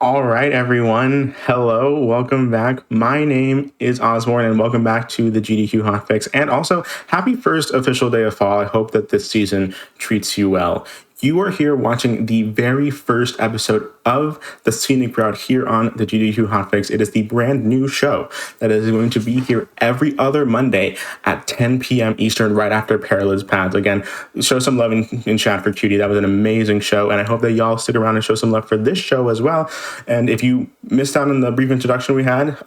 All right, everyone. Hello, welcome back. My name is Ozmourn, and welcome back to the GDQ Hotfix. And also, happy first official day of fall. I hope that this season treats you well. You are here watching the very first episode of the Scenic Route here on the GDQ Hotfix. It is the brand new show that is going to be here every other Monday at 10 p.m. Eastern, right after Parallels Paths. Again, show some love in chat for Cutie. That was an amazing show, and I hope that y'all stick around and show some love for this show as well. And if you missed out on the brief introduction we had,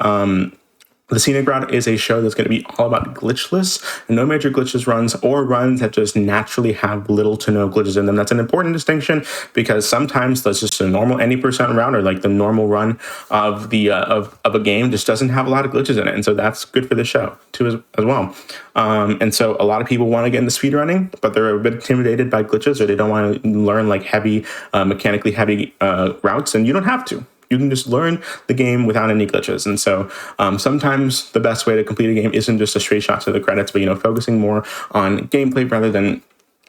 the Scenic Route is a show that's going to be all about glitchless, no major glitches runs, or runs that just naturally have little to no glitches in them. That's an important distinction because sometimes that's just a normal any percent round, or like the normal run of the of a game just doesn't have a lot of glitches in it, and so that's good for the show too as well. And so a lot of people want to get into speedrunning, but they're a bit intimidated by glitches, or they don't want to learn like heavy, mechanically heavy routes, and you don't have to. You can just learn the game without any glitches. And so sometimes the best way to complete a game isn't just a straight shot to the credits, but, focusing more on gameplay rather than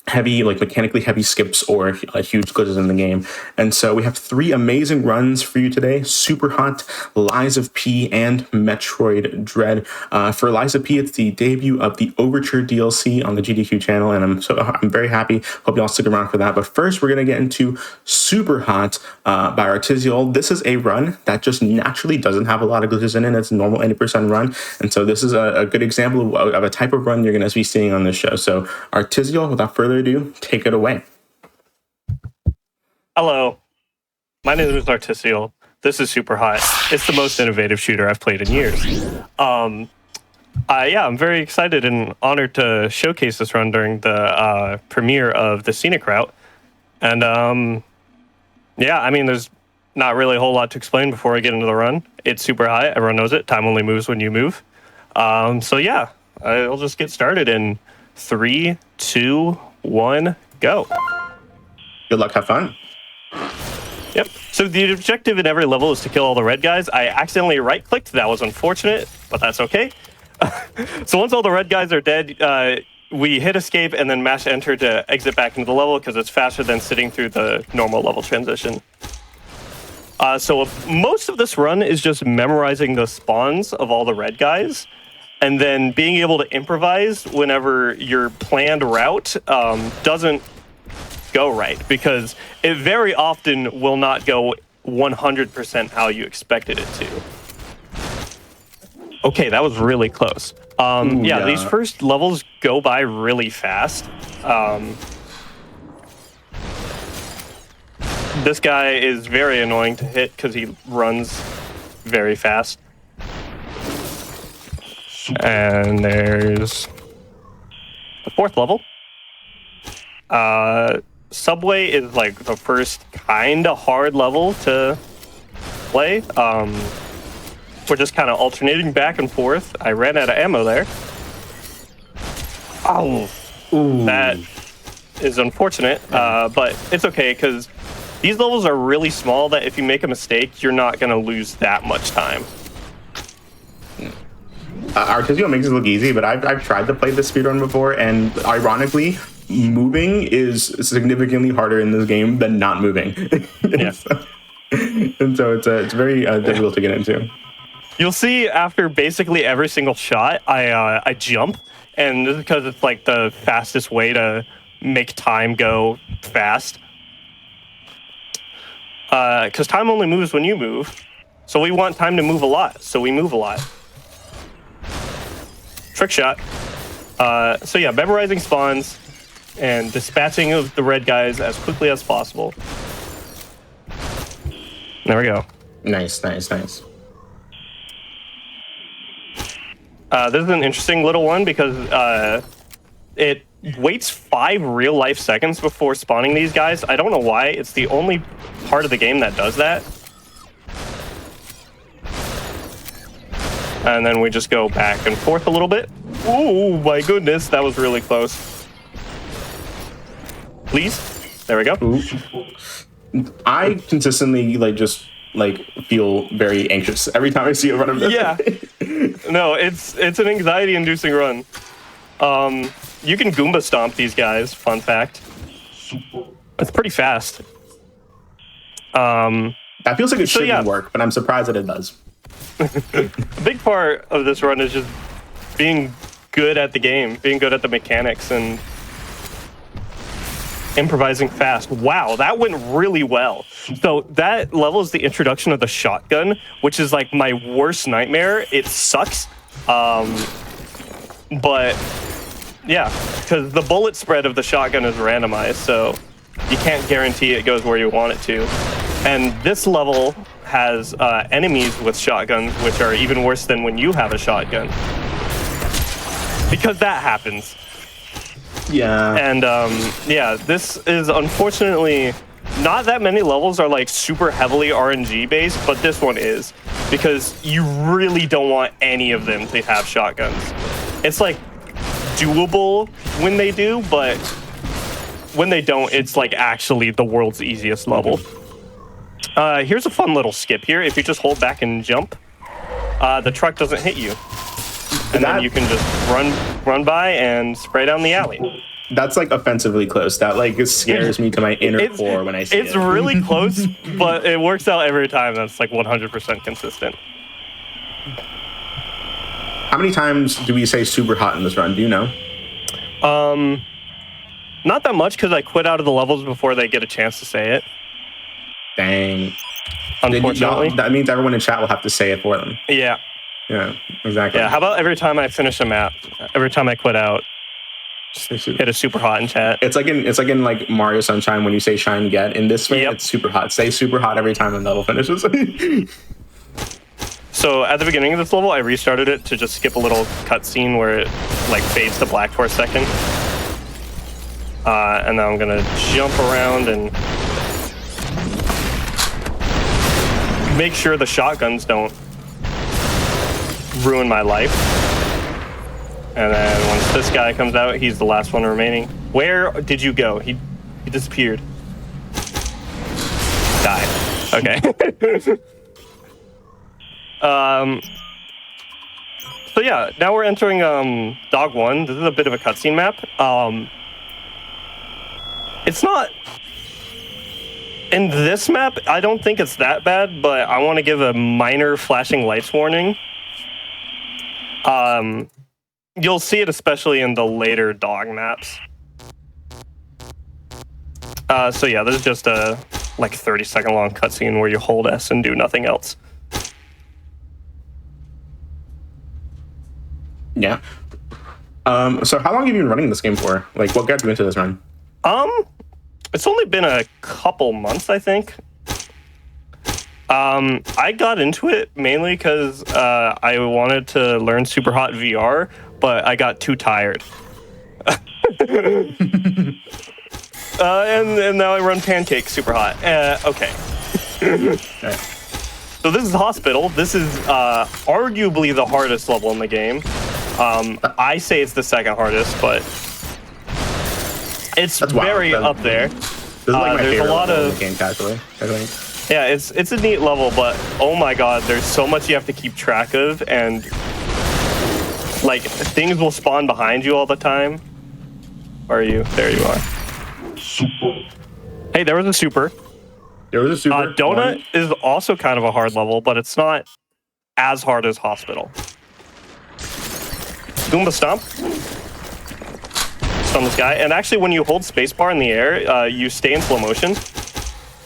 heavy, like mechanically heavy skips or huge glitches in the game. And so we have three amazing runs for you today: SUPERHOT, Lies of P, and Metroid Dread. For Lies of P, it's the debut of the Overture DLC on the GDQ channel, and I'm very happy. Hope y'all stick around for that. But first, we're gonna get into SUPERHOT by Artisanal. This is a run that just naturally doesn't have a lot of glitches in it. It's a normal 80% run, and so this is a good example of a type of run you're gonna be seeing on this show. So Artisanal, without further ado, take it away. Hello, my name is Artisanal. This is SUPERHOT. It's the most innovative shooter I've played in years. I'm very excited and honored to showcase this run during the premiere of the Scenic Route. And there's not really a whole lot to explain before I get into the run. It's super high. Everyone knows it. Time only moves when you move. I'll just get started in 3, 2, 1, go. Good luck, have fun. Yep. So the objective in every level is to kill all the red guys. I accidentally right-clicked. That was unfortunate, but that's okay. So once all the red guys are dead, we hit escape and then mash enter to exit back into the level because it's faster than sitting through the normal level transition. So most of this run is just memorizing the spawns of all the red guys, and then being able to improvise whenever your planned route doesn't go right, because it very often will not go 100% how you expected it to. Okay, that was really close. These first levels go by really fast. This guy is very annoying to hit because he runs very fast. And there's the fourth level. Subway is like the first kind of hard level to play. We're just kind of alternating back and forth. I ran out of ammo there. Oh, that is unfortunate, but it's okay because these levels are really small that if you make a mistake, you're not going to lose that much time. Artisanal makes it look easy, but I've tried to play this speedrun before, and ironically, moving is significantly harder in this game than not moving. Yeah. And so it's very difficult to get into. You'll see after basically every single shot, I jump, and this is because it's like the fastest way to make time go fast. Because time only moves when you move, so we want time to move a lot, so we move a lot. Trick shot. Memorizing spawns and dispatching of the red guys as quickly as possible. There we go. Nice. This is an interesting little one because it waits 5 real-life seconds before spawning these guys. I don't know why. It's the only part of the game that does that. And then we just go back and forth a little bit. Oh my goodness, that was really close. Please. There we go. Ooh. I consistently feel very anxious every time I see a run of this. Yeah. No, it's an anxiety-inducing run. You can Goomba stomp these guys, fun fact. It's pretty fast. That feels like it shouldn't work, but I'm surprised that it does. A big part of this run is just being good at the game, being good at the mechanics, and improvising fast. Wow, that went really well. So that level is the introduction of the shotgun, which is like my worst nightmare. It sucks. But yeah, because the bullet spread of the shotgun is randomized, so you can't guarantee it goes where you want it to. And this level has enemies with shotguns, which are even worse than when you have a shotgun. Because that happens. Yeah. And yeah, this is unfortunately not that many levels are like super heavily RNG based, but this one is, because you really don't want any of them to have shotguns. It's like doable when they do, but when they don't, it's like actually the world's easiest level. Here's a fun little skip here. If you just hold back and jump, the truck doesn't hit you. And then you can just run by and spray down the alley. That's like offensively close. That like scares me to my inner core when I see it. It's really close, but it works out every time. That's like 100% consistent. How many times do we say super hot in this run? Do you know? Not that much, because I quit out of the levels before they get a chance to say it. Dang. Unfortunately. That means everyone in chat will have to say it for them. Yeah. Yeah, exactly. Yeah, how about every time I finish a map, every time I quit out, just hit a super hot in chat. It's like in like Mario Sunshine when you say shine get. In this way, It's super hot. Say super hot every time the level finishes. So at the beginning of this level, I restarted it to just skip a little cutscene where it like fades to black for a second. And then I'm gonna jump around and make sure the shotguns don't ruin my life. And then once this guy comes out, he's the last one remaining. Where did you go? He disappeared. Died. Okay. So yeah, now we're entering Dog 1. This is a bit of a cutscene map. It's not... In this map, I don't think it's that bad, but I want to give a minor flashing lights warning. You'll see it especially in the later dog maps. So yeah, this is just a like 30-second long cutscene where you hold S and do nothing else. Yeah. So how long have you been running this game for? Like, what got you into this run? It's only been a couple months, I think. I got into it mainly because I wanted to learn SUPERHOT VR, but I got too tired. And now I run Pancake SUPERHOT. Okay. So this is Hospital. This is arguably the hardest level in the game. I say it's the second hardest, but it's very up there. This is like my there's favorite a lot level of in the game, casually, I think. Yeah, it's a neat level, but oh my god, there's so much you have to keep track of, and like things will spawn behind you all the time. Where are you? There you are. Hey, there was a super. There was a super. Donut is also kind of a hard level, but it's not as hard as Hospital. Goomba Stomp. Stun this guy, and actually when you hold spacebar in the air, you stay in slow motion.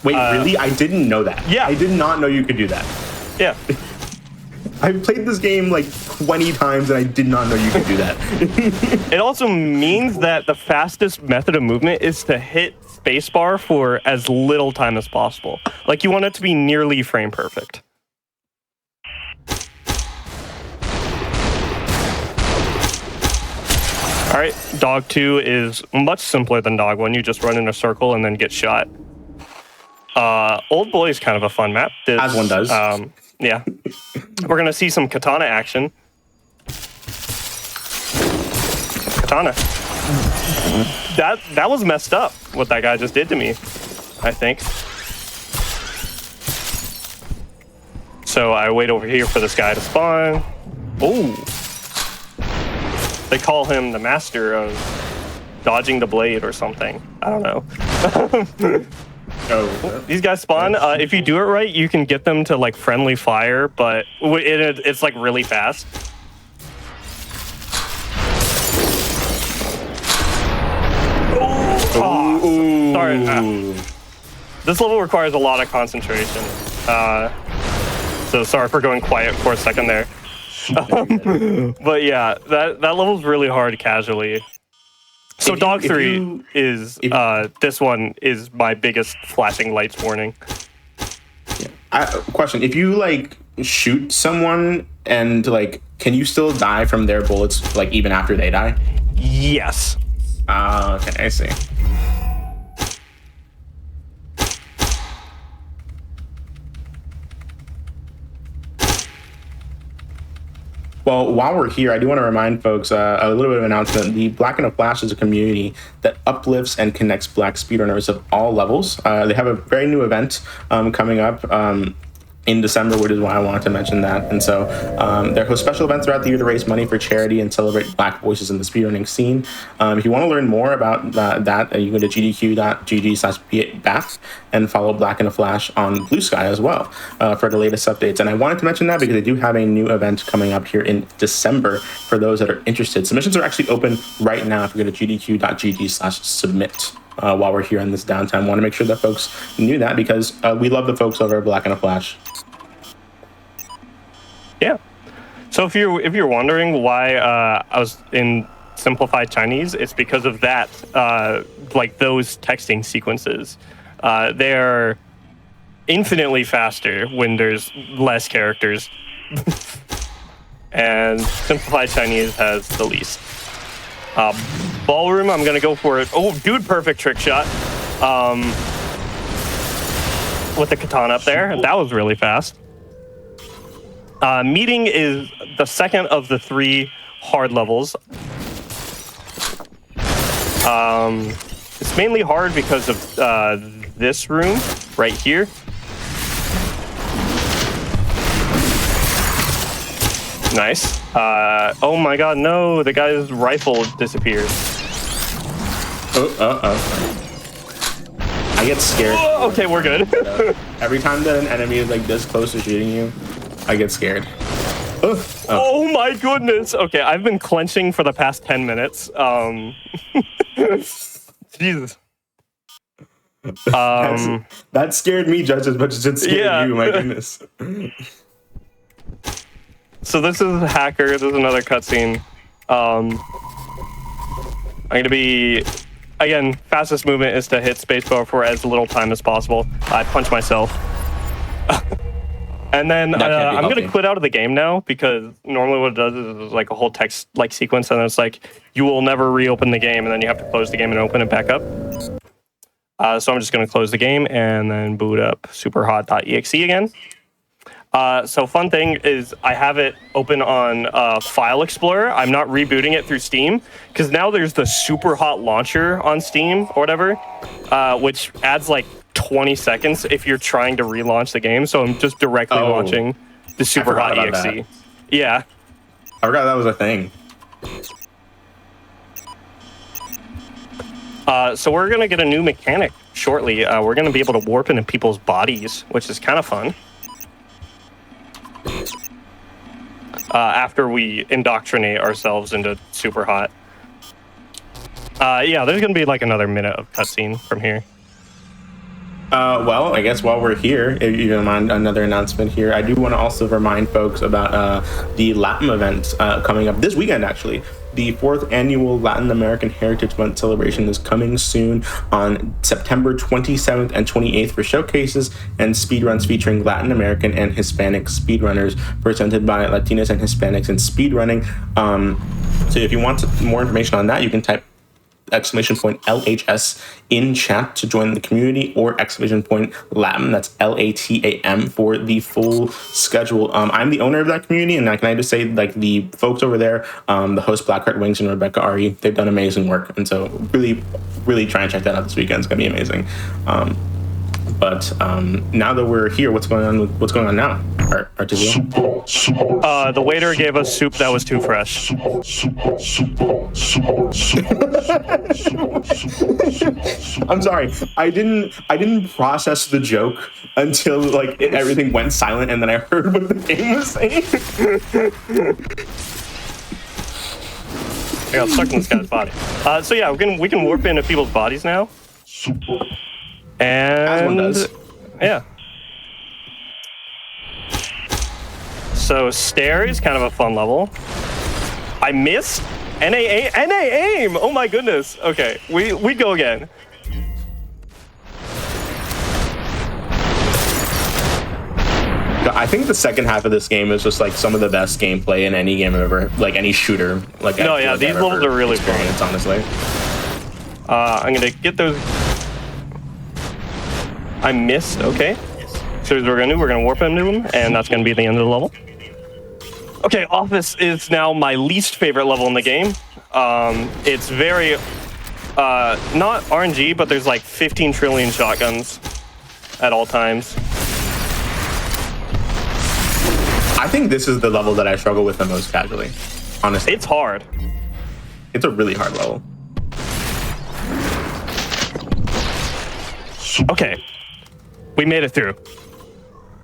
Wait, really? I didn't know that. Yeah. I did not know you could do that. Yeah. I've played this game like 20 times and I did not know you could do that. It also means that the fastest method of movement is to hit spacebar for as little time as possible. Like, you want it to be nearly frame perfect. All right, Dog 2 is much simpler than Dog 1. You just run in a circle and then get shot. Old Boy is kind of a fun map. As one does. Yeah. We're going to see some katana action. Katana. That was messed up, what that guy just did to me, I think. So I wait over here for this guy to spawn. Ooh. They call him the master of dodging the blade or something. I don't know. Oh, these guys spawn. If you do it right, you can get them to like friendly fire, but it's like really fast. Oh, sorry. This level requires a lot of concentration. So sorry for going quiet for a second there. But yeah, that level's really hard casually. So Dog 3 is this one is my biggest flashing lights warning. Question: if you like shoot someone and like, can you still die from their bullets like even after they die? Yes. Okay, I see. Well, while we're here, I do want to remind folks a little bit of an announcement. The Black in a Flash is a community that uplifts and connects Black speedrunners of all levels. They have a very new event coming up in December, which is why I wanted to mention that. And so they host special events throughout the year to raise money for charity and celebrate Black voices in the speedrunning scene. If you want to learn more about that, you go to gdq.gg/BAF and follow Black in a Flash on Blue Sky as well for the latest updates. And I wanted to mention that because they do have a new event coming up here in December for those that are interested. Submissions are actually open right now if you go to gdq.gg/submit. While we're here in this downtime, I want to make sure that folks knew that because we love the folks over at Black in a Flash. Yeah. So if you're wondering why I was in simplified Chinese, it's because of that. Like those texting sequences, they're infinitely faster when there's less characters, and simplified Chinese has the least. Ballroom, I'm gonna go for it. Oh, dude, perfect trick shot. With the katana up there. That was really fast. Meeting is the second of the 3 hard levels. It's mainly hard because of this room right here. Nice. Oh my god, no, the guy's rifle disappeared. I get scared. Oh, okay, we're good. Every time that an enemy is like this close to shooting you, I get scared. Oh my goodness. Okay, I've been clenching for the past 10 minutes. Jesus. That scared me just as much as it scared you, my goodness. So this is a hacker. This is another cutscene. I'm going to be... Again, fastest movement is to hit spacebar for as little time as possible. I punch myself. And then I'm going to quit out of the game now because normally what it does is like a whole text like sequence and then it's like, you will never reopen the game and then you have to close the game and open it back up. So I'm just going to close the game and then boot up superhot.exe again. So fun thing is I have it open on File Explorer. I'm not rebooting it through Steam because now there's the SuperHot launcher on Steam or whatever, which adds like 20 seconds if you're trying to relaunch the game. So I'm just directly launching the SuperHot exe. Yeah. I forgot that was a thing. So we're going to get a new mechanic shortly. We're going to be able to warp into people's bodies, which is kind of fun. After we indoctrinate ourselves into SuperHot. Yeah, there's going to be like another minute of cutscene from here. Well, I guess while we're here, if you don't mind another announcement here, I do want to also remind folks about the Latin event coming up this weekend, actually. The 4th annual Latin American Heritage Month celebration is coming soon on September 27th and 28th for showcases and speedruns featuring Latin American and Hispanic speedrunners presented by Latinos and Hispanics in speedrunning. So if you want more information on that, you can type !LHS in chat to join the community, or !LATAM, that's LATAM, for the full schedule. I'm the owner of that community, and can I just say, like, the folks over there, the host Blackheart Wings and Rebecca Ari, they've done amazing work, and so really try and check that out this weekend. It's gonna be amazing. But now that we're here, what's going on now? Artisanal? The waiter gave us soup that was too fresh. I'm sorry. I didn't process the joke until like everything went silent, and then I heard what the game was saying. I got stuck in this guy's body. So yeah, we can warp into people's bodies now. And As one does. Yeah. So stair is kind of a fun level. I missed. NA aim. Oh my goodness. Okay, we go again. I think the second half of this game is just like some of the best gameplay in any game I've ever, like any shooter. Like no, yeah, these levels are really fun. Honestly. I'm gonna get those. I missed. Okay. So we're gonna warp into them, and that's gonna be the end of the level. Okay, Office is now my least favorite level in the game. It's very not RNG, but there's like 15 trillion shotguns at all times. I think this is the level that I struggle with the most casually. Honestly, It's hard. it's a really hard level. Okay, we made it through.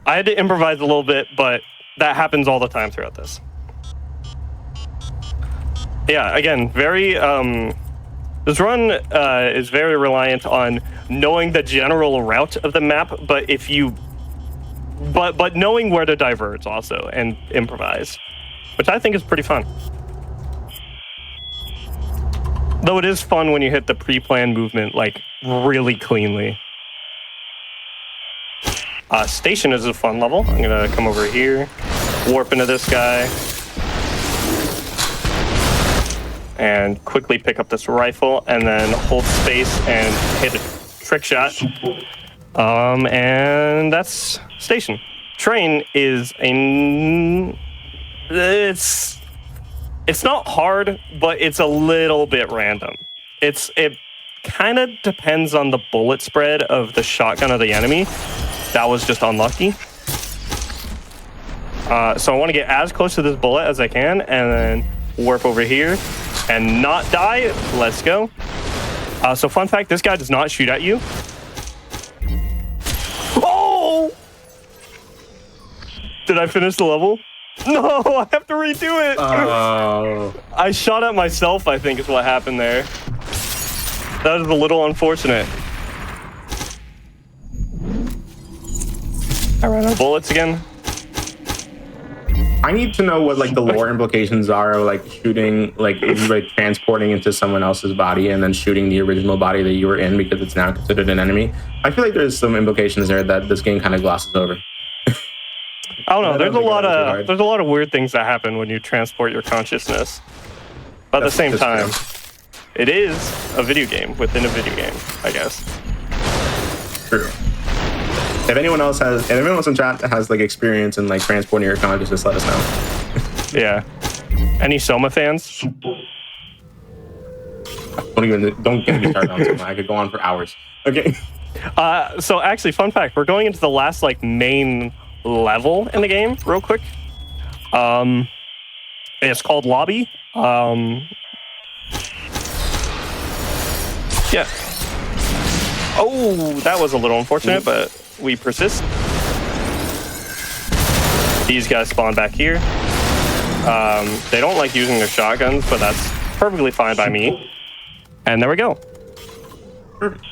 I had to improvise a little bit, but that happens all the time throughout this. Yeah, again, very this run is very reliant on knowing the general route of the map, but but knowing where to diverge also and improvise, which I think is pretty fun. Though it is fun when you hit the pre-planned movement like really cleanly. Station is a fun level. I'm gonna come over here, warp into this guy, and quickly pick up this rifle, and then hold space and hit a trick shot. And that's Station. Train is it's not hard, but it's a little bit random. It kind of depends on the bullet spread of the shotgun of the enemy. That was just unlucky. So I want to get as close to this bullet as I can, and then warp over here and not die. Let's go. So fun fact, this guy does not shoot at you. Oh! Did I finish the level? No, I have to redo it. Oh. I shot at myself, I think is what happened there. That is a little unfortunate. I ran out of bullets again. I need to know what like the lore implications are of like shooting, like transporting into someone else's body and then shooting the original body that you were in because it's now considered an enemy. I feel like there's some implications there that this game kind of glosses over. I don't know. There's a lot of weird things that happen when you transport your consciousness. But at the same time, it is a video game within a video game, I guess. True. If anyone else in chat has like experience in like transporting your consciousness, let us know. Yeah. Any Soma fans? Don't get me started on Soma. I could go on for hours. Okay. So actually, fun fact: we're going into the last like main level in the game, real quick. It's called Lobby. Yeah. Oh, that was a little unfortunate, but we persist. These guys spawn back here. They don't like using their shotguns, but that's perfectly fine by me. And there we go. Perfect.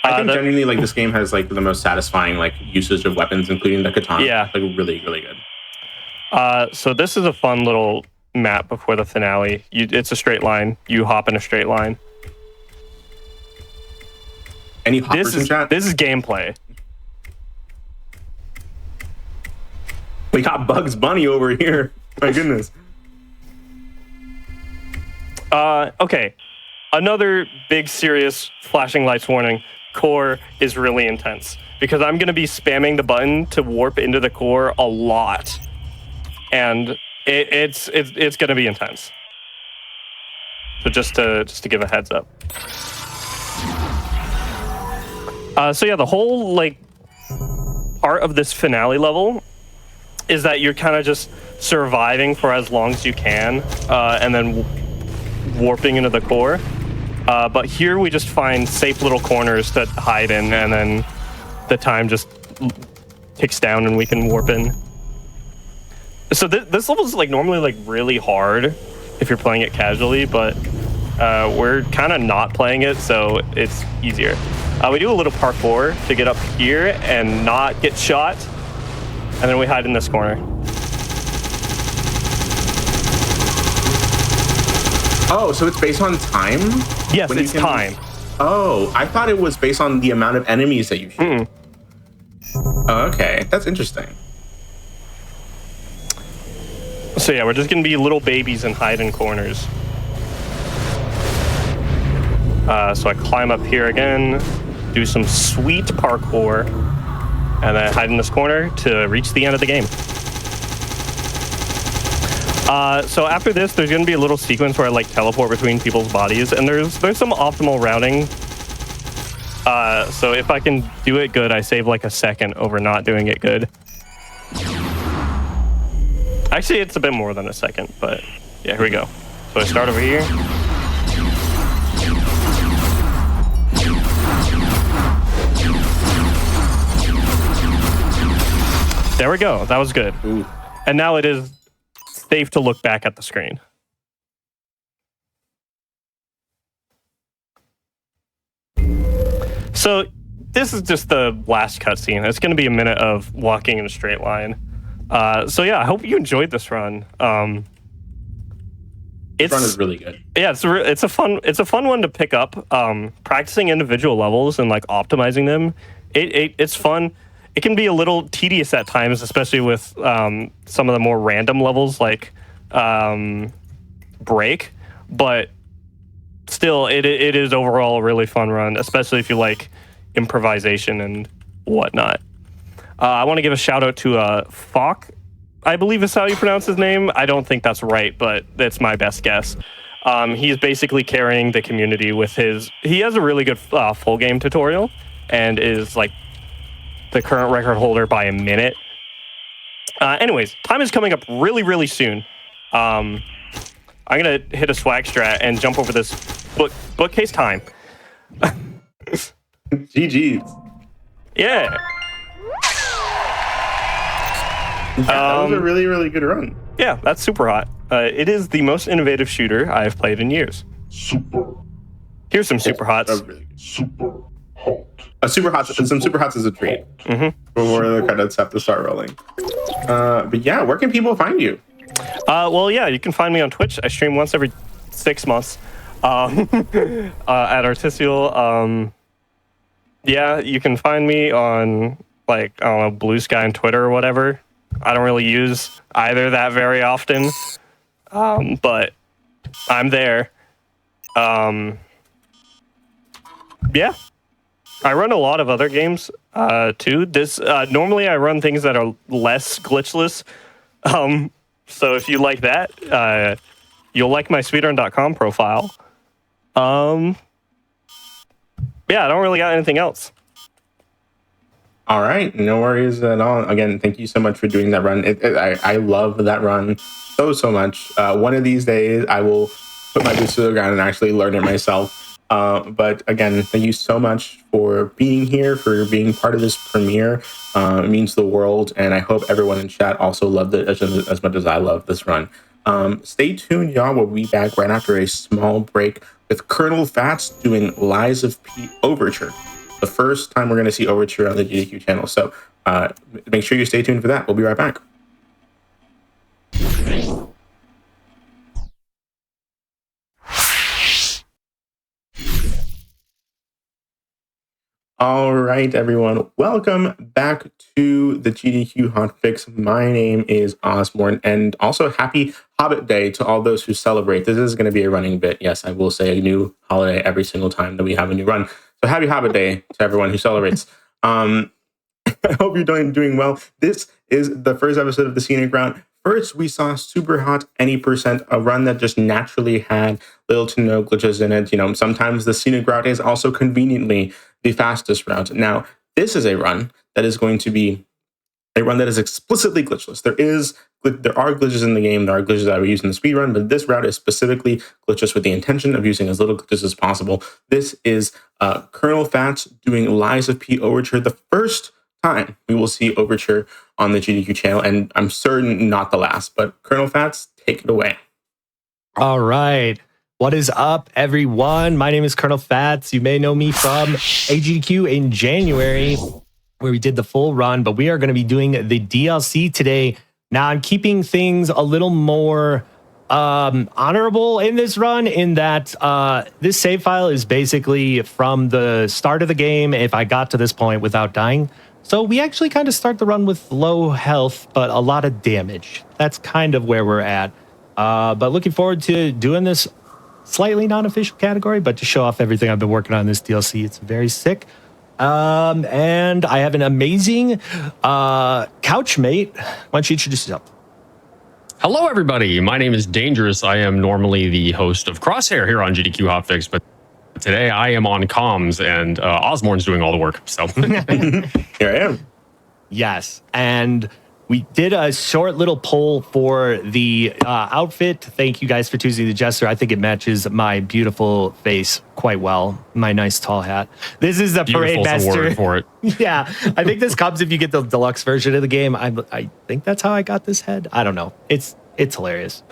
I think genuinely, like, this game has like the most satisfying like usage of weapons, including the katana. Yeah, like really, really good. So this is a fun little map before the finale. It's a straight line. You hop in a straight line. Any hoppers in chat? This is gameplay. We got Bugs Bunny over here. My goodness. Okay. Another big, serious flashing lights warning. Core is really intense because I'm going to be spamming the button to warp into the core a lot, and it's going to be intense. So just to give a heads up. So yeah, the whole like art of this finale level is that you're kind of just surviving for as long as you can, and then warping into the core. But here we just find safe little corners to hide in, and then the time just ticks down and we can warp in. So this level is like normally like really hard if you're playing it casually, but we're kind of not playing it, so it's easier. We do a little parkour to get up here and not get shot, and then we hide in this corner. Oh, so it's based on time? Yes, it's time. Oh, I thought it was based on the amount of enemies that you shoot. Oh, okay, that's interesting. So yeah, we're just gonna be little babies and hide in corners. So I climb up here again, do some sweet parkour, and then hide in this corner to reach the end of the game. So after this, there's going to be a little sequence where I like teleport between people's bodies, and there's some optimal routing. So if I can do it good, I save like a second over not doing it good. Actually, it's a bit more than a second, but yeah, here we go. So I start over here. There we go. That was good. Ooh. And now it is safe to look back at the screen. So this is just the last cutscene. It's going to be a minute of walking in a straight line. So yeah, I hope you enjoyed this run. This run is really good. Yeah, it's a fun one to pick up. Practicing individual levels and like optimizing them, it's fun. It can be a little tedious at times, especially with some of the more random levels like Break, but still, it is overall a really fun run, especially if you like improvisation and whatnot. I want to give a shout out to Falk, I believe is how you pronounce his name. I don't think that's right, but that's my best guess. He's basically carrying the community with his... He has a really good full game tutorial and is like the current record holder by a minute. Anyways, time is coming up really, really soon. I'm going to hit a swag strat and jump over this bookcase time. GG's. Yeah. That was a really, really good run. Yeah, that's SUPERHOT. It is the most innovative shooter I've played in years. Here's some SUPERHOTs. Really some SUPERHOTs is a treat. Before the credits have to start rolling. But yeah, where can people find you? Well, yeah, you can find me on Twitch. I stream once every 6 months at Artistial. Yeah, you can find me on, like, I don't know, Blue Sky and Twitter or whatever. I don't really use either that very often, but I'm there. Yeah. I run a lot of other games, too. Normally I run things that are less glitchless. So if you like that, you'll like my speedrun.com profile. Yeah, I don't really got anything else. All right, no worries at all. Again, thank you so much for doing that run. I love that run so much. One of these days, I will put my boots to the ground and actually learn it myself. But again, thank you so much for being here, for being part of this premiere. It means the world, and I hope everyone in chat also loved it as much as I love this run. Stay tuned, y'all. We'll be back right after a small break with Colonel Fats doing Lies of P Overture. The first time we're going to see Overture on the GDQ channel. So make sure you stay tuned for that. We'll be right back. All right, everyone. Welcome back to the GDQ Hotfix. My name is Ozmourn, and also happy Hobbit Day to all those who celebrate. This is going to be a running bit. Yes, I will say a new holiday every single time that we have a new run. So happy Hobbit Day to everyone who celebrates. I hope you're doing well. This is the first episode of the Scenic Route. First, we saw SUPERHOT Any Percent, a run that just naturally had little to no glitches in it. You know, sometimes the Scenic Route is also conveniently the fastest route. Now, this is a run that is going to be a run that is explicitly glitchless. There are glitches in the game. There are glitches that we use in the speedrun, but this route is specifically glitchless with the intention of using as little glitches as possible. This is Colonel Fats doing Lies of P Overture, the first time we will see Overture on the GDQ channel, and I'm certain not the last. But Colonel Fats, take it away. All right. What is up, everyone? My name is Colonel Fats. You may know me from GDQ in January, where we did the full run, but we are going to be doing the DLC today. Now, I'm keeping things a little more honorable in this run, in that this save file is basically from the start of the game if I got to this point without dying. So we actually kind of start the run with low health, but a lot of damage. That's kind of where we're at. But looking forward to doing this slightly non-official category, but to show off everything I've been working on in this DLC. It's very sick. And I have an amazing couch mate. Why don't you introduce yourself? Hello, everybody. My name is Dangerous. I am normally the host of Crosshair here on GDQ Hotfix, but today I am on comms, and Ozmourn's doing all the work. So Here I am. Yes, and we did a short little poll for the outfit. Thank you guys for choosing the Jester. I think it matches my beautiful face quite well. My nice tall hat. This is the Parade Master. For it. Yeah, I think this comes if you get the deluxe version of the game. I think that's how I got this head. I don't know. It's hilarious.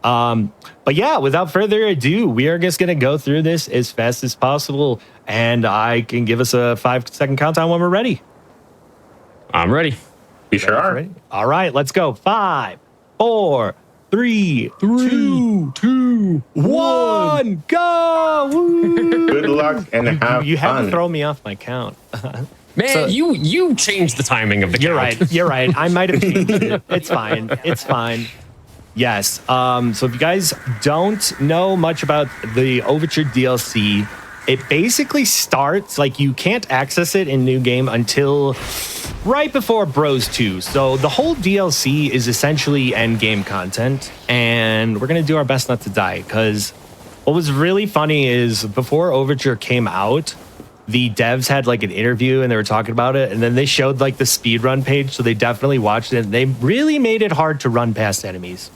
But yeah, without further ado, we are just going to go through this as fast as possible, and I can give us a 5-second countdown when we're ready. I'm ready. We sure are. Ready? All right, let's go. 5, 4, 3, 2, 1, go! Woo! Good luck and have You had fun. to throw me off my count. Man, So- you changed the timing of the You're count. right. You're right. I might have changed it. It's fine. It's fine. Yes. So if you guys don't know much about the Overture DLC, it basically starts, like, you can't access it in New Game until right before Bros 2. So the whole DLC is essentially end game content, and we're going to do our best not to die, because what was really funny is before Overture came out, the devs had like an interview and they were talking about it, and then they showed like the speedrun page, so they definitely watched it. They really made it hard to run past enemies.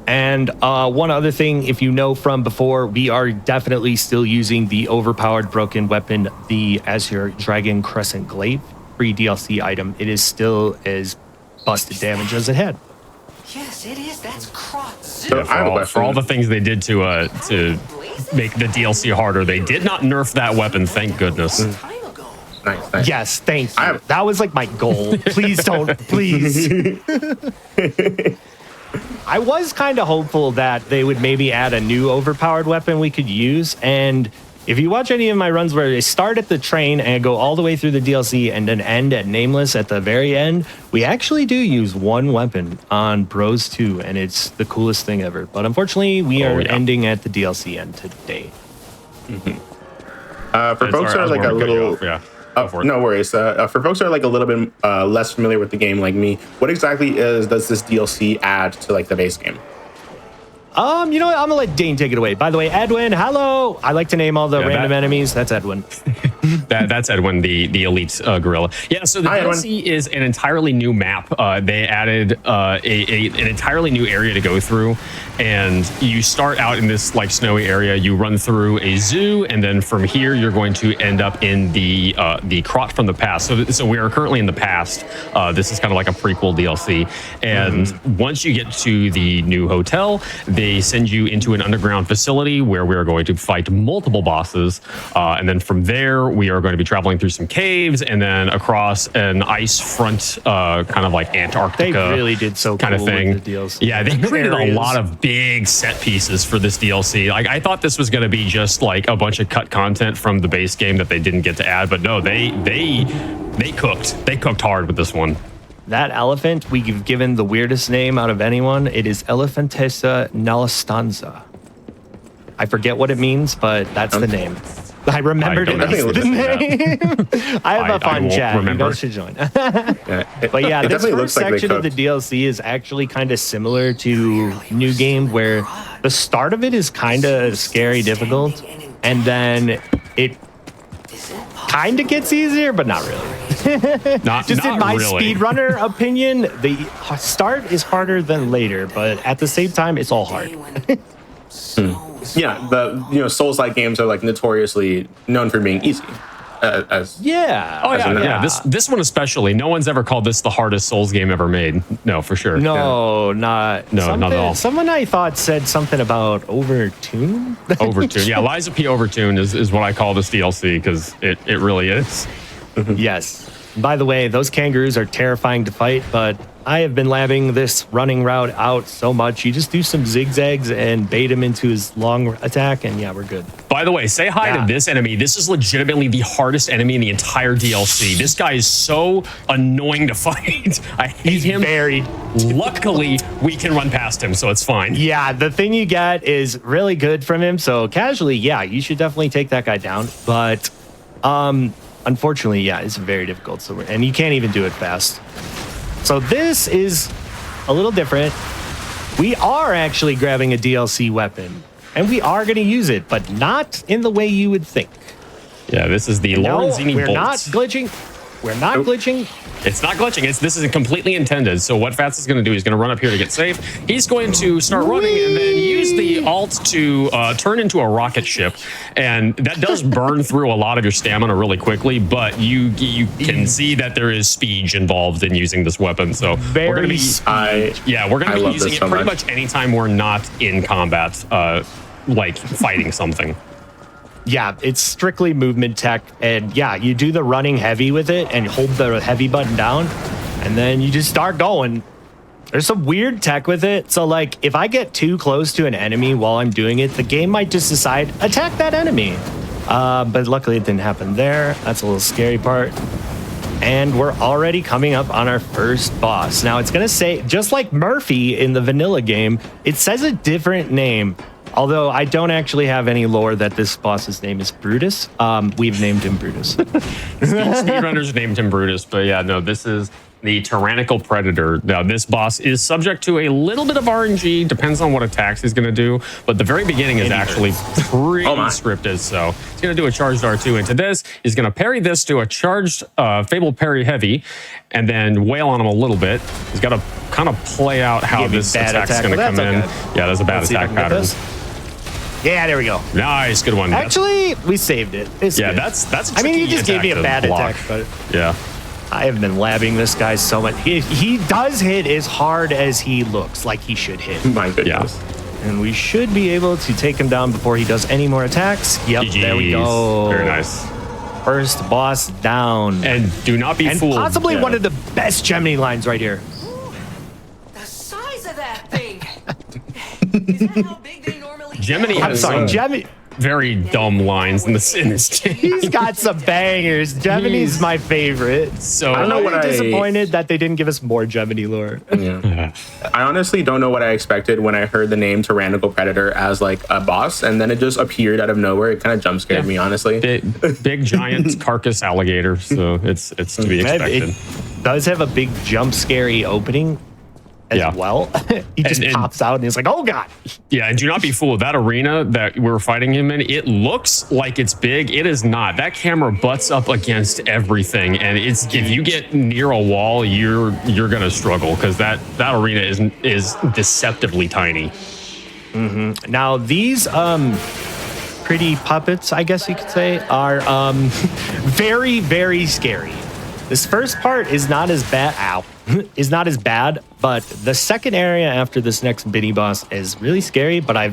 And one other thing, if you know from before, we are definitely still using the overpowered broken weapon, the Azure Dragon Crescent Glaive, free DLC item. It is still as busted damage as it had. Yes, it is. That's crot. So I have a question. For all the things they did to make the DLC harder, they did not nerf that weapon. Thank goodness. Time ago. Nice. Yes, thank you. That was like my goal. Please don't, please. I was kind of hopeful that they would maybe add a new overpowered weapon we could use. And if you watch any of my runs where I start at the train and go all the way through the DLC and then end at Nameless at the very end, we actually do use one weapon on Bros 2, and it's the coolest thing ever. But unfortunately, we are ending at the DLC end today. For folks that are like a little... no worries. For folks that are like a little bit less familiar with the game like me, what exactly does this DLC add to like the base game? You know what? I'm gonna let Dane take it away. By the way, Edwin, hello. I like to name all the random enemies. That's Edwin. That's Edwin, the elite gorilla. Yeah, so the DLC is an entirely new map. They added an entirely new area to go through, and you start out in this like snowy area. You run through a zoo, and then from here you're going to end up in the Crot from the past. So we are currently in the past. This is kind of like a prequel DLC, and once you get to the new hotel, they send you into an underground facility where we are going to fight multiple bosses, and then from there we are going to be traveling through some caves and then across an ice front, kind of like Antarctica. They really did so kind cool of thing. With the DLC. Yeah, they created a lot of big set pieces for this DLC. Like I thought this was going to be just like a bunch of cut content from the base game that they didn't get to add, but no, they cooked. They cooked hard with this one. That elephant, we've given the weirdest name out of anyone. It is Elephantessa nalastanza. I forget what it means, but that's the name. I remembered it as the name. I have a fun chat. You guys should join. But yeah, this first section of the DLC is actually kind of similar to New Game, where the start of it is kind of scary, difficult, and then it kind of gets easier, but not really. Not Just in my really. speedrunner opinion, the start is harder than later, but at the same time, it's all hard. Yeah, the Souls-like games are like notoriously known for being easy. Yeah. Oh yeah. This one especially. No one's ever called this the hardest Souls game ever made. No, for sure. No, not not at all. Someone I thought said something about Overtune. Overtune. Yeah, Liza P. Overtune is what I call this DLC because it really is. Yes. By the way, those kangaroos are terrifying to fight, but I have been labbing this running route out so much. You just do some zigzags and bait him into his long attack, and yeah, we're good. By the way, say hi to this enemy. This is legitimately the hardest enemy in the entire DLC. This guy is so annoying to fight. I hate him. Luckily, we can run past him, so it's fine. Yeah, the thing you get is really good from him. So casually, yeah, you should definitely take that guy down. But unfortunately, yeah, it's very difficult. So, and you can't even do it fast. So this is a little different. We are actually grabbing a DLC weapon, and we are going to use it, but not in the way you would think. Yeah, this is the Lorenzini we're bolt. not glitching. We're not glitching. It's not glitching. This is completely intended. So what Fats is going to do, he's going to run up here to get safe. He's going to start running and then use the alt to turn into a rocket ship. And that does burn through a lot of your stamina really quickly, but you can see that there is speed involved in using this weapon. So we're going to be using it pretty much anytime we're not in combat, like fighting something. Yeah, it's strictly movement tech. And yeah, you do the running heavy with it and hold the heavy button down, and then you just start going. There's some weird tech with it. So like if I get too close to an enemy while I'm doing it, the game might just decide, attack that enemy. But luckily it didn't happen there. That's a little scary part. And we're already coming up on our first boss. Now it's gonna say, just like Murphy in the vanilla game, it says a different name. Although I don't actually have any lore that this boss's name is Brutus. We've named him Brutus. Speedrunners named him Brutus, but yeah, no, this is the Tyrannical Predator. Now, this boss is subject to a little bit of RNG, depends on what attacks he's going to do, but the very beginning is actually pretty scripted. So he's going to do a charged R2 into this. He's going to parry this to a charged Fabled Parry Heavy, and then wail on him a little bit. He's got to kind of play out how this attack's going to come in. Yeah, that's a bad attack pattern. Yeah, there we go. Nice, good one. Actually, we saved it. It's good. that's. I mean, you just gave me a bad attack, but yeah, I have been labbing this guy so much. He does hit as hard as he looks like he should hit. My goodness. Yeah. And we should be able to take him down before he does any more attacks. Yep, GG's. There we go. Very nice. First boss down. And do not be fooled. And possibly one of the best Gemini lines right here. The size of that thing. Is that how big they normally Gemini I'm has sorry, Gemini. very dumb lines in this game. He's got some bangers. Gemini's my favorite. So I'm really disappointed that they didn't give us more Gemini lore. Yeah. I honestly don't know what I expected when I heard the name Tyrannical Predator as like a boss, and then it just appeared out of nowhere. It kind of jump scared me, honestly. Big giant carcass alligator, so it's to be expected. It does have a big jump scary opening as well. He just pops out and he's like, oh god. Yeah, and do not be fooled. That arena that we're fighting him in, it looks like it's big. It is not. That camera butts up against everything, and it's if you get near a wall, you're gonna struggle because that arena is deceptively tiny. Mm-hmm. Now these pretty puppets, I guess you could say, are very, very scary. This first part is not as bad. Is not as bad, but the second area after this next mini boss is really scary. But I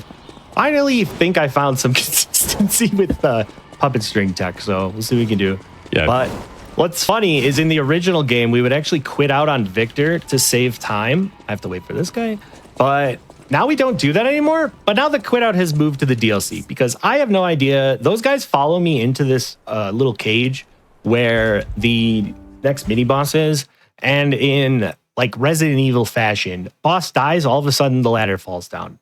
finally think I found some consistency with the puppet string tech, so we'll see what we can do. Yeah. But what's funny is in the original game, we would actually quit out on Victor to save time. I have to wait for this guy, but now we don't do that anymore. But now the quit out has moved to the DLC because I have no idea. Those guys follow me into this little cage where the next mini boss is. And in like Resident Evil fashion, boss dies, all of a sudden the ladder falls down.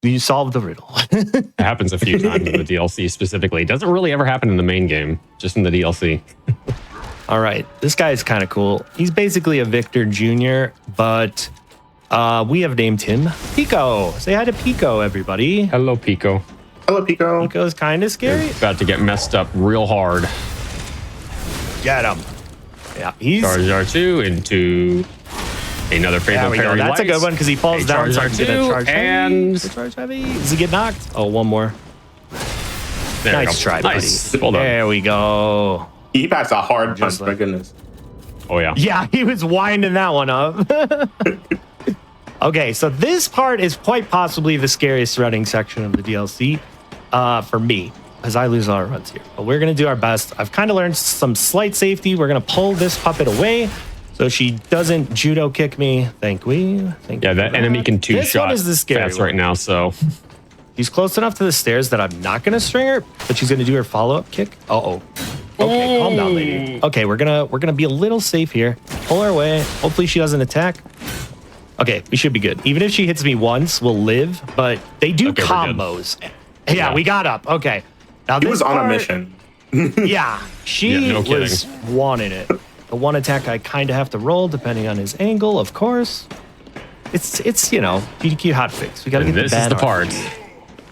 You solve the riddle. It happens a few times in the DLC specifically. It doesn't really ever happen in the main game, just in the DLC. All right, this guy is kind of cool. He's basically a Victor Jr., but we have named him Pico. Say hi to Pico, everybody. Hello, Pico. Hello, Pico. Pico's kind of scary. You're about to get messed up real hard. Get him. Yeah, he's charge R2 into another fatal there we go. parry. That's a good one because he falls down. Charge Starts to R2 charge and charge heavy. Does he get knocked? Oh, one more. there we Nice go. try, Nice. buddy. Well done. There we go. He passed a hard punch. Just My like- goodness. Oh yeah. Yeah, he was winding that one up. Okay, so this part is quite possibly the scariest running section of the DLC for me, as I lose all our runs here. But we're going to do our best. I've kind of learned some slight safety. We're going to pull this puppet away so she doesn't judo kick me. Thank you. Yeah, that enemy can two This one shot is the scary fast one. right now. So She's close enough to the stairs that I'm not going to string her, but she's going to do her follow-up kick. Uh-oh. Okay, calm down, lady. Okay, we're gonna be a little safe here. Pull her away. Hopefully she doesn't attack. Okay, we should be good. Even if she hits me once, we'll live. But they do Okay, we're good. combos. Yeah, we got up. Okay. Now He this was on a part- mission. Yeah, she Yeah, no kidding. was wanting it. The one attack I kind of have to roll depending on his angle, of course. It's GDQ hotfix. We got to and get this the is bad the art. part.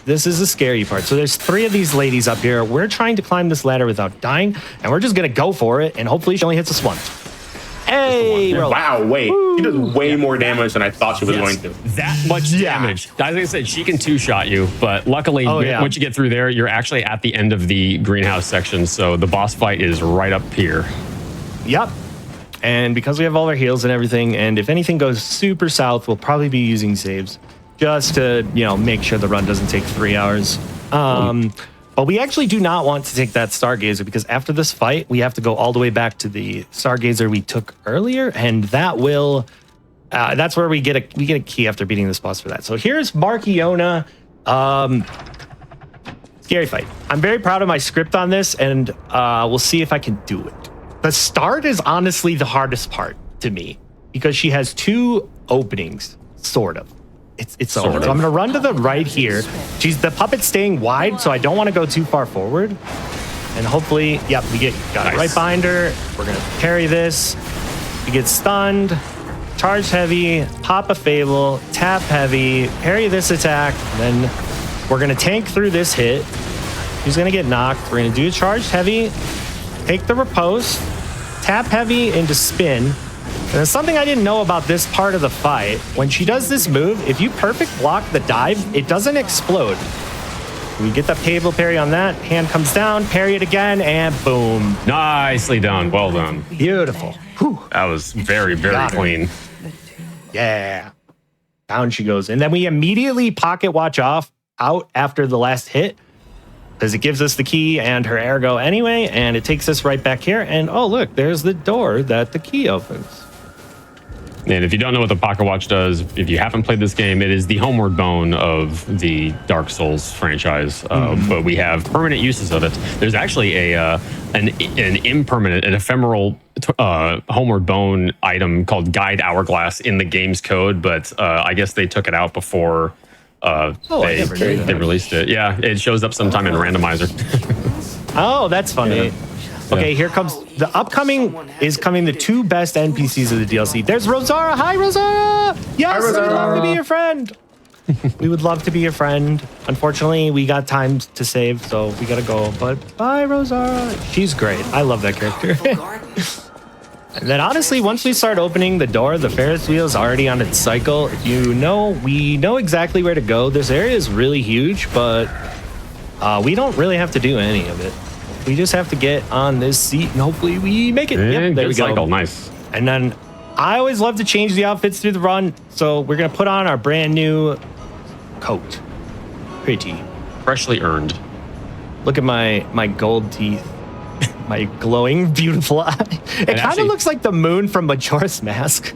This is the scary part. So there's 3 of these ladies up here. We're trying to climb this ladder without dying, and we're just gonna go for it. And hopefully she only hits us once. Hey, we're Wow, wait. She does way more damage than I thought she was going to. That much damage. As I said, she can two-shot you, but luckily, yeah. once you get through there, you're actually at the end of the greenhouse section, so the boss fight is right up here. Yep. And because we have all our heals and everything, and if anything goes super south, we'll probably be using saves just to, make sure the run doesn't take 3 hours. But we actually do not want to take that Stargazer because after this fight, we have to go all the way back to the Stargazer we took earlier, and that will that's where we get a key after beating this boss for that. So here's Markiona. Scary fight. I'm very proud of my script on this, and we'll see if I can do it. The start is honestly the hardest part to me because she has 2 openings, sort of. It's so hard. So I'm gonna run to the right here. The puppet's staying wide, so I don't want to go too far forward. And hopefully, yep, got it right behind her. We're gonna parry this. We get stunned, charge heavy, pop a Fable, tap heavy, parry this attack, and then we're gonna tank through this hit. She's gonna get knocked. We're gonna do a charge heavy, take the riposte, tap heavy into spin. And there's something I didn't know about this part of the fight. When she does this move, if you perfect block the dive, it doesn't explode. We get the Fable parry on that. Hand comes down, parry it again, and boom. Nicely done. Well done. Beautiful. Whew. That was very, very Got her. clean. Yeah. Down she goes. And then we immediately pocket watch out after the last hit because it gives us the key and her ergo anyway, and it takes us right back here. And oh, look, there's the door that the key opens. And if you don't know what the Pocket Watch does, if you haven't played this game, it is the homeward bone of the Dark Souls franchise. But we have permanent uses of it. There's actually an impermanent, an ephemeral homeward bone item called Guide Hourglass in the game's code, but I guess they took it out before they released it. Yeah, it shows up sometime in randomizer. Oh, that's funny. Okay, here comes the upcoming is coming the 2 best NPCs of the DLC. There's Rosara. Hi, Rosara. Yes, Hi, Rosara. we'd love to be your friend. We would love to be your friend. Unfortunately, we got time to save, so we gotta go. But bye, Rosara. She's great. I love that character. And then honestly, once we start opening the door, the Ferris wheel is already on its cycle. If we know exactly where to go. This area is really huge, but we don't really have to do any of it. We just have to get on this seat and hopefully we make it. Yep, there we go. Cycle. Nice. And then I always love to change the outfits through the run. So we're going to put on our brand new coat. Pretty. Freshly earned. Look at my gold teeth. My glowing, beautiful eye. It kind of looks like the moon from Majora's Mask.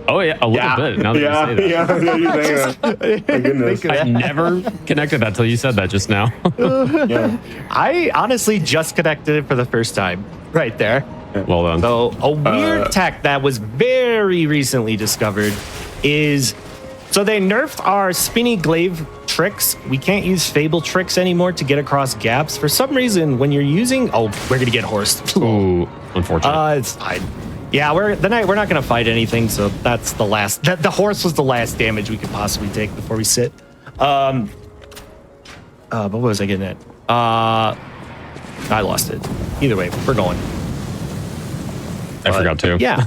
Oh, yeah, a little bit. Now that you say that. Yeah, you say that. My goodness. I never connected that till you said that just now. Yeah. I honestly just connected it for the first time right there. Well done. So a weird tech that was very recently discovered is, so they nerfed our spinny glaive tricks. We can't use Fable tricks anymore to get across gaps. For some reason, when you're using, we're gonna get horsed. Ooh, unfortunate. It's fine. Yeah, we're not gonna fight anything, so that's the last. The horse was the last damage we could possibly take before we sit. What was I getting at? I lost it. Either way, we're going. I forgot to. Yeah.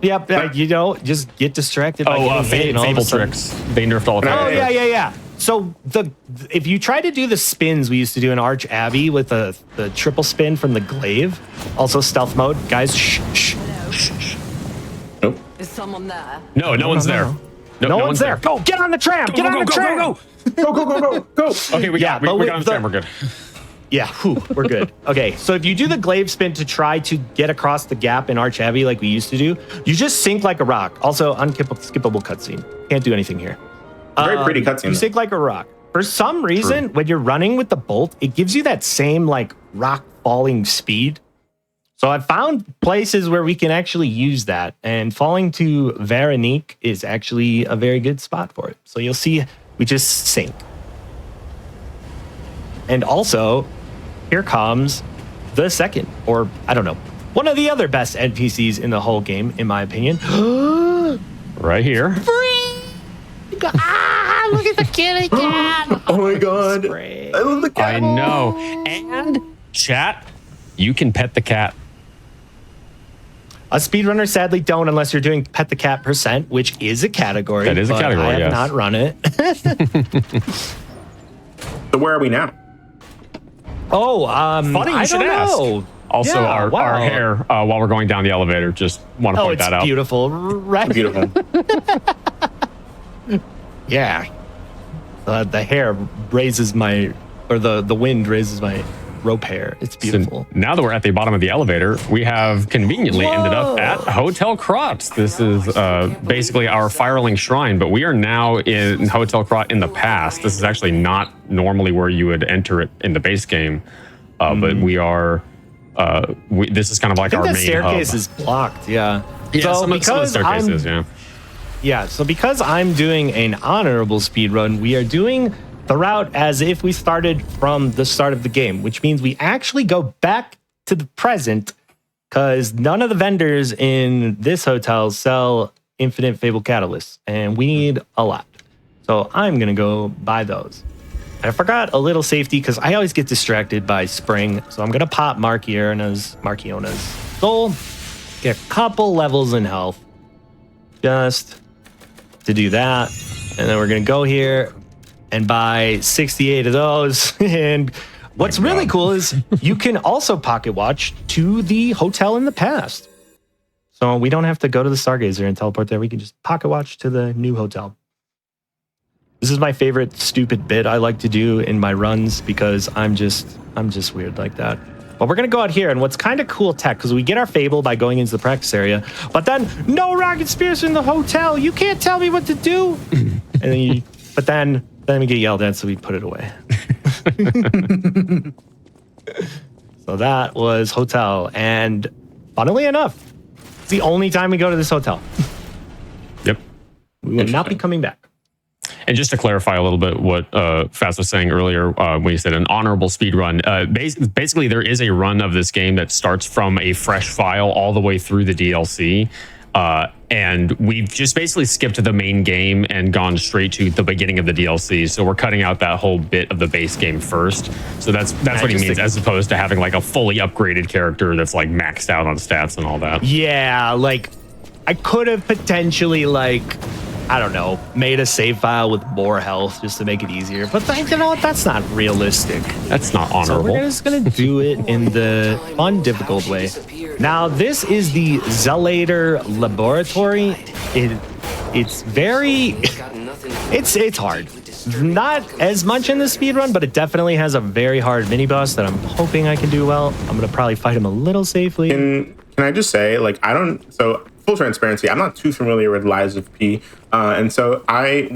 Yep. You know, just get distracted by getting hit and all of a Fable sudden- tricks. They nerfed all the Oh, Fable tricks. yeah. So if you try to do the spins we used to do in Arch Abbey with the triple spin from the glaive, also stealth mode, guys, shh. Nope. Is someone there? No, no one's there. No one's there. Go, get on the tram. Get on the tram. Go. Okay, we got on the tram. We're good. Yeah, we're good. Okay, so if you do the glaive spin to try to get across the gap in Arch Abbey like we used to do, you just sink like a rock. Also, unskippable cutscene. Can't do anything here. Very pretty cutscene. You sink like a rock. For some reason, when you're running with the bolt, it gives you that same like rock falling speed. So I found places where we can actually use that, and falling to Veronique is actually a very good spot for it. So you'll see we just sink. And also, here comes the second, or I don't know, one of the other best NPCs in the whole game, in my opinion. Right here. Look at the kitty cat. Oh my god. Spray. I love the cat. I know. And chat, you can pet the cat. A speedrunner sadly don't unless you're doing pet the cat %, which is a category. That is a but category, I have yes. not run it. So where are we now? Oh, Funny you I should don't ask. know. Also, Yeah, our wow. hair while we're going down the elevator. Just want to Oh, point it's that out. beautiful, right? Beautiful. Yeah. The hair raises my, or the wind raises my rope hair. It's beautiful. So now that we're at the bottom of the elevator, we have conveniently ended up at Hotel Krot. This is basically our Firelink Shrine, but we are now in Hotel Krot in the past. This is actually not normally where you would enter it in the base game, but we are. This is kind of like I think our that main staircase hub. is blocked. Yeah. Yeah, So some of the staircases. Yeah. Yeah, so because I'm doing an honorable speed run, we are doing the route as if we started from the start of the game, which means we actually go back to the present because none of the vendors in this hotel sell infinite Fable catalysts, and we need a lot. So I'm going to go buy those. I forgot a little safety because I always get distracted by spring, so I'm going to pop Marchiona's soul, get a couple levels in health, just to do that. And then we're going to go here and buy 68 of those. And what's really cool is you can also pocket watch to the hotel in the past. So we don't have to go to the Stargazer and teleport there. We can just pocket watch to the new hotel. This is my favorite stupid bit I like to do in my runs because I'm just weird like that. But we're going to go out here, and what's kind of cool tech, because we get our Fable by going into the practice area, but then no rocket spears in the hotel. You can't tell me what to do. But then we get yelled at, so we put it away. So that was hotel, and funnily enough, it's the only time we go to this hotel. Yep. We will not be coming back. And just to clarify a little bit what Faz was saying earlier when he said an honorable speed run, basically there is a run of this game that starts from a fresh file all the way through the DLC. And we've just basically skipped the main game and gone straight to the beginning of the DLC. So we're cutting out that whole bit of the base game first. So that's what he means, as opposed to having like a fully upgraded character that's like maxed out on stats and all that. Yeah, like I could have potentially I don't know, made a save file with more health just to make it easier. But you know what? That's not realistic. That's not So honorable. we're just going to do it in the fun, difficult way. Now, this is the Zelator Laboratory. It's very... It's hard. Not as much in the speedrun, but it definitely has a very hard mini-boss that I'm hoping I can do well. I'm going to probably fight him a little safely. Can I just say, so full transparency, I'm not too familiar with Lies of P. And so if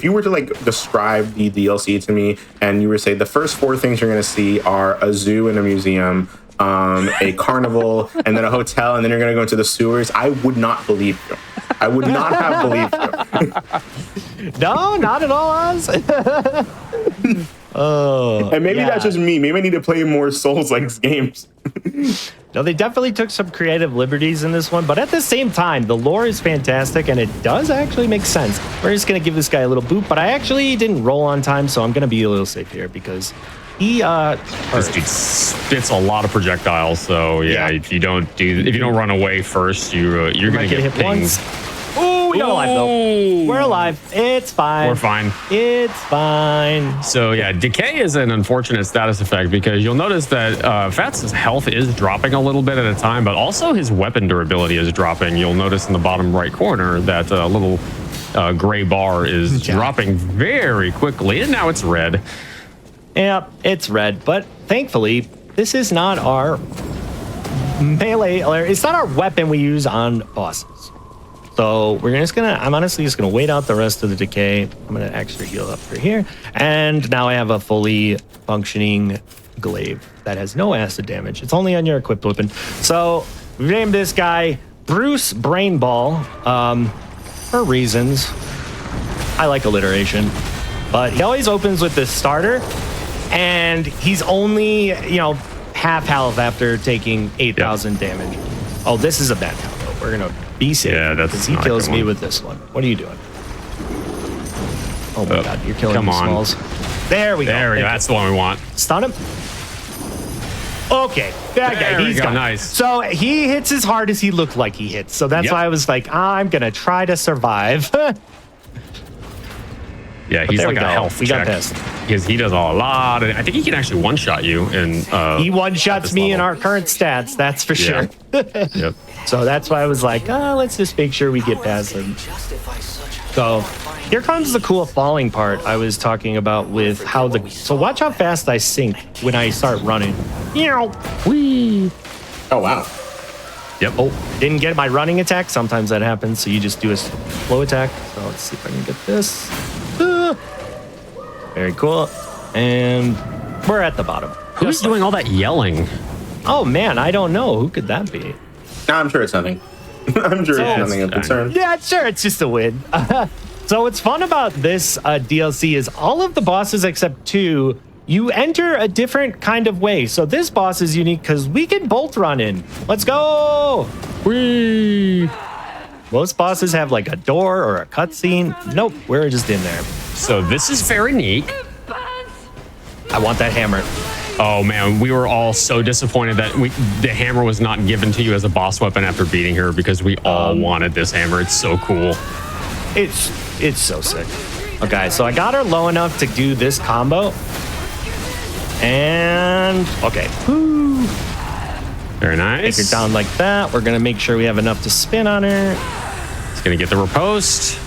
you were to describe the DLC to me and you were to say the first 4 things you're going to see are a zoo and a museum, a carnival, and then a hotel, and then you're going to go into the sewers, I would not believe you. I would not have believed you. No, not at all, Oz. Oh, And maybe that's just me. Maybe I need to play more Souls-like games. No, they definitely took some creative liberties in this one, but at the same time, the lore is fantastic and it does actually make sense. We're just going to give this guy a little boot, but I actually didn't roll on time, so I'm going to be a little safe here because This dude spits a lot of projectiles, so yeah. If you don't run away first, you're gonna get hit once. Oh, we got alive though. We're alive. It's fine. We're fine. It's fine. So yeah, decay is an unfortunate status effect because you'll notice that Fat's health is dropping a little bit at a time, but also his weapon durability is dropping. You'll notice in the bottom right corner that little gray bar is dropping very quickly, and now it's red. Yeah, it's red, but thankfully, this is not our melee, or it's not our weapon we use on bosses. So I'm honestly just gonna wait out the rest of the decay. I'm gonna extra heal up for here. And now I have a fully functioning glaive that has no acid damage. It's only on your equipped weapon. So we named this guy Bruce Brainball for reasons. I like alliteration. But he always opens with this starter. And he's only, half health after taking 8,000 damage. Oh, this is a bad combo. We're going to be safe. Yeah, because he kills me with this one. What are you doing? Oh my God, you're killing me, Smalls. There we go. There we go. That's the one we want. Stun him. Okay, that guy, he's gone. Nice. So he hits as hard as he looked like he hits. So that's why I was like, I'm going to try to survive. Yeah, he's like a health check. Because he does a lot of, I think he can actually one-shot you. And he one-shots me in our current stats, that's for sure. Yep. So that's why I was like, let's just make sure we get past him. So here comes the cool falling part I was talking about with how so watch how fast I sink when I start running. Whee! Oh, wow. Yep. Oh, didn't get my running attack. Sometimes that happens, so you just do a slow attack. So let's see if I can get this. Very cool. And we're at the bottom. Who's doing all that yelling? Oh, man, I don't know. Who could that be? I'm sure it's nothing. I'm sure it's nothing of concern. Yeah, sure. It's just a win. So what's fun about this DLC is all of the bosses except 2, you enter a different kind of way. So this boss is unique because we can bolt run in. Let's go. Whee! Most bosses have like a door or a cutscene. Nope, we're just in there. So this is very neat. I want that hammer. Oh man, we were all so disappointed that the hammer was not given to you as a boss weapon after beating her because we all wanted this hammer. It's so cool. It's so sick. Okay, so I got her low enough to do this combo. And okay. Woo. Very nice. Take her down like that. We're gonna make sure we have enough to spin on her. It's gonna get the riposte.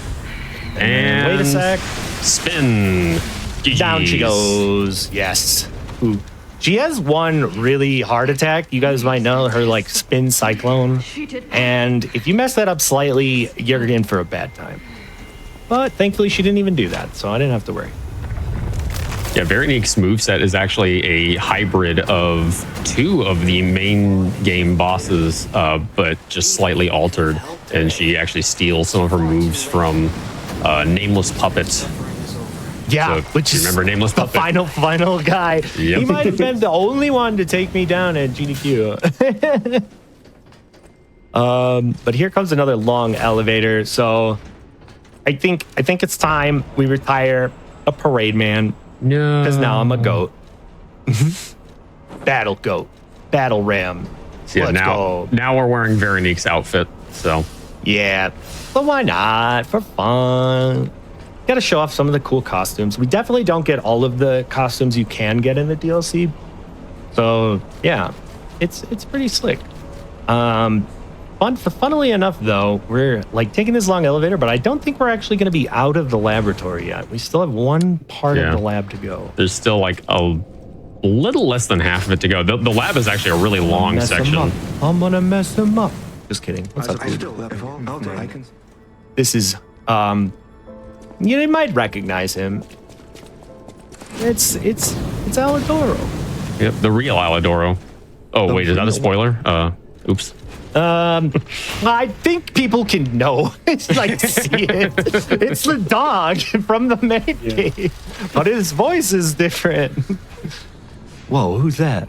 And wait a sec. Spin. GG's. Down she goes. Yes. Ooh. She has one really hard attack. You guys might know her like spin cyclone. And if you mess that up slightly, you're in for a bad time. But thankfully she didn't even do that, so I didn't have to worry. Yeah, Veronique's moveset is actually a hybrid of 2 of the main game bosses, but just slightly altered. And she actually steals some of her moves from Nameless Puppet. Yeah, so, which is remember Nameless the Puppet? final guy. Yep. He might have been the only one to take me down at GDQ. But here comes another long elevator. So I think it's time we retire a parade man. No. Because now I'm a goat. Battle goat. Battle ram. So Let's go. Now we're wearing Veronique's outfit, so. Yeah, but why not? For fun. Got to show off some of the cool costumes. We definitely don't get all of the costumes you can get in the DLC. So, yeah, it's pretty slick. Funnily enough, though, we're like taking this long elevator, but I don't think we're actually going to be out of the laboratory yet. We still have one part of the lab to go. There's still like a little less than half of it to go. The lab is actually a really long section. I'm going to mess him up. Just kidding. What's up, dude? This is, you might recognize him. It's Alidoro. Yep, the real Alidoro. Oh, wait, is that a spoiler? Oops. I think people can know. It's like see it. It's the dog from the main game, but his voice is different. Whoa, who's that?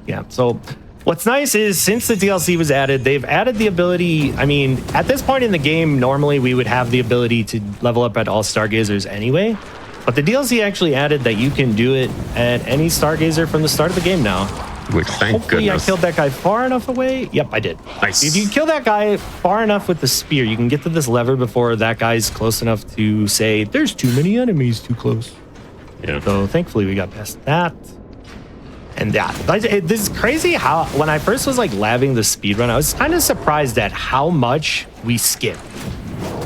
Yeah. So what's nice is since the DLC was added, they've added the ability. I mean, at this point in the game, normally we would have the ability to level up at all Stargazers anyway. But the DLC actually added that you can do it at any Stargazer from the start of the game now. Which, thank Hopefully goodness. I killed that guy far enough away. Yep, I did. Nice. If you kill that guy far enough with the spear, you can get to this lever before that guy's close enough to say, there's too many enemies too close. Yeah. So thankfully we got past that. And this is crazy how, when I first was like labbing the speedrun, I was kind of surprised at how much we skipped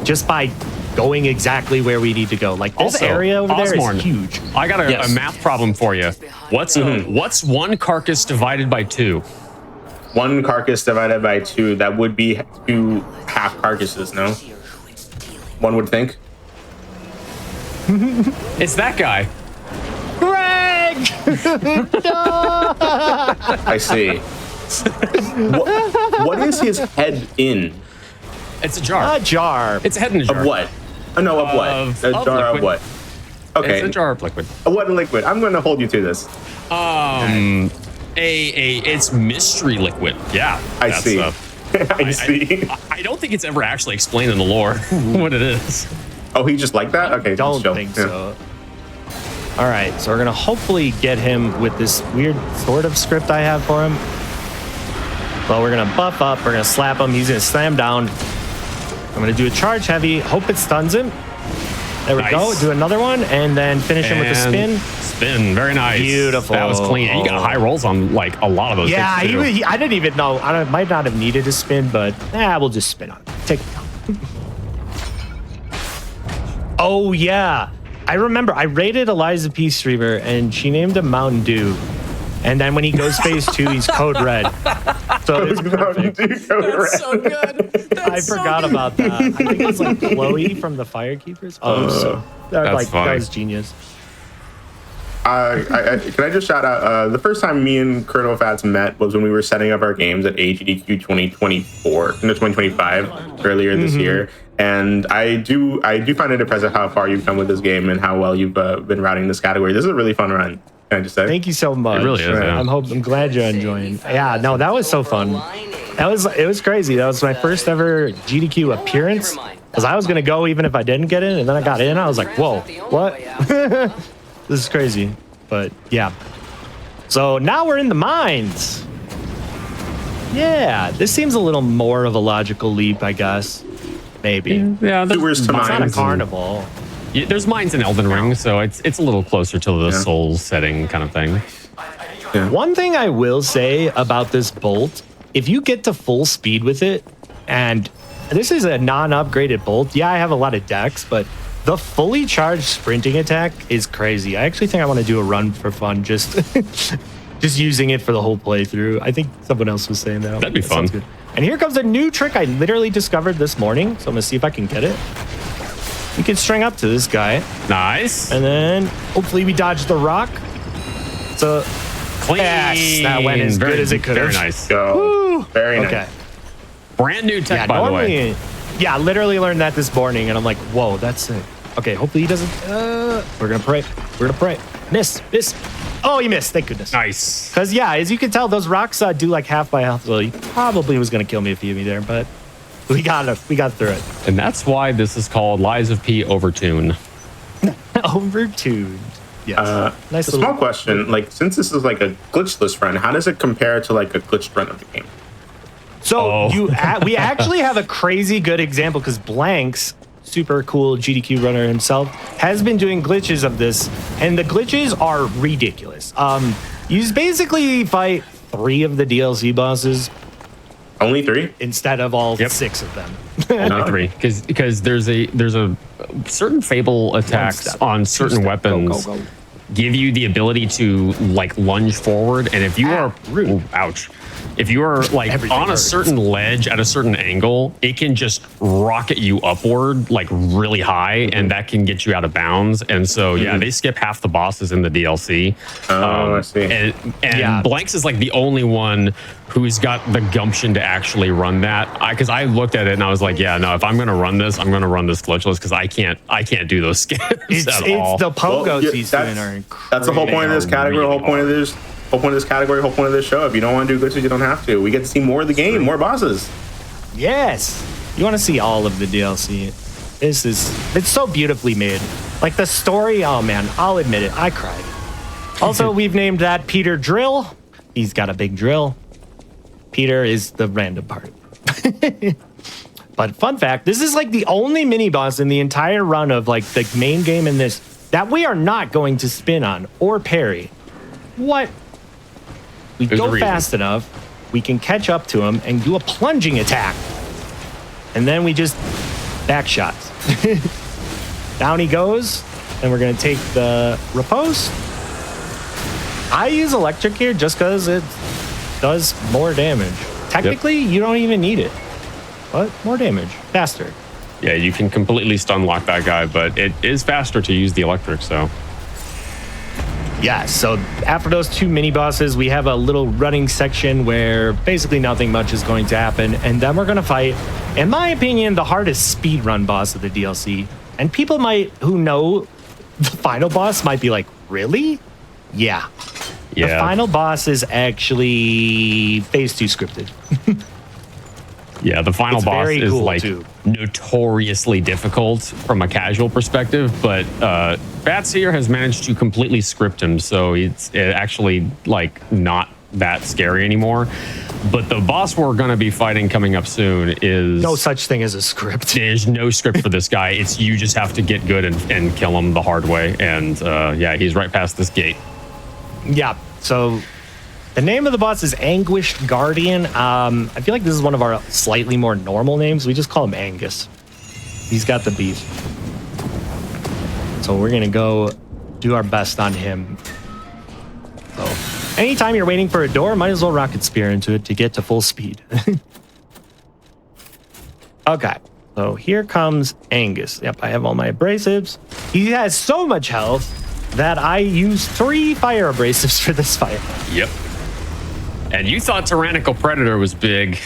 just by going exactly where we need to go. Like this Also, area over there Ozmourn, is huge. I got a math problem for you. What's one carcass divided by 2? One carcass divided by 2, that would be 2 half carcasses, no? One would think. It's that guy. Greg! I see. What is his head in? It's a jar. A jar. It's a head in a jar. Of what? Oh, no, of what? Of A jar liquid. of what? Okay. It's a jar of liquid. What liquid? I'm going to hold you to this. It's mystery liquid. Yeah. I see. I see. I don't think it's ever actually explained in the lore what it is. Oh, he just like that? Okay. Don't chill. think Yeah. so. All right, so we're gonna hopefully get him with this weird sort of script I have for him. Well, we're gonna buff up, we're gonna slap him, he's gonna slam down. I'm gonna do a charge heavy, hope it stuns him. There we go, do another one, and then finish him with a spin. Spin, very nice. Beautiful. That was clean. And you got high rolls on like a lot of those. Yeah, hits, too. I didn't even know. I might not have needed a spin, but we'll just spin on it. Take it down. Oh, yeah. I remember I rated Eliza P. streamer, and she named him Mountain Dew. And then when he goes phase 2, he's code red. So it's perfect. That's so good. I forgot about that. I think it's like Chloe from the Firekeepers. That was genius. Can I just shout out, the first time me and Colonel Fats met was when we were setting up our games at GDQ 2025 earlier this year. And I do find it impressive how far you've come with this game and how well you've been routing this category. This is a really fun run. Can I just say? Thank you so much. It really is. Yeah. I'm glad you're enjoying. Yeah, no, that was so fun. It was crazy. That was my first ever GDQ appearance. Because I was gonna go even if I didn't get in, and then I got in. I was like, whoa, what? This is crazy. But yeah. So now we're in the mines. Yeah, this seems a little more of a logical leap, I guess. Maybe. Yeah, Sewers to It's not a mines. carnival. Yeah, there's mines in Elden Ring, so it's a little closer to the Souls setting kind of thing. One thing I will say about this bolt, if you get to full speed with it, and this is a non-upgraded bolt, yeah, I have a lot of decks, but the fully charged sprinting attack is crazy. I actually think I want to do a run for fun, just using it for the whole playthrough. I think someone else was saying that. That'd be fun. Sounds good. And here comes a new trick I literally discovered this morning, so I'm gonna see if I can get it. We can string up to this guy. Nice. And then hopefully we dodge the rock. So Clean. yes, that went as good as it could have. Very nice. Go. Very nice. Okay. Brand new tech, by the way. Yeah, literally learned that this morning, and I'm like, whoa, that's sick. Okay, hopefully he doesn't. We're gonna pray. We're gonna pray. Miss. Oh, he missed. Thank goodness. Nice. Because yeah, as you can tell, those rocks do like half my health. So he probably was gonna kill me if he hit me there, but we got through it. And that's why this is called Lies of P Overtune. Overtuned. Yes. Nice. A small question, like since this is like a glitchless run, how does it compare to like a glitched run of the game? So we actually have a crazy good example because Blanks, super cool GDQ runner himself, has been doing glitches of this, and the glitches are ridiculous. You basically fight 3 of the DLC bosses. Only 3 instead of all 6 of them. Only 3, because there's a certain Fable attacks on certain weapons. Go. Give you the ability to like lunge forward, and if you are ouch. If you are like on a certain ledge at a certain angle, it can just rocket you upward like really high, and that can get you out of bounds. And so they skip half the bosses in the DLC. I see. And Blanks is like the only one who's got the gumption to actually run that. Because I looked at it and I was like, yeah, no, if I'm gonna run this glitchless because I can't do those skips at all. It's the pogos he's doing are incredible. That's the whole point of this category. Whole point of this category. Whole point of this show. If you don't want to do glitches, you don't have to. We get to see more of the game, more bosses. Yes, you want to see all of the DLC. It's so beautifully made. Like the story, oh man, I'll admit it, I cried. Also, we've named that Peter Drill. He's got a big drill. Peter is the random part. But fun fact, this is like the only mini boss in the entire run of like the main game in this that we are not going to spin on or parry. What? We go fast enough, we can catch up to him and do a plunging attack. And then we just back shots. Down he goes, and we're gonna take the riposte. I use electric here just because it does more damage. Technically, you don't even need it. But more damage, faster. Yeah, you can completely stun lock that guy, but it is faster to use the electric, so. Yeah, so after those two mini bosses, we have a little running section where basically nothing much is going to happen. And then we're going to fight, in my opinion, the hardest speedrun boss of the DLC. And people who know the final boss might be like, really? Yeah. The final boss is actually phase 2 scripted. Yeah, the final boss is cool like notoriously difficult from a casual perspective, but Bats here has managed to completely script him, so it's actually like not that scary anymore. But the boss we're going to be fighting coming up soon is no such thing as a script. There's no script for this guy. It's you just have to get good and kill him the hard way. And yeah, he's right past this gate. Yeah. So the name of the boss is Anguished Guardian. I feel like this is one of our slightly more normal names. We just call him Angus. He's got the beef. So we're going to go do our best on him. So anytime you're waiting for a door, might as well rocket spear into it to get to full speed. Okay. So here comes Angus. Yep, I have all my abrasives. He has so much health that I use 3 fire abrasives for this fight. Yep. And you thought Tyrannical Predator was big.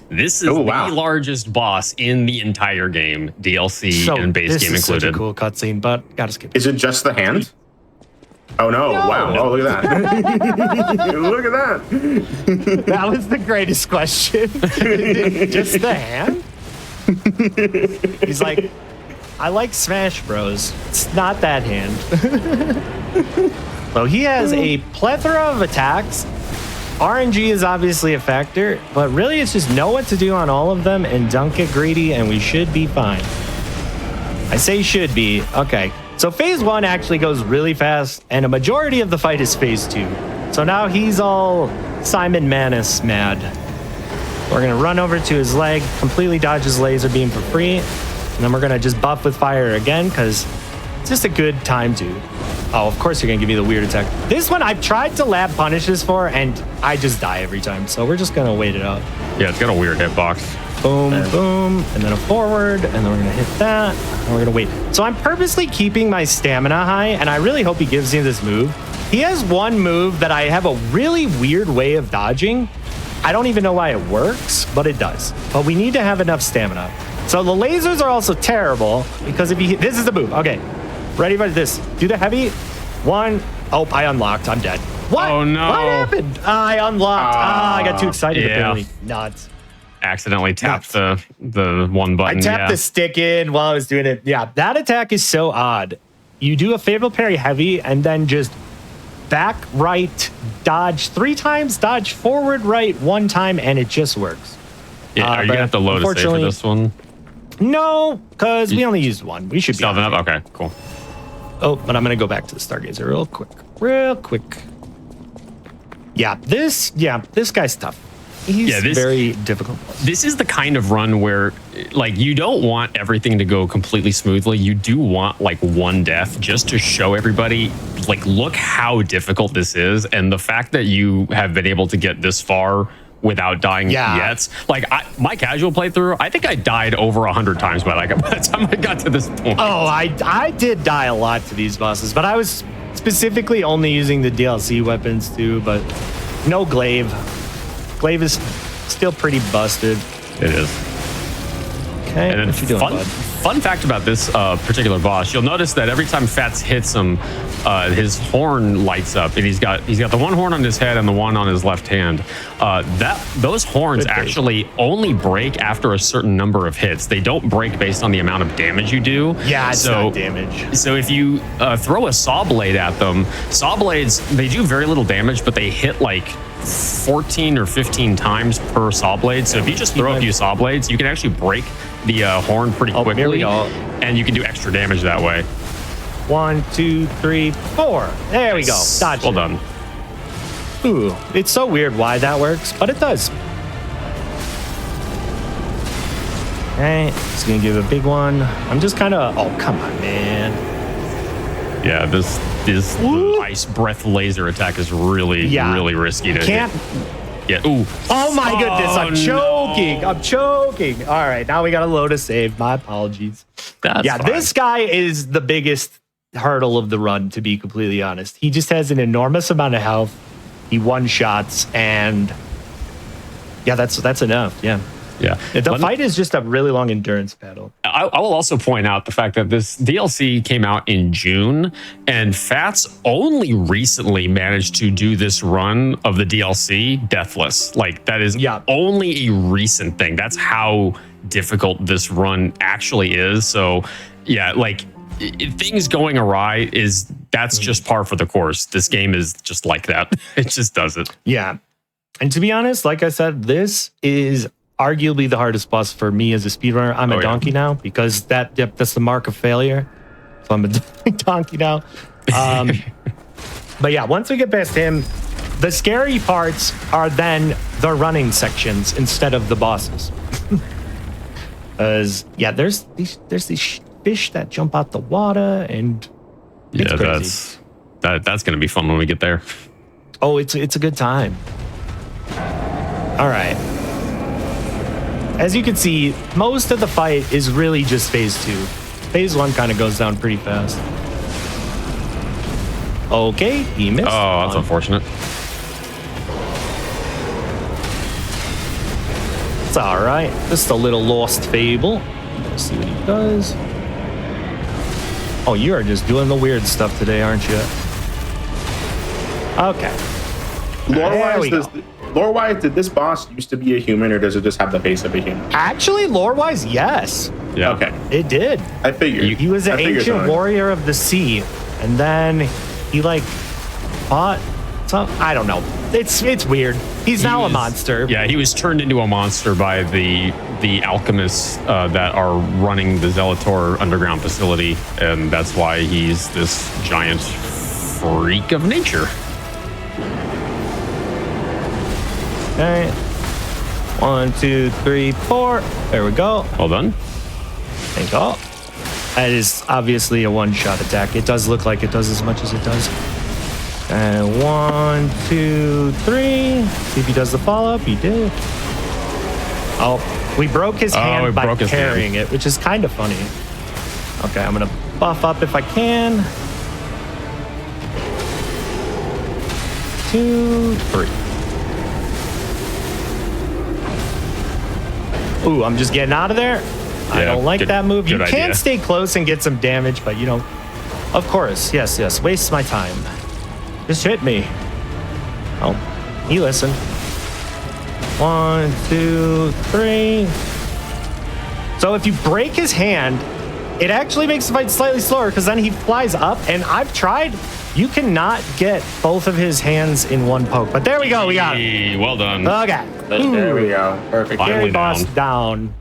This is the largest boss in the entire game, DLC and base game included. Such a cool cutscene, but gotta skip it. Is it just the hand? Oh no! Wow! No. Oh, look at that! Look at that! That was the greatest question. Just the hand? He's like, I like Smash Bros. It's not that hand. So he has a plethora of attacks. RNG is obviously a factor, but really it's just know what to do on all of them and don't get greedy and we should be fine. I say should be. Okay. So phase 1 actually goes really fast and a majority of the fight is phase 2. So now he's all Simon Manus mad. We're going to run over to his leg, completely dodge his laser beam for free. And then we're going to just buff with fire again because it's just a good time to. Oh, of course you're going to give me the weird attack. This one I've tried to lab punish this for, and I just die every time. So we're just going to wait it out. Yeah, it's got a weird hitbox. Boom, boom, and then a forward, and then we're going to hit that, and we're going to wait. So I'm purposely keeping my stamina high, and I really hope he gives me this move. He has one move that I have a really weird way of dodging. I don't even know why it works, but it does. But we need to have enough stamina. So the lasers are also terrible, because if you this is the move. Okay. Ready for this. Do the heavy. 1. Oh, I unlocked. I'm dead. What? Oh, no. What happened? I unlocked. I got too excited. Apparently. Nuts. Accidentally tapped the one button. I tapped the stick in while I was doing it. Yeah, that attack is so odd. You do a favorable parry heavy and then just back right, dodge 3 times, dodge forward right 1 time, and it just works. Yeah, are you going to have to load a save for this one? No, because we only used 1. We should be up. Okay, cool. Oh, but I'm going to go back to the Stargazer real quick. Yeah, this guy's tough. He's very difficult. This is the kind of run where, like, you don't want everything to go completely smoothly. You do want, like, 1 death just to show everybody, like, look how difficult this is. And the fact that you have been able to get this far without dying yet. Like, my casual playthrough, I think I died over 100 times by the time I got to this point. Oh, I did die a lot to these bosses, but I was specifically only using the DLC weapons too, but no glaive. Glaive is still pretty busted. It is. Okay, and then fun fact about this particular boss, you'll notice that every time Fats hits him, his horn lights up, and he's got the one horn on his head and the one on his left hand. Those horns actually only break after a certain number of hits. They don't break based on the amount of damage you do. Yeah, it's not damage. So if you throw a saw blade at them, saw blades, they do very little damage, but they hit like 14 or 15 times per saw blade. So if you just throw a few saw blades, you can actually break the horn pretty quickly, and you can do extra damage that way. 1, 2, 3, 4. There we go. Dodge. Well done. Ooh, it's so weird why that works, but it does. Okay, it's gonna give a big one. I'm just kind of. Oh, come on, man. Yeah, this ice breath laser attack is really risky to hit. Yeah. Ooh. Oh my goodness! I'm choking. No. I'm choking. All right, now we got to load a save. My apologies. That's fine. This guy is the biggest hurdle of the run, to be completely honest. He just has an enormous amount of health. He one-shots, and yeah, that's enough. Yeah. Yeah. The fight is just a really long endurance battle. I will also point out the fact that this DLC came out in June, and Fats only recently managed to do this run of the DLC deathless. Like, that is only a recent thing. That's how difficult this run actually is. So, yeah, like, things going awry that's just par for the course. This game is just like that. It just does it. Yeah. And to be honest, like I said, this is arguably the hardest boss for me as a speedrunner. I'm a donkey now, because that's the mark of failure. So I'm a donkey now. But yeah, once we get past him, the scary parts are then the running sections instead of the bosses. There's these fish that jump out the water, and it's crazy. That's gonna be fun when we get there. Oh, it's a good time. All right. As you can see, most of the fight is really just phase 2. Phase 1 kind of goes down pretty fast. Okay, he missed. Oh, that's unfortunate. It's all right. Just a little lost fable. Let's see what he does. Oh, you are just doing the weird stuff today, aren't you? Okay. Lore-wise, did this boss used to be a human, or does it just have the face of a human? Actually, lore-wise, yes. Yeah. Okay. It did. I figured. He was an ancient warrior of the sea, and then he fought some. I don't know. It's weird. He's now a monster. Yeah, he was turned into a monster by the alchemists that are running the Zelator underground facility, and that's why he's this giant freak of nature. All right. 1, 2, 3, 4. There we go. Well done. Thank you. That is obviously a one-shot attack. It does look like it does as much as it does. And 1, 2, 3. See if he does the follow-up. He did. Oh, we broke his hand by carrying it, which is kind of funny. Okay, I'm going to buff up if I can. 2, 3. Ooh, I'm just getting out of there. I don't like that move. You can stay close and get some damage, but of course, yes, waste my time. Just hit me. Oh, he listened. 1, 2, 3. So if you break his hand, it actually makes the fight slightly slower, because then he flies up, and I've tried. You cannot get both of his hands in one poke, but there we go. We got it. Well done. Okay. There we go. Perfect. Scary boss down.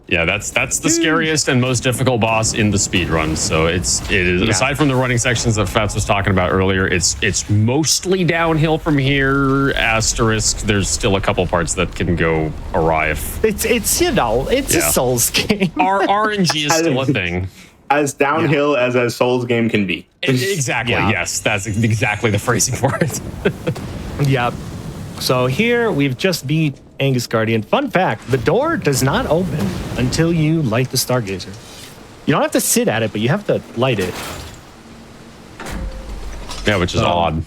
Yeah, that's the scariest and most difficult boss in the speedrun. So it is aside from the running sections that Fats was talking about earlier, it's mostly downhill from here. Asterisk, there's still a couple parts that can go awry. It's a Souls game. Our RNG is still a thing. As downhill as a Souls game can be. Exactly. Yeah. Yes, that's exactly the phrasing for it. Yep. So here we've just beat Angus Guardian. Fun fact, the door does not open until you light the Stargazer. You don't have to sit at it, but you have to light it. Yeah, which is odd.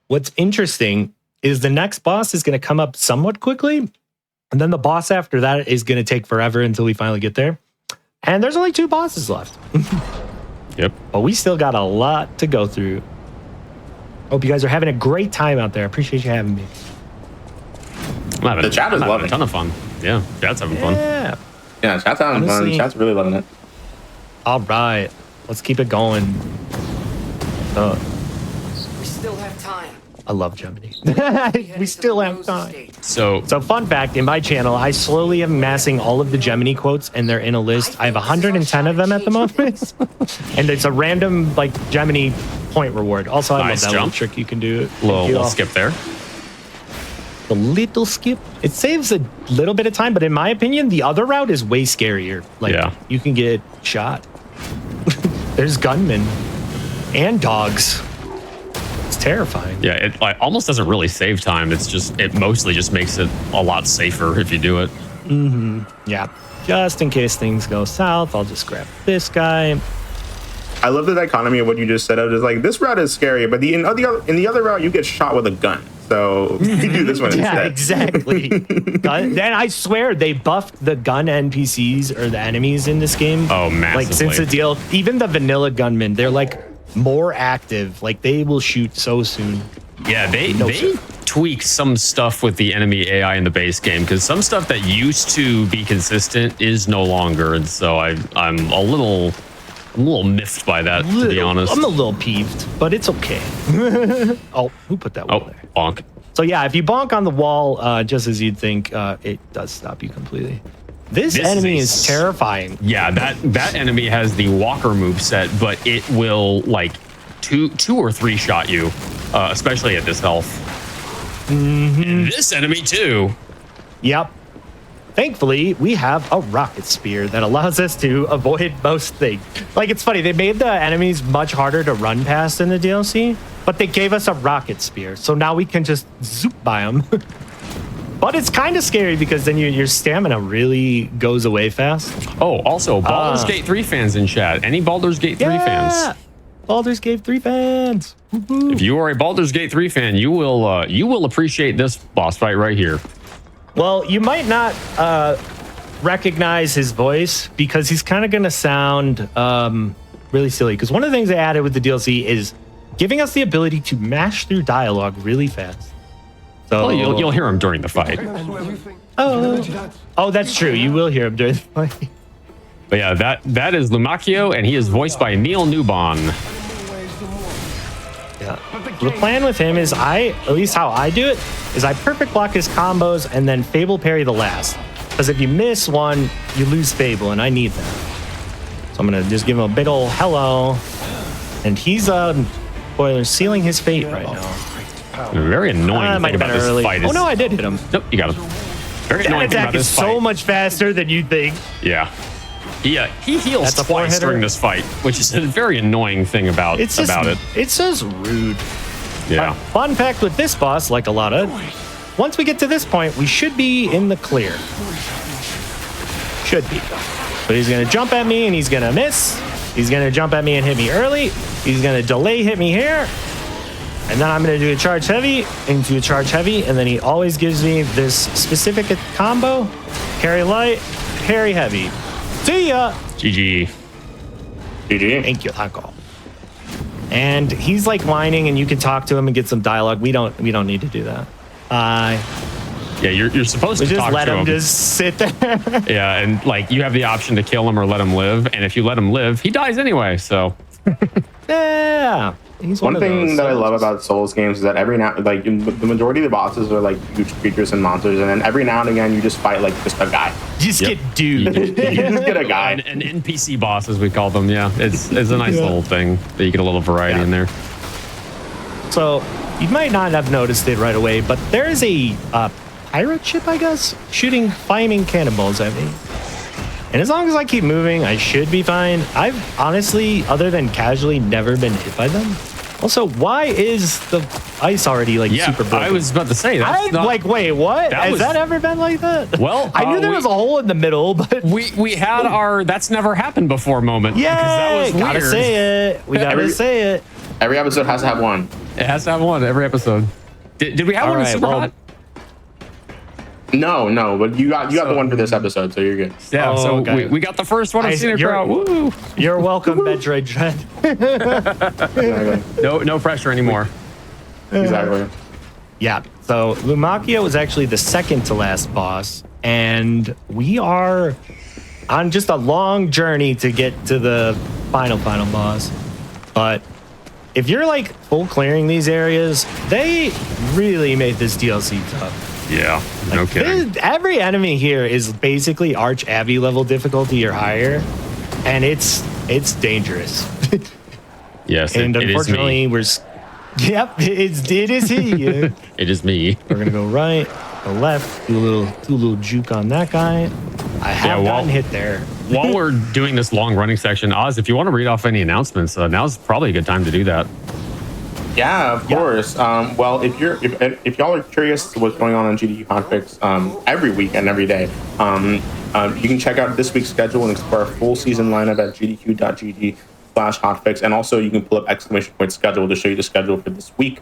What's interesting is the next boss is going to come up somewhat quickly, and then the boss after that is going to take forever until we finally get there. And there's only 2 bosses left. Yep. But we still got a lot to go through. Hope you guys are having a great time out there. Appreciate you having me. The chat is loving a ton of fun. Yeah, chat's having fun. Yeah. Yeah, chat's having fun. Chat's really loving it. All right. Let's keep it going. We still have time. I love Germany. We still have time. So fun fact, in my channel, I slowly am amassing all of the Gemini quotes, and they're in a list. I have 110 of them at the moment. And it's a random, like, Gemini point reward. Also, I love that little trick you can do. Little skip there. The little skip. It saves a little bit of time, but in my opinion, the other route is way scarier. Like, you can get shot. There's gunmen and dogs. It's terrifying. Yeah, it almost doesn't really save time. It mostly just makes it a lot safer if you do it. Yeah. Just in case things go south, I'll just grab this guy. I love the dichotomy of what you just said. I was like, this route is scary, but in the other route, you get shot with a gun. So we do this one instead. Yeah, exactly. And I swear they buffed the gun NPCs or the enemies in this game. Oh, massively. Like, since the deal, even the vanilla gunmen, they're like more active. Like, they will shoot so soon. Yeah, they tweak some stuff with the enemy AI in the base game, because some stuff that used to be consistent is no longer, and so I'm a little miffed by that, to be honest. I'm a little peeved, but it's okay. Oh, who put that wall there? Bonk. So yeah, if you bonk on the wall, just as you'd think, it does stop you completely. This enemy is terrifying. Yeah, that enemy has the walker moveset, but it will like two or three shot you, especially at this health. And this enemy too. Yep. Thankfully, we have a rocket spear that allows us to avoid most things. Like, it's funny, they made the enemies much harder to run past in the DLC, but they gave us a rocket spear, so now we can just zoop by them. But it's kind of scary because then your stamina really goes away fast. Oh, also, Baldur's Gate 3 fans in chat. Any Baldur's Gate 3 fans? Baldur's Gate 3 fans. Woo-hoo. If you are a Baldur's Gate 3 fan, you will appreciate this boss fight right here. Well, you might not recognize his voice because he's kind of going to sound really silly. Because one of the things they added with the DLC is giving us the ability to mash through dialogue really fast. So well, you'll hear him during the fight. Oh, that's true. You will hear him during the fight. But yeah, that is Lumacchio, and he is voiced by Neil Newbon. Yeah. The plan with him is at least how I do it, is I perfect block his combos and then Fable parry the last. Because if you miss one, you lose Fable, and I need that. So I'm going to just give him a big ol' hello. And he's, spoiler, sealing his fate right now. Very annoying thing about this fight is... Oh, no, I did hit him. Nope, you got him. Very annoying thing about this fight. So much faster than you think. Yeah. He heals twice during this fight, which is a very annoying thing about it. It's just rude. Yeah. Fun fact with this boss, like a lot of, once we get to this point, we should be in the clear. Should be. But he's going to jump at me and he's going to miss. He's going to jump at me and hit me early. He's going to delay hit me here. And then I'm going to do a charge heavy into a charge heavy. And then he always gives me this specific combo. Parry light, parry heavy. See ya. GG. Thank you, Uncle. And he's like whining, and you can talk to him and get some dialogue. We don't need to do that. Yeah, you're supposed to just talk let to him just sit there. Yeah, and like you have the option to kill him or let him live, and if you let him live, he dies anyway. So. Yeah. He's one thing that I love about Souls games is that every now, like the majority of the bosses are like huge creatures and monsters, and then every now and again you just fight like just a guy. Just get dude. You just get a guy. An NPC boss, as we call them. Yeah, it's a nice little thing that you get a little variety in there. So you might not have noticed it right away, but there is a pirate ship, I guess, shooting flaming cannonballs at me. And as long as I keep moving, I should be fine. I've honestly, other than casually, never been hit by them. Also, why is the ice already like super broken? I was about to say that. Wait, what? Has that ever been like that? Well, I knew there was a hole in the middle, but we had our "that's never happened before" moment. Yeah, that was gotta weird. say it. We gotta say it. Every episode has to have one. It has to have one every episode. Did we have one in SuperHot? No, but you got the one for this episode, so you're good. Yeah, Oh, so okay. we got the first one of Scenic Route. Woo! You're welcome, Metroid Dread. Exactly. No pressure anymore. Exactly. Yeah, so Lumakia was actually the second to last boss, and we are on just a long journey to get to the final boss. But if you're like full clearing these areas, they really made this DLC tough. Yeah, no kidding. Every enemy here is basically Arch Abbey level difficulty or higher, and it's dangerous. Yes, And unfortunately, Yep, it is he. it is me. We're gonna go right, go left, do a little juke on that guy. I have gotten hit there. While we're doing this long running section, Oz, if you want to read off any announcements, now's probably a good time to do that. Yeah, of course. Well, if y'all are curious what's going on GDQ Hotfix every week and every day, you can check out this week's schedule and explore our full season lineup at gdq.gg/hotfix, and also you can pull up ! schedule to show you the schedule for this week.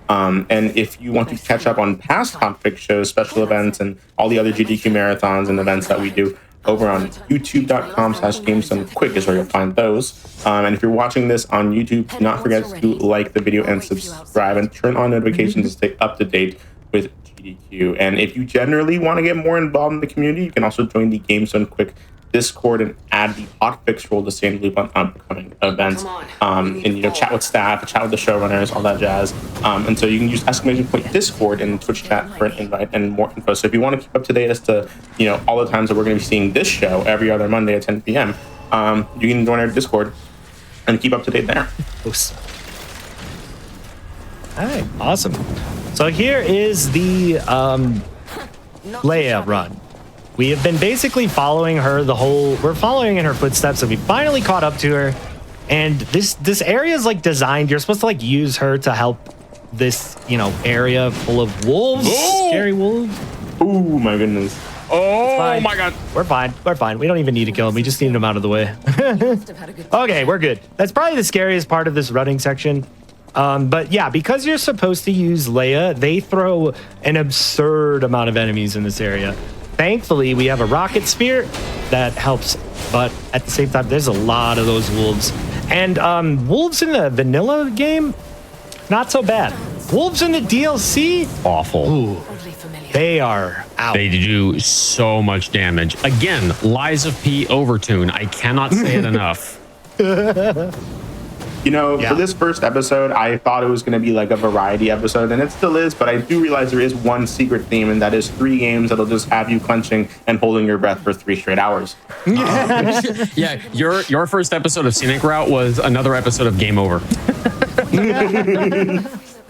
And if you want to catch up on past Hotfix shows, special events, and all the other GDQ marathons and events that we do, over on youtube.com/GameStoneQuick is where you'll find those. And if you're watching this on YouTube, do not forget to like the video and subscribe and turn on notifications to stay up to date with GDQ. And if you generally want to get more involved in the community, you can also join the GameStoneQuick Discord and add the hotfix role to stay in the loop on upcoming events, and chat with staff, chat with the showrunners, all that jazz. And so you can use !Discord and Twitch chat for an invite and more info. So if you want to keep up to date as to all the times that we're going to be seeing this show every other Monday at 10 p.m., you can join our Discord and keep up to date there. All right, awesome. So here is the Leia run. We have been basically following her we're following in her footsteps, and we finally caught up to her. And this area is like designed, you're supposed to like use her to help this, area full of wolves, scary wolves. Oh my goodness. Oh my god. We're fine. We don't even need to kill him. We just need him out of the way. Okay, we're good. That's probably the scariest part of this running section. But yeah, because you're supposed to use Leia, they throw an absurd amount of enemies in this area. Thankfully, we have a rocket spear that helps, but at the same time, there's a lot of those wolves. And wolves in the vanilla game, not so bad. Wolves in the DLC, awful. Ooh, they are out. They do so much damage. Again, Lies of P overtune. I cannot say it enough. For this first episode, I thought it was going to be like a variety episode, and it still is, but I do realize there is one secret theme, and that is 3 games that'll just have you clenching and holding your breath for 3 straight hours. Yeah, your first episode of Scenic Route was another episode of Game Over.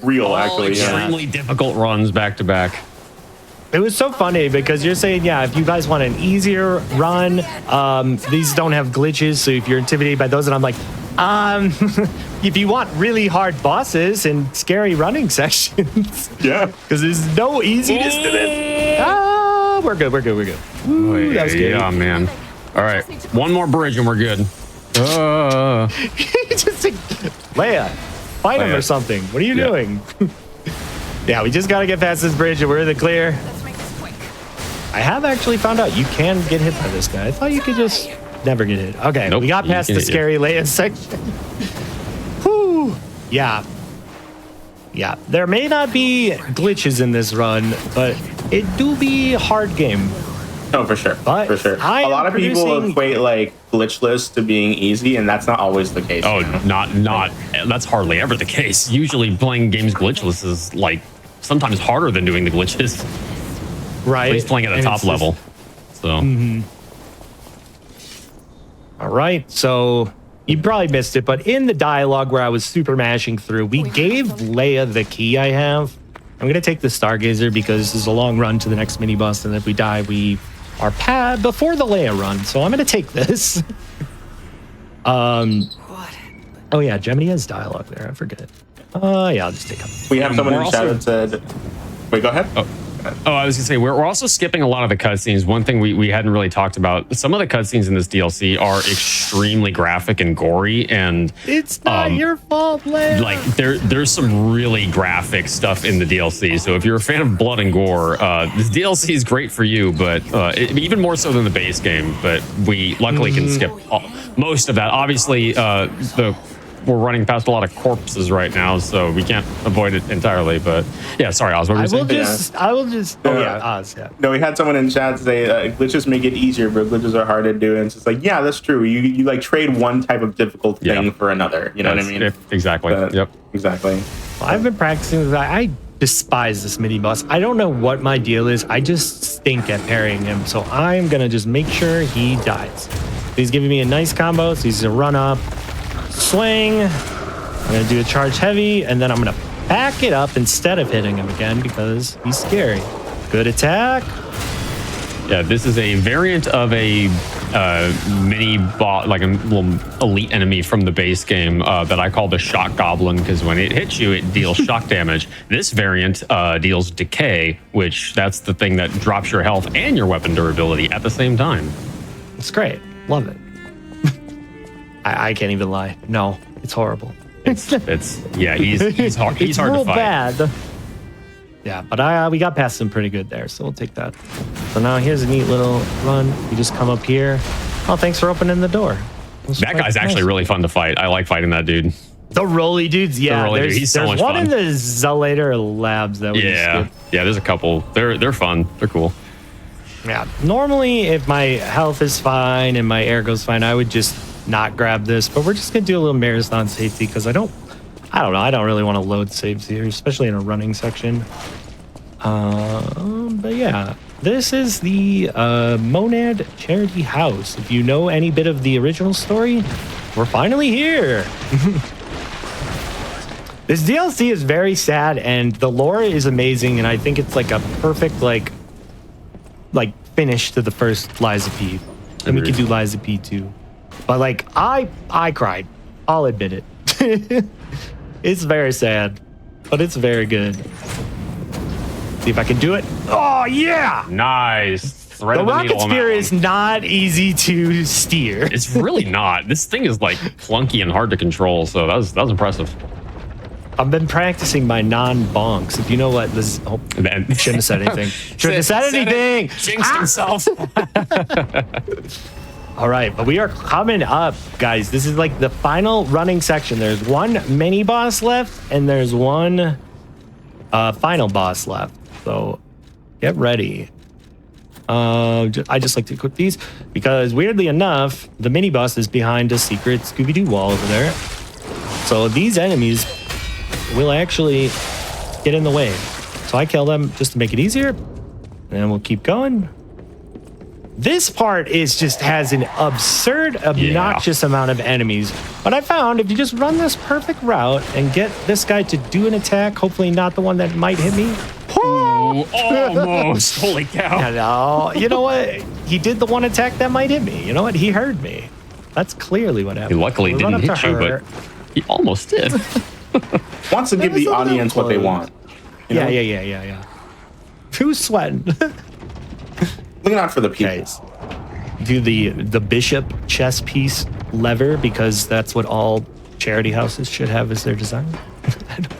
Real, actually. Extremely difficult runs back to back. It was so funny because you're saying, if you guys want an easier run, these don't have glitches, so if you're intimidated by those, and I'm like, if you want really hard bosses and scary running sections, because there's no easiness to this. We're good. Ooh, that was scary. Yeah, man. All right, one more bridge and we're good. Just like, Leia, fight him or something. What are you doing? Yeah, we just gotta get past this bridge and we're in the clear. Let's make this quick. I have actually found out you can get hit by this guy. I thought you could just never get hit. Okay, nope, we got past the scary Leia section. Whew. Yeah. There may not be glitches in this run, but it do be a hard game. No, for sure. But for sure. A lot of people equate like Glitchless to being easy, and that's not always the case. Oh, not. That's hardly ever the case. Usually playing games glitchless is like sometimes harder than doing the glitches. Right. At least playing at a top level. So. All right. So you probably missed it, but in the dialogue where I was super mashing through, we gave Leia the key I have. I'm going to take the Stargazer because this is a long run to the next mini boss, and if we die, we are before the Leia run. So I'm going to take this. Oh yeah, Gemini has dialogue there. I forget. Yeah, I'll just take it. We have someone in chat that said, wait, go ahead. Oh, I was gonna say we're also skipping a lot of the cutscenes. One thing we hadn't really talked about: some of the cutscenes in this DLC are extremely graphic and gory, and it's not your fault, Leia. Like there's some really graphic stuff in the DLC. So if you're a fan of blood and gore, this DLC is great for you, but even more so than the base game. But we luckily can skip most of that. Obviously, we're running past a lot of corpses right now, so we can't avoid it entirely. But yeah, sorry, Oz. What were you saying? I will just. Oh yeah, Oz. Yeah. No, we had someone in chat say glitches make it easier, but glitches are hard to do. And it's just like, yeah, that's true. You like trade one type of difficult thing for another. You know what I mean? Exactly. Yep. Exactly. Well, I've been practicing this. I despise this mini boss. I don't know what my deal is. I just stink at parrying him. So I'm gonna just make sure he dies. He's giving me a nice combo. So he's gonna run up, swing. I'm gonna do a charge heavy, and then I'm gonna back it up instead of hitting him again because he's scary. Good attack. Yeah, this is a variant of a mini boss, like a little elite enemy from the base game that I call the shock goblin, because when it hits you, it deals shock damage. This variant deals decay, which that's the thing that drops your health and your weapon durability at the same time. It's great. Love it. I can't even lie. No, it's horrible. It's yeah, he's hard. He's hard to fight. Bad. Yeah, but we got past him pretty good there, so we'll take that. So now here's a neat little run. You just come up here. Oh, thanks for opening the door. That guy's actually really fun to fight. I like fighting that dude. The Rolly dudes, yeah. He's so much one fun. in the Zelator labs that we yeah, there's a couple. They're fun. They're cool. Yeah. Normally, if my health is fine and my air goes fine, I would just not grab this. But we're just gonna do a little marathon safety because I don't know. I don't really want to load saves here, especially in a running section. But yeah, this is the Monad Charity House. If you know any bit of the original story, we're finally here. This DLC is very sad, and the lore is amazing, and I think it's like a perfect like finish to the first Lies of P. And we could do Lies of P too. But like I cried. I'll admit it. It's very sad, but it's very good. See if I can do it. Oh yeah! Nice. The rocket spear is not easy to steer. It's really not. This thing is like clunky and hard to control, so that was impressive. I've been practicing my non-bonks. If you know what this shouldn't have said anything. Shouldn't have said anything. Jinxed himself. All right, but we are coming up, guys. This is like the final running section. There's one mini boss left, and there's one final boss left. So get ready. I just like to equip these because weirdly enough, the mini boss is behind a secret Scooby-Doo wall over there. So these enemies will actually get in the way. So I kill them just to make it easier, and we'll keep going. This part has an absurd, obnoxious amount of enemies. But I found if you just run this perfect route and get this guy to do an attack, hopefully not the one that might hit me. Ooh, almost. Holy cow. No, you know what? He did the one attack that might hit me. You know what? He heard me. That's clearly what happened. He luckily didn't hit you, but he almost did. Wants to give the audience what they want. You know? Yeah. Who's sweating? Looking out for the people. Okay. Do the bishop chess piece lever because that's what all charity houses should have as their design.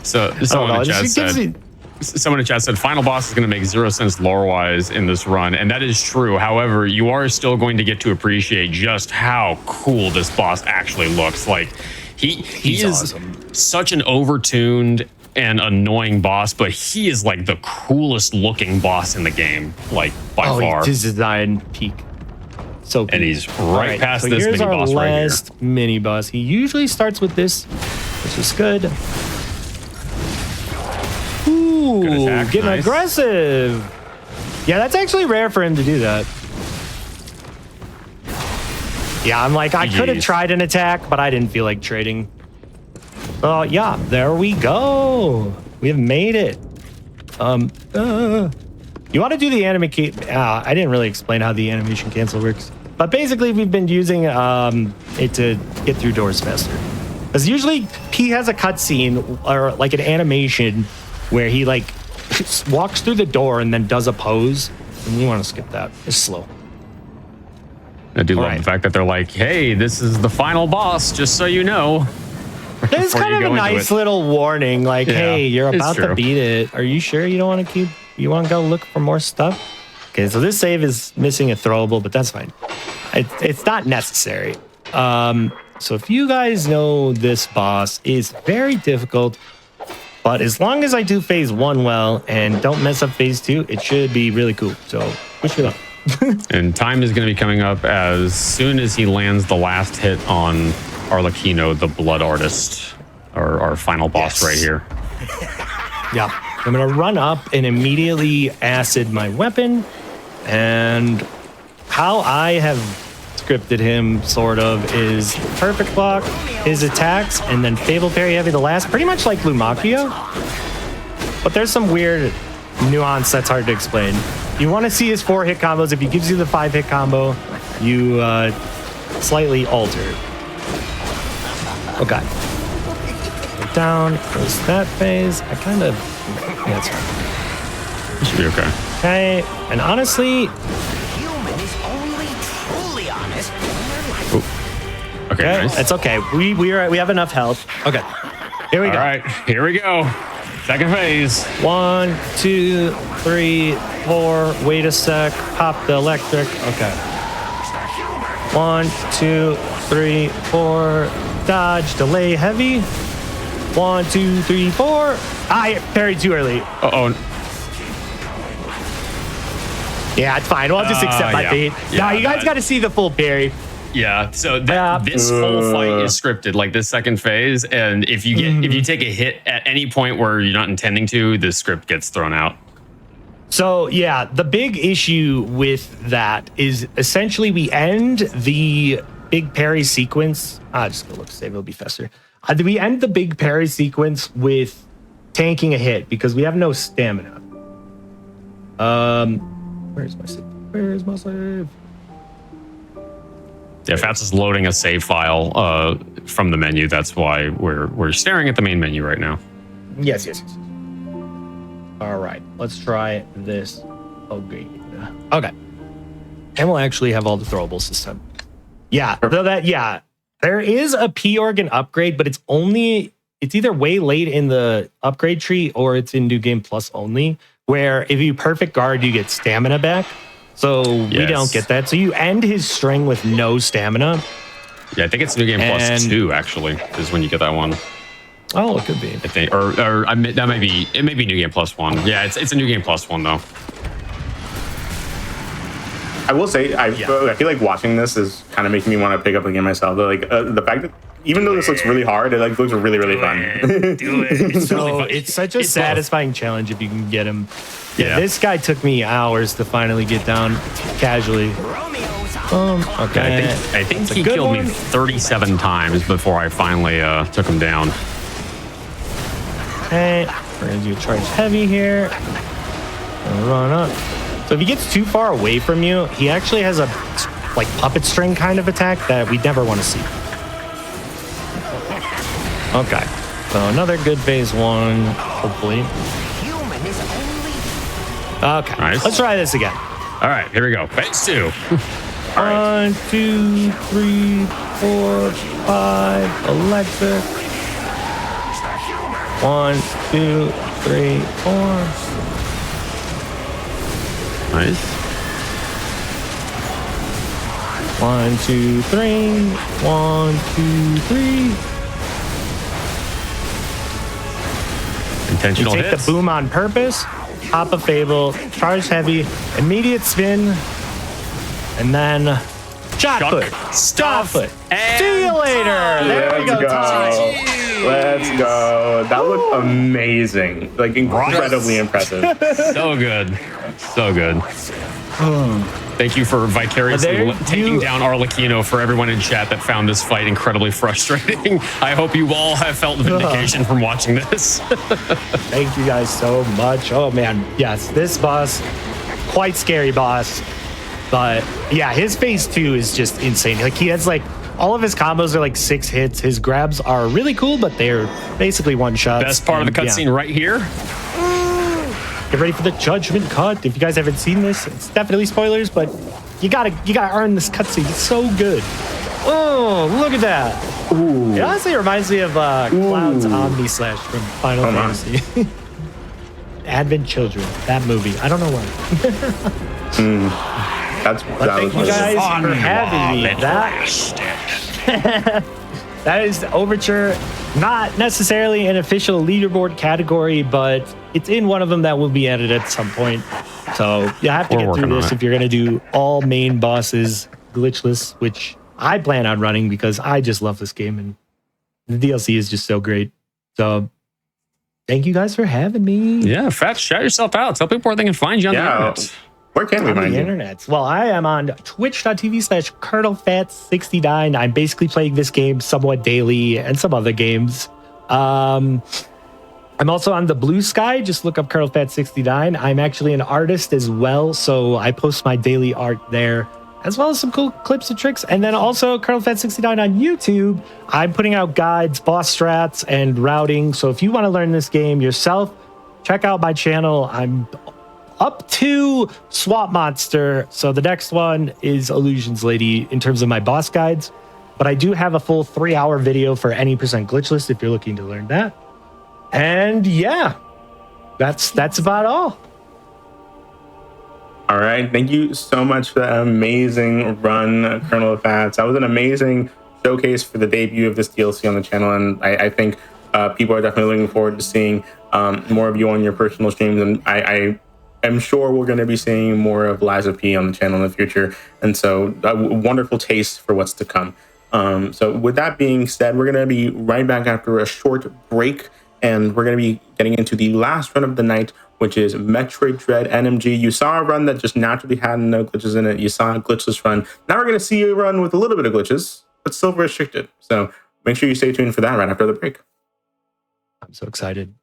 So someone in chat said final boss is going to make 0 sense lore-wise in this run, and that is true. However, you are still going to get to appreciate just how cool this boss actually looks. Like he is awesome. Such an overtuned and annoying boss, but he is like the coolest looking boss in the game, like by far. His design peak. So and he's right past this mini boss right here. Here's our last mini boss. He usually starts with this, which is good. Ooh, good attack, getting nice. Aggressive. Yeah, that's actually rare for him to do that. Yeah, I'm like, I could have tried an attack, but I didn't feel like trading. Oh, yeah, there we go. We have made it. You want to do the animation? I didn't really explain how the animation cancel works. But basically, we've been using it to get through doors faster. Because usually, P has a cutscene or like an animation where he like walks through the door and then does a pose. And we want to skip that. It's slow. I do love the fact that they're like, hey, this is the final boss, just so you know. There's kind of a nice little warning, like, hey, you're about to beat it. Are you sure you don't want to you want to go look for more stuff? Okay, so this save is missing a throwable, but that's fine. It's not necessary. So if you guys know, this boss is very difficult, but as long as I do phase 1 well and don't mess up phase 2, it should be really cool. So wish you luck. And time is going to be coming up as soon as he lands the last hit on Arlecchino, the Blood Artist, our final boss right here. Yeah. I'm going to run up and immediately acid my weapon. And how I have scripted him, sort of, is perfect block his attacks and then Fable Parry Heavy the last, pretty much like Lumacchio. But there's some weird nuance that's hard to explain. You want to see his 4-hit combos. If he gives you the 5-hit combo, you slightly alter. Okay. Go down. Goes that phase. I kind of... Yeah, that's fine. It should be okay. Okay. And honestly... Human is only truly honest. Okay, nice. It's okay. We have enough health. Okay. Here we go. All right, here we go. Second phase. 1, 2, 3, 4. Wait a sec. Pop the electric. Okay. 1, 2, 3, 4. Dodge. Delay heavy. 1, 2, 3, 4. I parried too early. Uh-oh. Yeah, it's fine. Well, I'll just accept my fate. Yeah, you guys got to see the full parry. Yeah, so this whole fight is scripted, like this second phase, and if you take a hit at any point where you're not intending to, the script gets thrown out. So yeah, the big issue with that is essentially we end the big parry sequence. Just go look save, it'll be faster. We end the big parry sequence with tanking a hit because we have no stamina. Where's my save? Where's my save? Yeah, Fats is loading a save file from the menu. That's why we're staring at the main menu right now. Yes. All right, let's try this again. Okay. And we'll actually have all the throwables this time. Yeah, there is a P organ upgrade, but it's either way late in the upgrade tree or it's in New Game Plus only, where if you perfect guard, you get stamina back. So we don't get that. So you end his string with no stamina. Yeah, I think it's New Game Plus 2, actually, is when you get that one. Oh, it could be. I think, that may be, it may be New Game Plus 1. Yeah, it's a New Game Plus 1, though. I will say, I feel like watching this is kind of making me want to pick up the game myself. But, like, the fact that even though this looks really hard, it looks really, really fun. Do it. It's really fun. It's such a satisfying challenge if you can get him. Yeah, this guy took me hours to finally get down casually. Okay. I think he killed me 37 times before I finally took him down. Okay, we're gonna do a charge heavy here. And run up. So if he gets too far away from you, he actually has a like puppet string kind of attack that we never want to see. Okay, so another good phase 1, hopefully. Okay, nice. Let's try this again. All right, here we go. Phase 2. 1, 2, 3, 4, 5. Electric. 1, 2, 3, 4. Nice. 1, 2, 3. 1, 2, 3. Intentional hits. Take the boom on purpose. Pop a Fable, charge heavy, immediate spin, and then shot put. See you later. There we go. Let's go. That looked amazing. Like incredibly impressive. So good. So good. Thank you for vicariously taking down Arlecchino for everyone in chat that found this fight incredibly frustrating. I hope you all have felt vindication from watching this. Thank you guys so much. Oh man, yes, this boss, quite scary boss. But yeah, his phase 2 is just insane. Like he has like, all of his combos are like 6 hits. His grabs are really cool, but they're basically one shots. Best part of the cutscene right here. get ready for the judgment cut. If you guys haven't seen this, it's definitely spoilers, but you gotta earn this cutscene. It's so good. Oh, look at that. Ooh. It honestly reminds me of Cloud's Omni Slash from Final Fantasy. Advent Children, that movie. I don't know why. Thank you guys for having me. That is Overture. Not necessarily an official leaderboard category, but it's in one of them that will be added at some point. So you have to get through this if you're going to do all main bosses glitchless, which I plan on running because I just love this game and the DLC is just so great. So thank you guys for having me. Yeah, Fats, shout yourself out. Tell people where they can find you on the internet. Where can we find you? Internet? Well, I am on twitch.tv/ColonelFats69. I'm basically playing this game somewhat daily and some other games. I'm also on the Blue Sky. Just look up ColonelFats69. I'm actually an artist as well, so I post my daily art there, as well as some cool clips and tricks. And then also ColonelFats69 on YouTube. I'm putting out guides, boss strats, and routing. So if you want to learn this game yourself, check out my channel. I'm up to Swamp Monster. So the next one is Illusions Lady in terms of my boss guides. But I do have a full 3-hour video for any percent glitchless if you're looking to learn that. And yeah, that's about all. All right. Thank you so much for that amazing run, Colonel Fats. That was an amazing showcase for the debut of this DLC on the channel. And I think people are definitely looking forward to seeing more of you on your personal streams. And I am sure we're going to be seeing more of Liza P on the channel in the future. And so a wonderful taste for what's to come. So with that being said, we're going to be right back after a short break. And we're going to be getting into the last run of the night, which is Metroid Dread NMG. You saw a run that just naturally had no glitches in it. You saw a glitchless run. Now we're going to see a run with a little bit of glitches, but still restricted. So make sure you stay tuned for that right after the break. I'm so excited.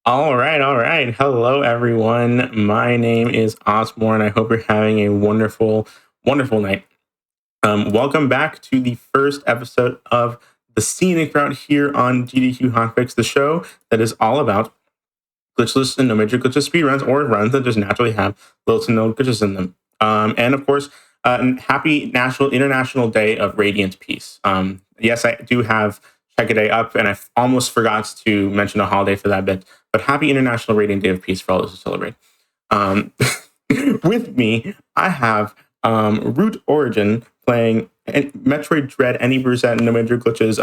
All right. Hello, everyone. My name is Ozmourn. I hope you're having a wonderful night. Welcome back to the first episode of the Scenic Route here on GDQ Hotfix, the show that is all about glitchless and no major glitches speedruns, or runs that just naturally have little to no glitches in them. And of course, happy International Day of Radiant Peace. Yes, I do have Check a Day up, and I almost forgot to mention a holiday for that bit, but happy International Radiant Day of Peace for all those who celebrate. With me, I have Root Origin playing Metroid Dread, any percent, no major glitches.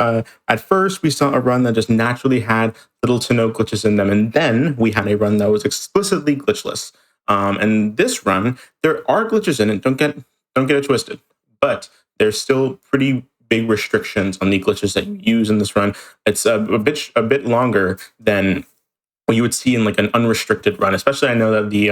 At first, we saw a run that just naturally had little to no glitches in them, and then we had a run that was explicitly glitchless. And this run, there are glitches in it. Don't get it twisted, but there's still pretty big restrictions on the glitches that you use in this run. It's a bit longer than what you would see in like an unrestricted run. Especially, I know that the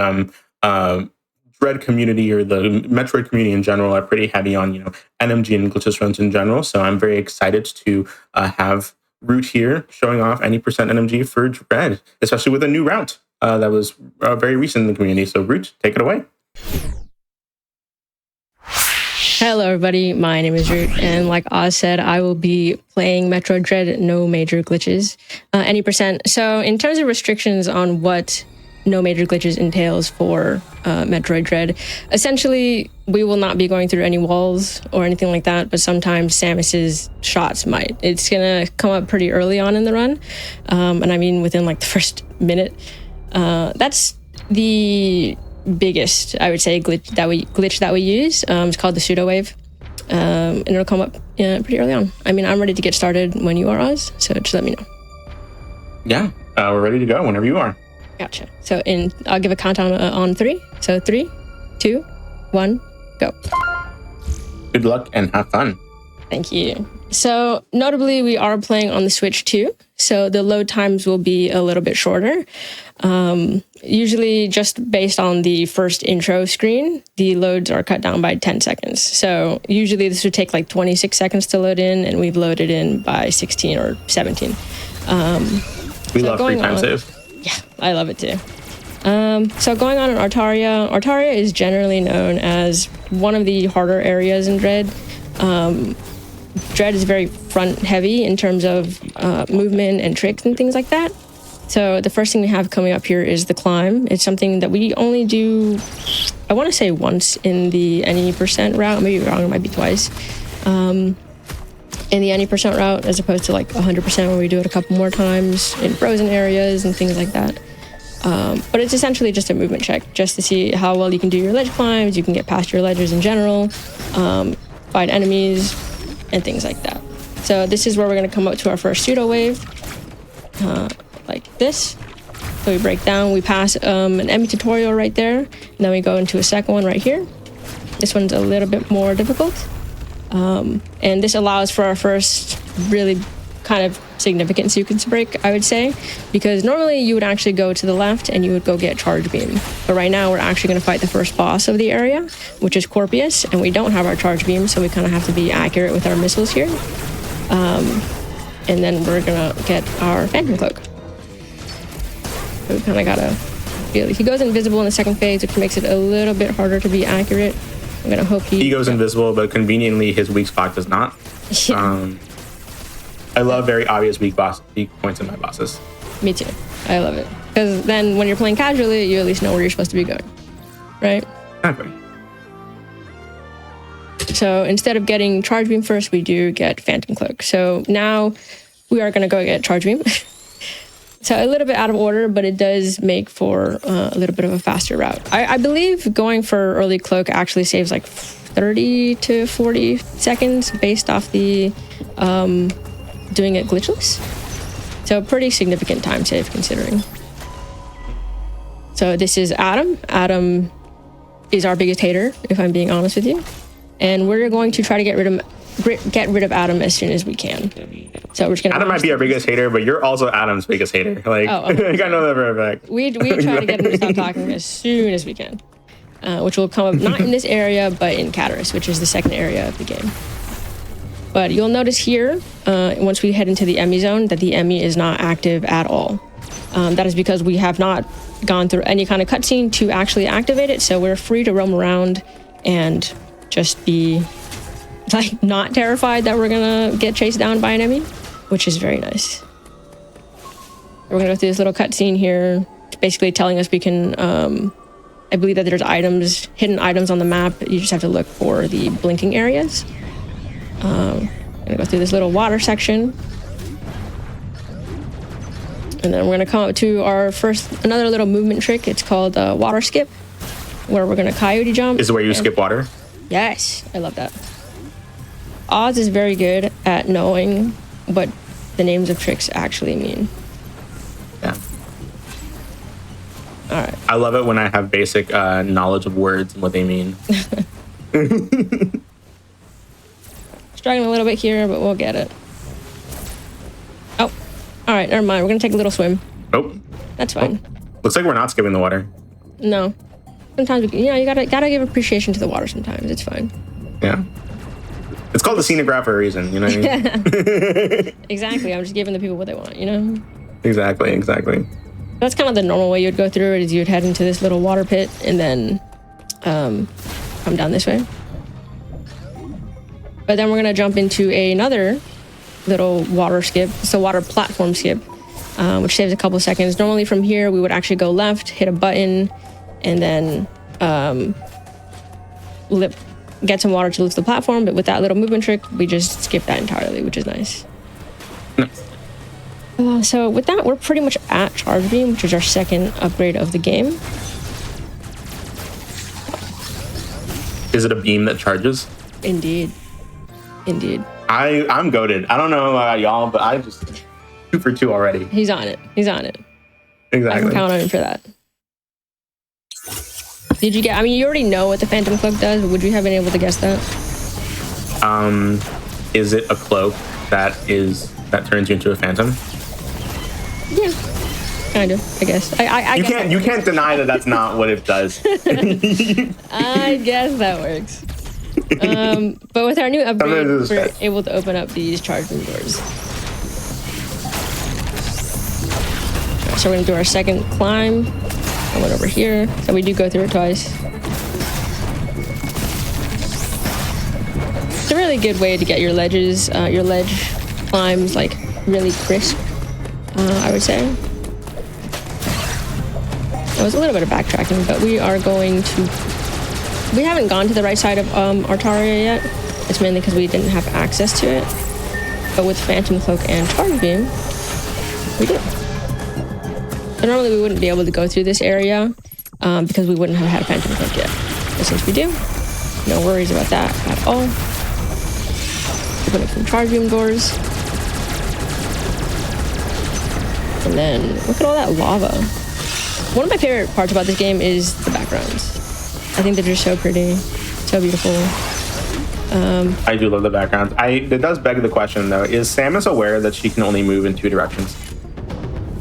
Dread community or the Metroid community in general are pretty heavy on NMG and glitchless runs in general. So I'm very excited to have Root here showing off any percent NMG for Dread, especially with a new route that was very recent in the community. So Root, take it away. Hello everybody, my name is Root, and like Oz said, I will be playing Metroid Dread, no major glitches, any percent. So in terms of restrictions on what no major glitches entails for Metroid Dread, essentially we will not be going through any walls or anything like that, but sometimes Samus's shots might. It's gonna come up pretty early on in the run, and I mean within like the first minute. That's the biggest, I would say, glitch that we use. It's called the pseudo wave, and it'll come up pretty early on. I mean, I'm ready to get started when you are, Oz, so just let me know. Yeah, we're ready to go whenever you are. Gotcha. So I'll give a countdown on 3. So 3, 2, 1, go. Good luck and have fun. Thank you. So notably, we are playing on the Switch too, so the load times will be a little bit shorter. Usually just based on the first intro screen, the loads are cut down by 10 seconds. So usually this would take like 26 seconds to load in, and we've loaded in by 16 or 17. We love free time save. Yeah, I love it too. So going on in Artaria is generally known as one of the harder areas in Dread. Dread is very front heavy in terms of movement and tricks and things like that. So the first thing we have coming up here is the climb. It's something that we only do, I want to say once in the any percent route. Maybe wrong, it might be twice. In the any percent route, as opposed to like 100% where we do it a couple more times in frozen areas and things like that. But it's essentially just a movement check, just to see how well you can do your ledge climbs. You can get past your ledges in general, fight enemies, and things like that. So this is where we're going to come up to our first pseudo wave, like this. So we break down, we pass an Emmy tutorial right there, and then we go into a second one right here. This one's a little bit more difficult, and this allows for our first really kind of significant sequence break, I would say, because normally you would actually go to the left and you would go get charge beam, but right now we're actually going to fight the first boss of the area, which is Corpius, and we don't have our charge beam, so we kind of have to be accurate with our missiles here. And then we're gonna get our Phantom Cloak. So we kind of gotta feel he goes invisible in the second phase, which makes it a little bit harder to be accurate. I'm gonna hope he goes invisible, but conveniently his weak spot does not. Yeah. I love very obvious weak points in my bosses. Me too. I love it. Because then when you're playing casually, you at least know where you're supposed to be going. Right? Exactly. So instead of getting Charge Beam first, we do get Phantom Cloak. So now we are going to go get Charge Beam. So a little bit out of order, but it does make for a little bit of a faster route. I believe going for early Cloak actually saves like 30 to 40 seconds based off the doing it glitchless. So pretty significant time save considering. So this is Adam. Adam is our biggest hater, if I'm being honest with you. And we're going to try to get rid of Adam as soon as we can. So we're just gonna. Adam might be our biggest hater, but you're also Adam's biggest hater. Like, I know that for a fact. We try to get him to stop talking as soon as we can, which will come up not in this area, but in Cataris, which is the second area of the game. But you'll notice here, once we head into the Emmy zone, that the Emmy is not active at all. That is because we have not gone through any kind of cutscene to actually activate it, so we're free to roam around and just be like not terrified that we're gonna get chased down by an Emmy, which is very nice. We're gonna go through this little cutscene here, basically telling us we can, I believe that there's items, hidden items on the map. You just have to look for the blinking areas. I'm gonna go through this little water section, and then we're gonna come up to our another little movement trick. It's called water skip, where we're gonna coyote jump. Is it where you skip water? Yes, I love that. Oz is very good at knowing what the names of tricks actually mean. Yeah. All right. I love it when I have basic knowledge of words and what they mean. Struggling a little bit here, but we'll get it. Oh, all right, never mind. We're gonna take a little swim. Oh. That's fine. Oh. Looks like we're not skipping the water. No. Sometimes, you gotta give appreciation to the water sometimes. It's fine. Yeah. It's called the Scenic Route for a reason, you know what I mean? Exactly. I'm just giving the people what they want, you know? Exactly. That's kind of the normal way you'd go through it, is you'd head into this little water pit and then come down this way. But then we're going to jump into another little water skip. It's a water platform skip, which saves a couple seconds. Normally from here, we would actually go left, hit a button, and then get some water to lift the platform. But with that little movement trick, we just skip that entirely, which is nice. So with that, we're pretty much at Charge Beam, which is our second upgrade of the game. Is it a beam that charges? Indeed. I'm goated. I don't know about y'all, but I just 2 for 2 already. He's on it. Exactly. I can count on him for that. Did you get? I mean, you already know what the Phantom Cloak does. But would you have been able to guess that? Is it a cloak that turns you into a phantom? Yeah, kind of. I guess. You can't deny that that's not what it does. I guess that works. But with our new upgrade, we're able to open up these charge room doors. So we're gonna do our second climb. I went over here, so we do go through it twice. It's a really good way to get your ledges, your ledge climbs like really crisp, I would say. It was a little bit of backtracking, but we are going to... We haven't gone to the right side of Artaria yet. It's mainly because we didn't have access to it. But with Phantom Cloak and Charge Beam, we do. So normally we wouldn't be able to go through this area because we wouldn't have had a Phantom Cloak yet. But since we do, no worries about that at all. Open up some Charge Beam doors. And then look at all that lava. One of my favorite parts about this game is the backgrounds. I think they're just so pretty, so beautiful. I do love the backgrounds. It does beg the question, though. Is Samus aware that she can only move in 2 directions?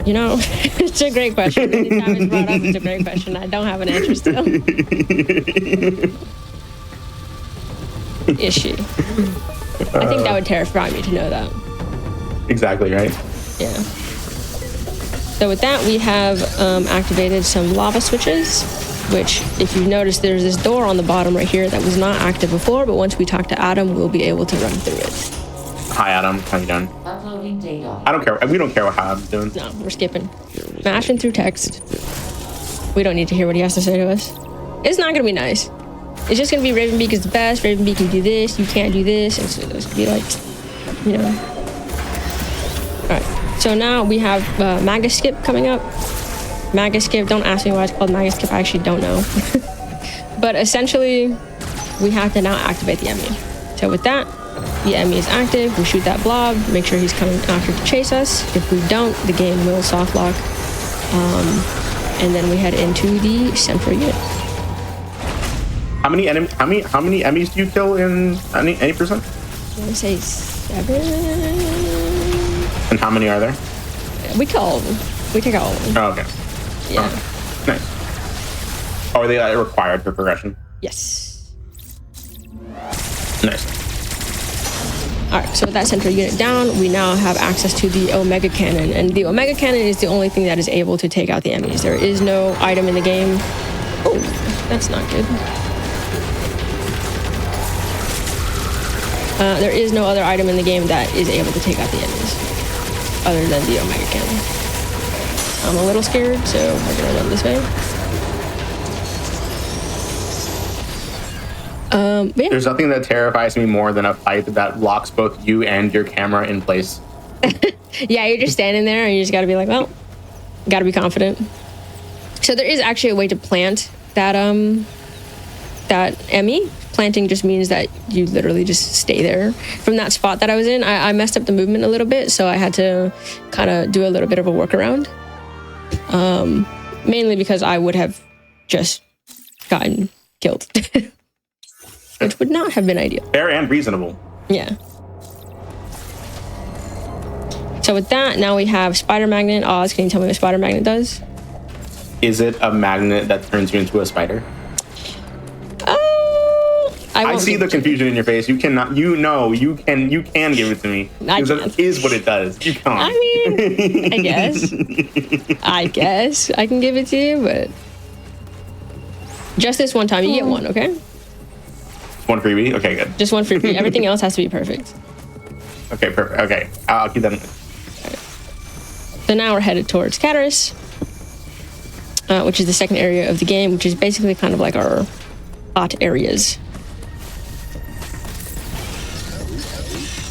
You know, it's a great question. Anytime it's brought up, it's a great question. I don't have an answer still. Is she? I think that would terrify me to know that. Exactly, right? Yeah. So with that, we have activated some lava switches, which, if you notice, there's this door on the bottom right here that was not active before, but once we talk to Adam, we'll be able to run through it. Hi, Adam. How you doing? Uploading data. I don't care. We don't care what Adam's doing. No, we're skipping. Mashing through text. We don't need to hear what he has to say to us. It's not going to be nice. It's just going to be Ravenbeak is the best. Ravenbeak can do this. You can't do this. And so it's going to be like, you know. All right. So now we have Magus Skip coming up. Magus Skip, don't ask me why it's called Magus Skip. I actually don't know. But essentially, we have to now activate the Emmy. So with that, the Emmy is active. We shoot that blob. Make sure he's coming after to chase us. If we don't, the game will soft lock. And then we head into the central unit. How many Emmys do you kill in any percent? I want to say 7. And how many are there? We kill all of them. We take out all of them. Oh, okay. Yeah. Oh, nice. Oh, are they required for progression? Yes. Nice. All right, so with that central unit down, we now have access to the Omega Cannon. And the Omega Cannon is the only thing that is able to take out the enemies. There is no item in the game. Oh, that's not good. There is no other item in the game that is able to take out the enemies other than the Omega Cannon. I'm a little scared, so we're gonna run this way. But yeah. There's nothing that terrifies me more than a fight that locks both you and your camera in place. Yeah, you're just standing there and you just gotta be like, well, gotta be confident. So there is actually a way to plant that Emmy. Planting just means that you literally just stay there. From that spot that I was in, I messed up the movement a little bit, so I had to kind of do a little bit of a workaround. Mainly because I would have just gotten killed. Which would not have been ideal. Fair and reasonable. Yeah. So with that, now we have Spider Magnet. Oz, can you tell me what Spider Magnet does? Is it a magnet that turns you into a spider? I see the confusion in your face. You cannot. You can give it to me. Because that is what it does. You can't. I mean, I guess I can give it to you, but just this one time. You get one, okay? One freebie. Okay, good. Just one freebie. Everything else has to be perfect. Okay, perfect. Okay, I'll keep that in mind. Okay. So now we're headed towards Cataris, which is the second area of the game, which is basically kind of like our hot areas.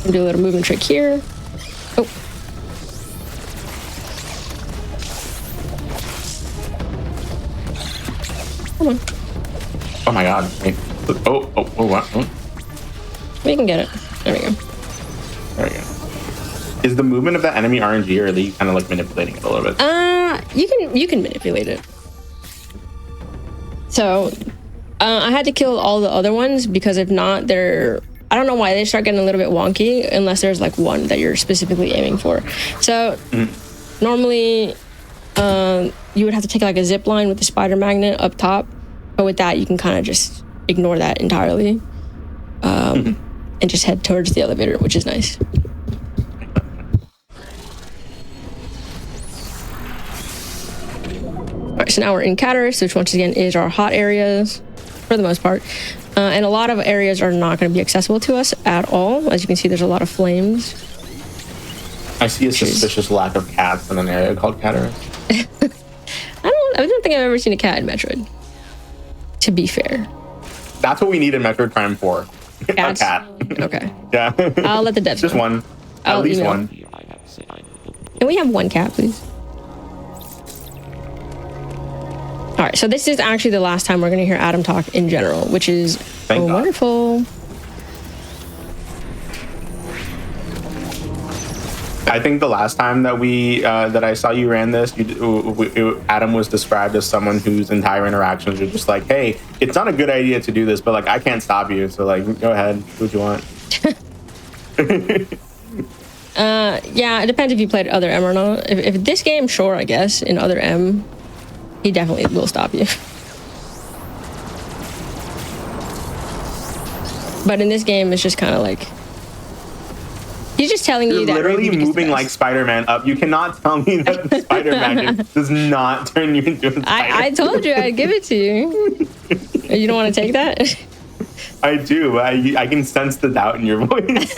Do a little movement trick here. Oh. Come on. Oh my god. Wait. Oh, what? Oh. We can get it. There we go. There we go. Is the movement of that enemy RNG, or are they kind of like manipulating it a little bit? You can manipulate it. So, I had to kill all the other ones because if not, I don't know why they start getting a little bit wonky unless there's like one that you're specifically aiming for. So normally you would have to take like a zip line with the spider magnet up top, but with that you can kind of just ignore that entirely and just head towards the elevator, which is nice. All right, so now we're in Cataris, which once again is our hot areas for the most part. And a lot of areas are not going to be accessible to us at all. As you can see, there's a lot of flames. I see a suspicious lack of cats in an area called Cataract. I don't think I've ever seen a cat in Metroid, to be fair. That's what we need in Metroid Prime 4. Cats? A cat. Okay. Yeah. I'll let the devs Just know. one. I'll At least email. one. Can we have one cat, please? All right, so this is actually the last time we're going to hear Adam talk in general, which is God. wonderful. I think the last time that that I saw you ran this, Adam was described as someone whose entire interactions are just like, "Hey, it's not a good idea to do this, but like I can't stop you, so like go ahead, do what you want." Yeah, it depends if you played other M or not. If this game, sure, I guess. In other M, he definitely will stop you. But in this game, it's just kind of like he's just telling you that literally Ruby is the moving best. like Spider-Man up. You cannot tell me that Spider-Man does not turn you into a spider. I told you I'd give it to you. You don't want to take that? I do. I can sense the doubt in your voice.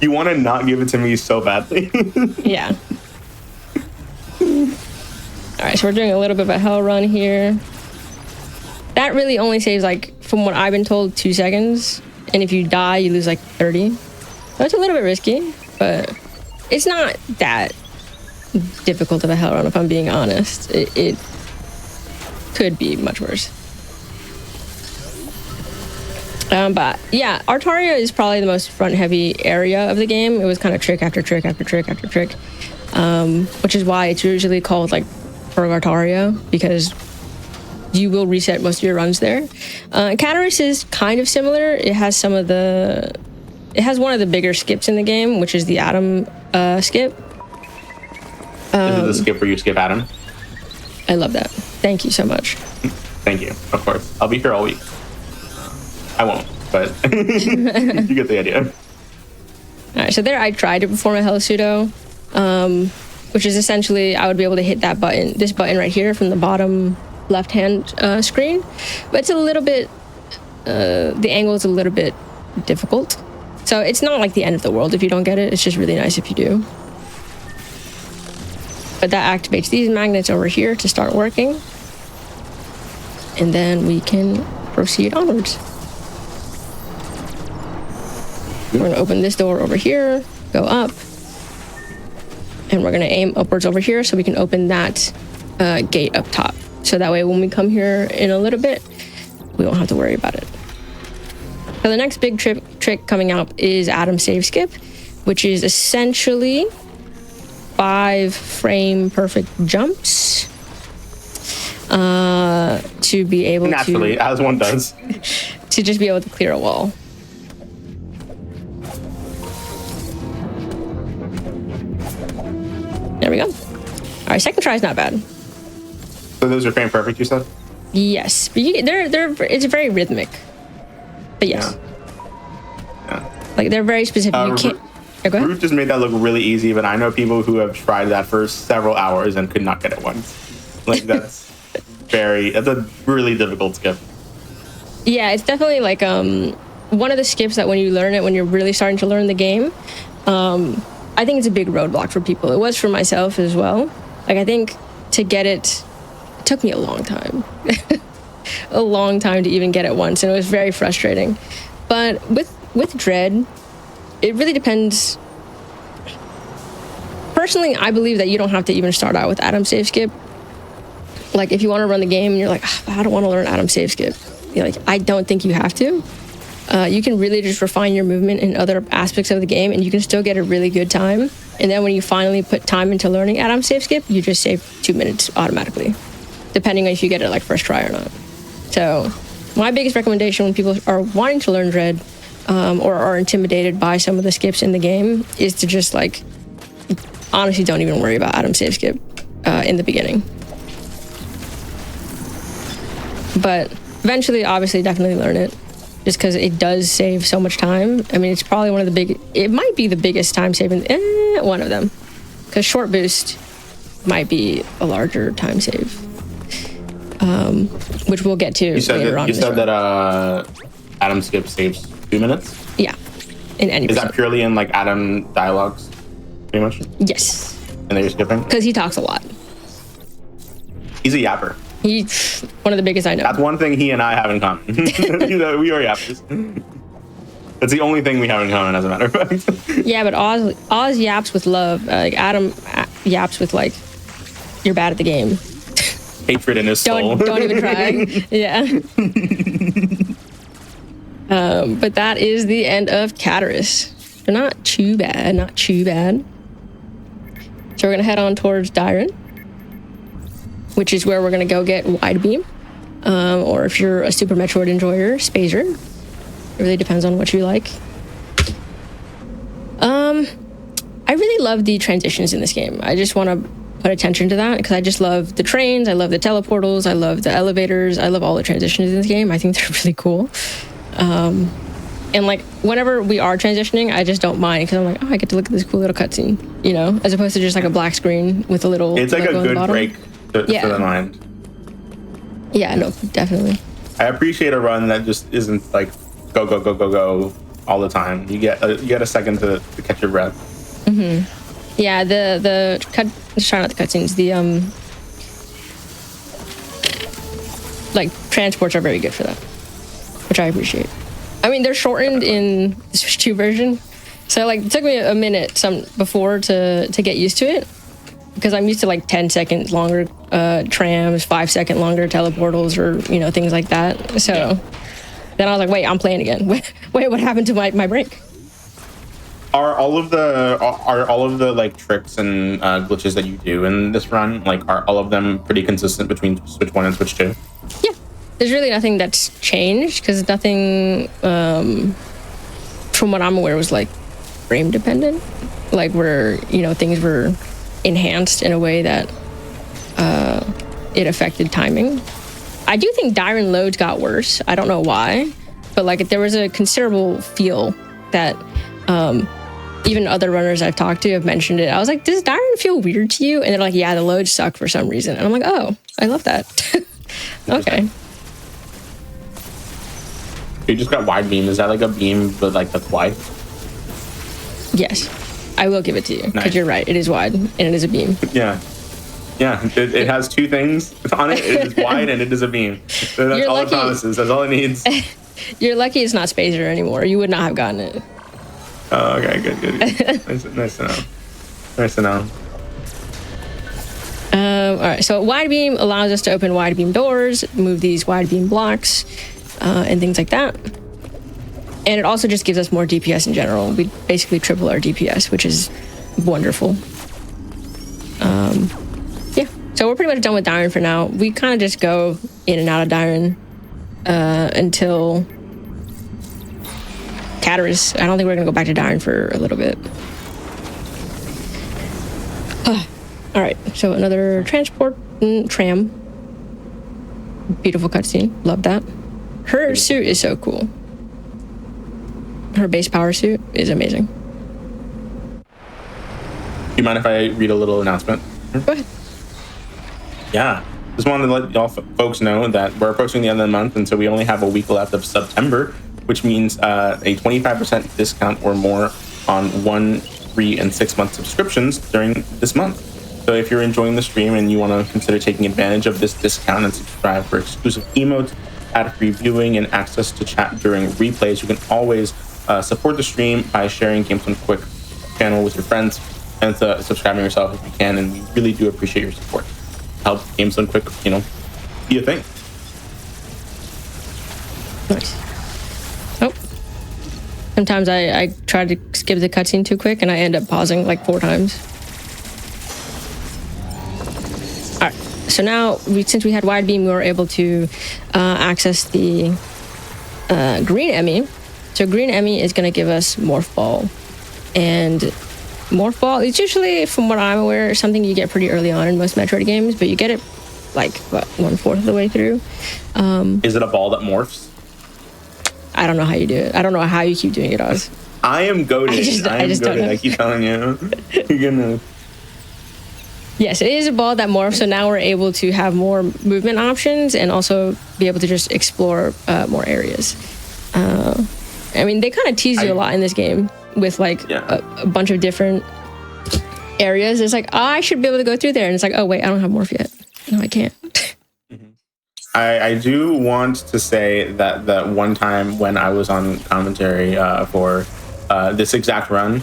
You want to not give it to me so badly. Yeah. All right, so we're doing a little bit of a hell run here. That really only saves, like, from what I've been told, 2 seconds. And if you die, you lose like 30. So it's a little bit risky, but it's not that difficult of a hell run, if I'm being honest. It could be much worse. But yeah, Artaria is probably the most front-heavy area of the game. It was kind of trick after trick after trick after trick, which is why it's usually called like Artaria, because you will reset most of your runs there. Cataract is kind of similar. It has one of the bigger skips in the game, which is the Adam skip. This is the skip where you skip Adam. I love that. Thank you so much. Thank you. Of course, I'll be here all week. I won't, but you get the idea. All right, so there I tried to perform a hell pseudo, which is essentially I would be able to hit that button, this button right here from the bottom left-hand screen, but it's a little bit, the angle is a little bit difficult. So it's not like the end of the world if you don't get it. It's just really nice if you do. But that activates these magnets over here to start working. And then we can proceed onwards. We're going to open this door over here, go up, and we're going to aim upwards over here so we can open that gate up top. So that way when we come here in a little bit, we won't have to worry about it. So the next big trick coming up is Adam save skip, which is essentially 5 frame perfect jumps to be able Naturally, as one does. to just be able to clear a wall. There we go. All right, second try is not bad. So those are frame perfect, you said? Yes, but it's very rhythmic. But yes, Yeah. like they're very specific. You can't. Oh, go ahead. Root just made that look really easy, but I know people who have tried that for several hours and could not get it once. Like that's that's a really difficult skip. Yeah, it's definitely like one of the skips that when you learn it, when you're really starting to learn the game, I think it's a big roadblock for people. It was for myself as well. Like I think to get it took me a long time. A long time to even get it once, and it was very frustrating. But with Dread, it really depends. Personally, I believe that you don't have to even start out with Adam save skip. Like if you want to run the game and you're like, I don't want to learn Adam save skip. You're like, I don't think you have to. You can really just refine your movement in other aspects of the game, and you can still get a really good time. And then when you finally put time into learning Adam save skip, you just save 2 minutes automatically, depending on if you get it like first try or not. So my biggest recommendation when people are wanting to learn Dread or are intimidated by some of the skips in the game is to just like, honestly, don't even worry about Adam save skip in the beginning. But eventually, obviously, definitely learn it, just because it does save so much time. I mean, it's probably one of the it might be the biggest time saving, one of them, because short boost might be a larger time save. which we'll get to later on. You said that Adam skip saves 2 minutes? Yeah, in any. Is that purely in like Adam dialogues, pretty much? Yes. And then you're skipping? Because he talks a lot. He's a yapper. He's one of the biggest I know. That's one thing he and I have in common. We are yappers. That's the only thing we have in common, as a matter of fact. Yeah, but Oz yaps with love. Like Adam yaps with like, you're bad at the game. Hatred in his soul. Don't even try. Yeah. But that is the end of Cataris. So not too bad, not too bad. So we're gonna head on towards Dyron, which is where we're gonna go get Wide Beam. Or if you're a Super Metroid enjoyer, Spazer. It really depends on what you like. I really love the transitions in this game. I just want to put attention to that because I just love the trains, I love the teleportals, I love the elevators, I love all the transitions in this game. I think they're really cool. And like whenever we are transitioning, I just don't mind because I'm like, oh, I get to look at this cool little cutscene, you know, as opposed to just like a black screen with a little. It's like a good break for the mind. Yeah, no, definitely. I appreciate a run that just isn't like go go go go go all the time. You get a second to catch your breath. Mm-hmm. Yeah, the cut. Just try not the cutscenes. The like transports are very good for that, which I appreciate. I mean, they're shortened in the Switch 2 version, so like it took me a minute before to get used to it because I'm used to like 10-second longer trams, 5-second longer teleportals, or you know things like that. So then I was like, wait, I'm playing again. Wait, what happened to my break? Are all of the like tricks and glitches that you do in this run, like are all of them pretty consistent between Switch 1 and Switch 2? Yeah. There's really nothing that's changed because nothing, from what I'm aware, was like frame dependent. Like where, you know, things were enhanced in a way that it affected timing. I do think Dyron loads got worse. I don't know why, but like there was a considerable feel that even other runners I've talked to have mentioned it. I was like, does Dyron feel weird to you? And they're like, yeah, the loads suck for some reason. And I'm like, oh, I love that. Okay. You just got Wide Beam. Is that like a beam but like that's wide? Yes, I will give it to you because you're right. It is wide and it is a beam. Yeah. It has two things on it. It is wide and it is a beam. So that's all it promises. That's all it needs. You're lucky it's not Spazer anymore. You would not have gotten it. Oh, okay, good. Nice to know. Nice to know. All right, so Wide Beam allows us to open Wide Beam doors, move these Wide Beam blocks, and things like that. And it also just gives us more DPS in general. We basically triple our DPS, which is wonderful. Yeah, so we're pretty much done with Dyron for now. We kind of just go in and out of Dyron until Cataris. I don't think we're going to go back to Dyron for a little bit. All right, so another transport tram. Beautiful cutscene. Love that. Her suit is so cool. Her base power suit is amazing. Do you mind if I read a little announcement? Go ahead. Yeah. Just wanted to let y'all folks know that we're approaching the end of the month, and so we only have a week left of September, which means a 25% discount or more on 1, 3, and 6-month subscriptions during this month. So if you're enjoying the stream and you want to consider taking advantage of this discount and subscribe for exclusive emotes, ad-free viewing, and access to chat during replays, you can always support the stream by sharing Games Done Quick channel with your friends and subscribing yourself if you can. And we really do appreciate your support. Help Games Done Quick, be a thing. Nice. Oh. Sometimes I try to skip the cutscene too quick and I end up pausing like 4 times. All right, so now since we had Wide Beam, we were able to access the green Emmy. So green Emmy is going to give us Morph Ball, and Morph Ball is usually, from what I'm aware, something you get pretty early on in most Metroid games, but you get it like 1/4 of the way through. Is it a ball that morphs? I don't know how you do it. I don't know how you keep doing it, Oz. I am goated. I am just don't goated. know. I keep telling you. You're gonna. Yes, it is a ball that morphs, so now we're able to have more movement options and also be able to just explore more areas. I mean, they kind of tease you a lot in this game with like a bunch of different areas. It's like, oh, I should be able to go through there. And it's like, oh, wait, I don't have morph yet. No, I can't. I do want to say that one time when I was on commentary for this exact run,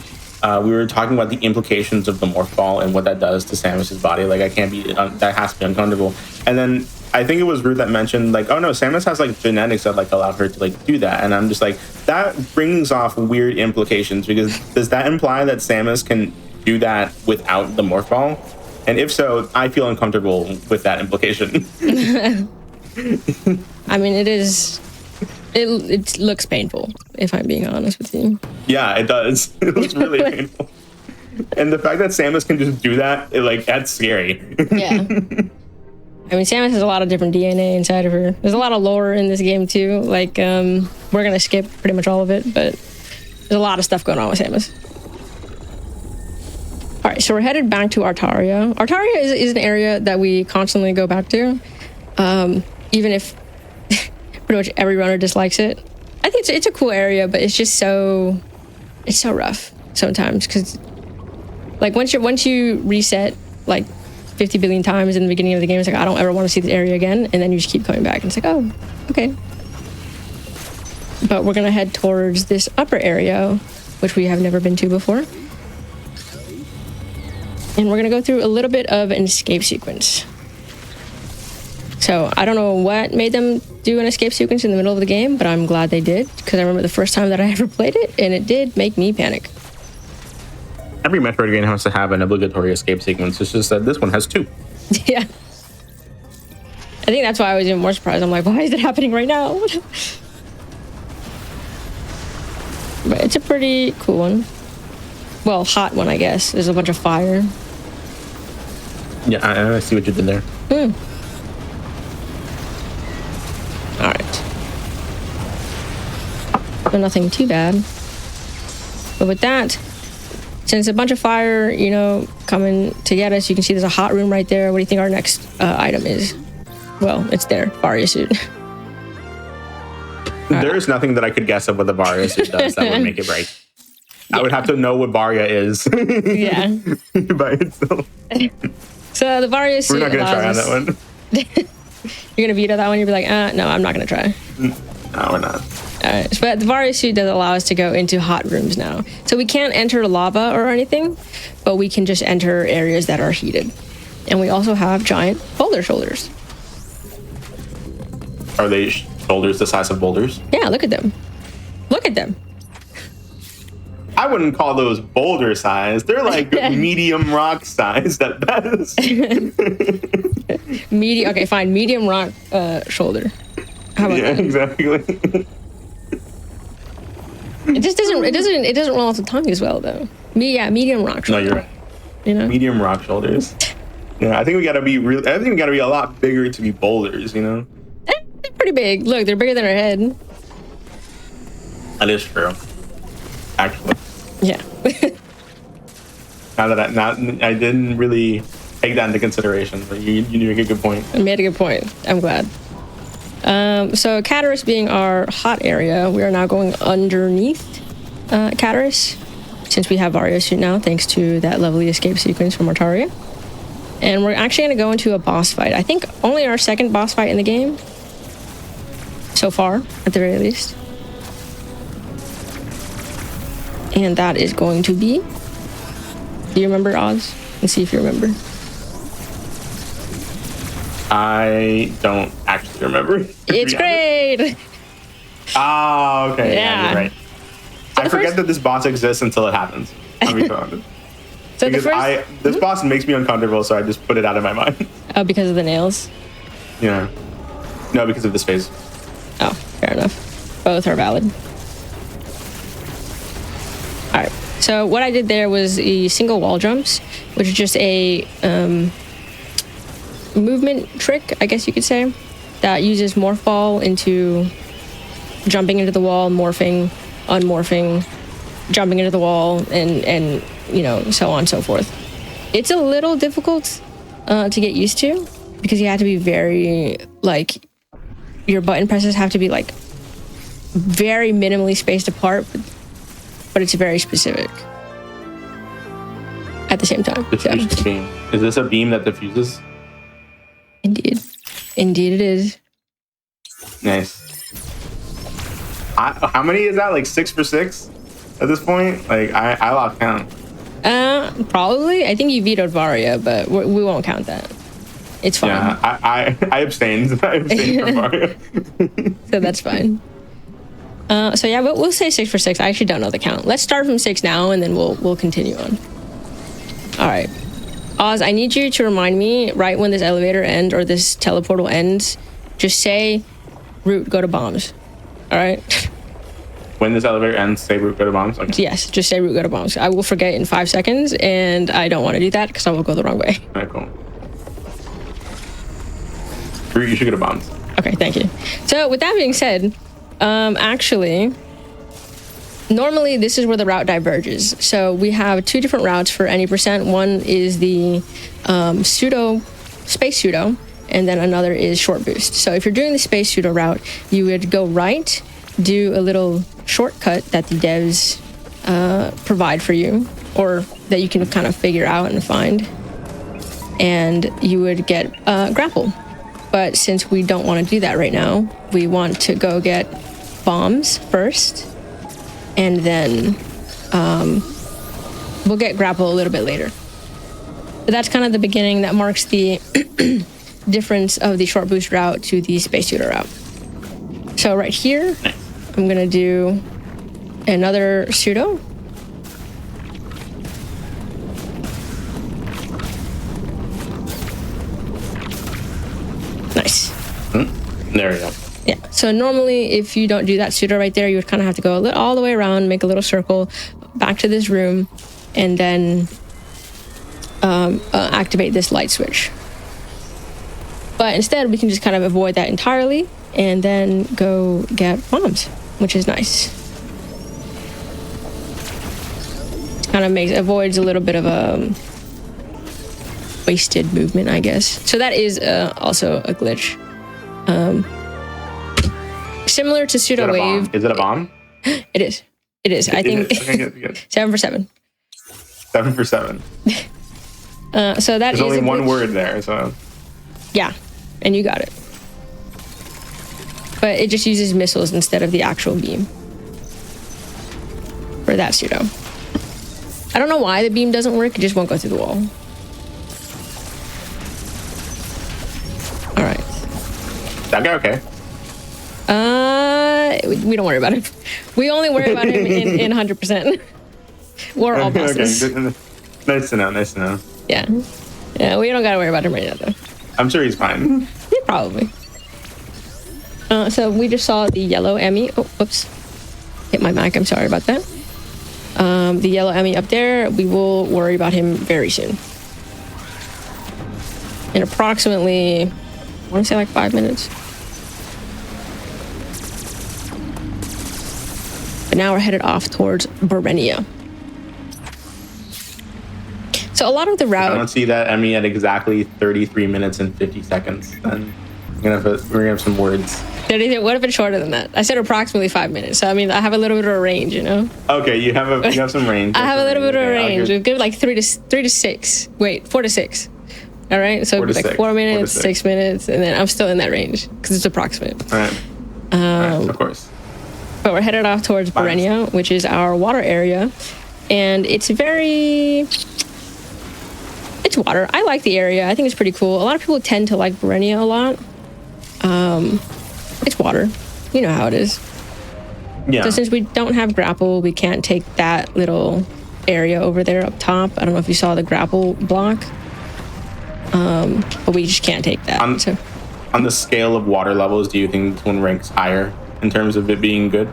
we were talking about the implications of the morph ball and what that does to Samus's body. Like, that has to be uncomfortable. And then I think it was Ruth that mentioned, like, oh no, Samus has like genetics that like allow her to like do that. And I'm just like, that brings off weird implications, because does that imply that Samus can do that without the morph ball? And if so, I feel uncomfortable with that implication. I mean, it looks painful, if I'm being honest with you. Yeah, it does. It looks really painful. And the fact that Samus can just do that, that's scary. Yeah. I mean, Samus has a lot of different DNA inside of her. There's a lot of lore in this game, too. Like, we're going to skip pretty much all of it, but there's a lot of stuff going on with Samus. All right, so we're headed back to Artaria. Artaria is an area that we constantly go back to. Even if pretty much every runner dislikes it. I think it's a cool area, but it's just so rough sometimes, because like once you reset like 50 billion times in the beginning of the game, it's like, I don't ever want to see the area again, and then you just keep coming back and it's like, oh, okay. But we're gonna head towards this upper area, which we have never been to before, and we're gonna go through a little bit of an escape sequence. So I don't know what made them do an escape sequence in the middle of the game, but I'm glad they did, because I remember the first time that I ever played it, and it did make me panic. Every Metroid game has to have an obligatory escape sequence. It's just that this one has 2. Yeah. I think that's why I was even more surprised. I'm like, why is it happening right now? But it's a pretty cool one. Well, hot one, I guess. There's a bunch of fire. Yeah, I see what you did there. All right. So nothing too bad. But with that, since a bunch of fire, coming to get us, you can see there's a hot room right there. What do you think our next item is? Well, it's there. Varia suit. There is nothing that I could guess of what the Varia suit does that would make it break. Yeah. I would have to know what Varia is. Yeah. By itself. So the Varia suit. We're not going to try on that one. You're going to veto that one? You'll be like, no, I'm not going to try. No, we're not. All right. But the Varia suit does allow us to go into hot rooms now. So we can't enter lava or anything, but we can just enter areas that are heated. And we also have giant boulder shoulders. Are they shoulders the size of boulders? Yeah, look at them. Look at them. I wouldn't call those boulder size. They're like medium rock size at best. Okay, fine. Medium rock shoulder. How about that? Exactly. It doesn't roll off the tongue as well though. Medium rock shoulder. No, you're right. Medium rock shoulders. Yeah, I think we gotta be a lot bigger to be boulders, They're pretty big. Look, they're bigger than our head. That is true. Actually. Yeah. I didn't really take that into consideration, but you make a good point. I made a good point. I'm glad. So Cataris being our hot area, we are now going underneath Cataris, since we have Varia suit now, thanks to that lovely escape sequence from Artaria. And we're actually going to go into a boss fight. I think only our second boss fight in the game so far, at the very least. And that is going to be... Do you remember, Oz? Let's see if you remember. I don't actually remember. It's great! Ah, okay. Yeah, you're right. So I forget that this boss exists until it happens. I'll be honest. So because this boss makes me uncomfortable, so I just put it out of my mind. Oh, because of the nails? Yeah. No, because of this phase. Oh, fair enough. Both are valid. All right. So what I did there was the single wall jumps, which is just a movement trick, I guess you could say, that uses morph ball into jumping into the wall, morphing, unmorphing, jumping into the wall, and so on and so forth. It's a little difficult to get used to, because you have to be very, like, your button presses have to be like very minimally spaced apart, but it's very specific at the same time. Diffuse beam. Is this a beam that diffuses? Indeed it is. Nice. How many is that? Like 6 for 6 at this point? Like I lost count. Probably. I think you vetoed Varia, but we won't count that. It's fine. Yeah, I abstained. I abstained from Varia. So that's fine. So yeah, we'll say 6 for 6. I actually don't know the count. Let's start from 6 now, and then we'll continue on. All right, Oz, I need you to remind me right when this elevator ends or this teleportal ends. Just say, "Route, go to bombs." All right. When this elevator ends, say route, go to bombs? Okay. Yes, just say route, go to bombs. I will forget in 5 seconds, and I don't want to do that because I will go the wrong way. All right, cool. Route, you should go to bombs. Okay, thank you. So with that being said, actually, normally this is where the route diverges. So we have 2 different routes for any percent. One is the space pseudo, and then another is short boost. So if you're doing the space pseudo route, you would go right, do a little shortcut that the devs provide for you, or that you can kind of figure out and find, and you would get grapple. But since we don't want to do that right now, we want to go get bombs first, and then we'll get grapple a little bit later. But that's kind of the beginning. That marks the difference of the short boost route to the space shooter route. So right here, I'm gonna do another pseudo. Nice. There we go. Yeah, so normally if you don't do that pseudo right there, you would kind of have to go all the way around, make a little circle, back to this room, and then activate this light switch. But instead, we can just kind of avoid that entirely and then go get bombs, which is nice. Kind of avoids a little bit of a wasted movement, I guess. So that is also a glitch. Similar to pseudo wave. Is it a bomb? It is. It is. I think Okay, good. 7 for 7. 7 for 7. So that There's is only a one glitch. word there, so. Yeah, and you got it. But it just uses missiles instead of the actual beam for that pseudo. I don't know why the beam doesn't work. It just won't go through the wall. All right. That guy okay? We don't worry about him. We only worry about him in 100%. Or all bosses. Okay. Nice to know. Nice to know. Yeah. Yeah, we don't gotta worry about him right now, though. I'm sure he's fine. Yeah, probably. So we just saw the yellow Emmy. Oh, whoops. Hit my mic. I'm sorry about that. The yellow Emmy up there, we will worry about him very soon. In approximately, I want to say like 5 minutes. But now we're headed off towards Berenia. So a lot of the route... I don't see that Emmy at exactly 33 minutes and 50 seconds. Then we're gonna have some words. What if it's shorter than that? I said approximately 5 minutes. So I mean, I have a little bit of a range, you know. Okay, you have some range. I have a little bit of a range. We'll give like 3 to 6. Wait, 4 to 6. All right, so like 4 minutes, 6 minutes, and then I'm still in that range because it's approximate. All right. All right, of course. But we're headed off towards Berenia, which is our water area, and it's water. I like the area. I think it's pretty cool. A lot of people tend to like Berenia a lot. It's water. You know how it is. Yeah. So since we don't have grapple, we can't take that little area over there up top. I don't know if you saw the grapple block. But we just can't take that. On the scale of water levels, do you think this one ranks higher in terms of it being good?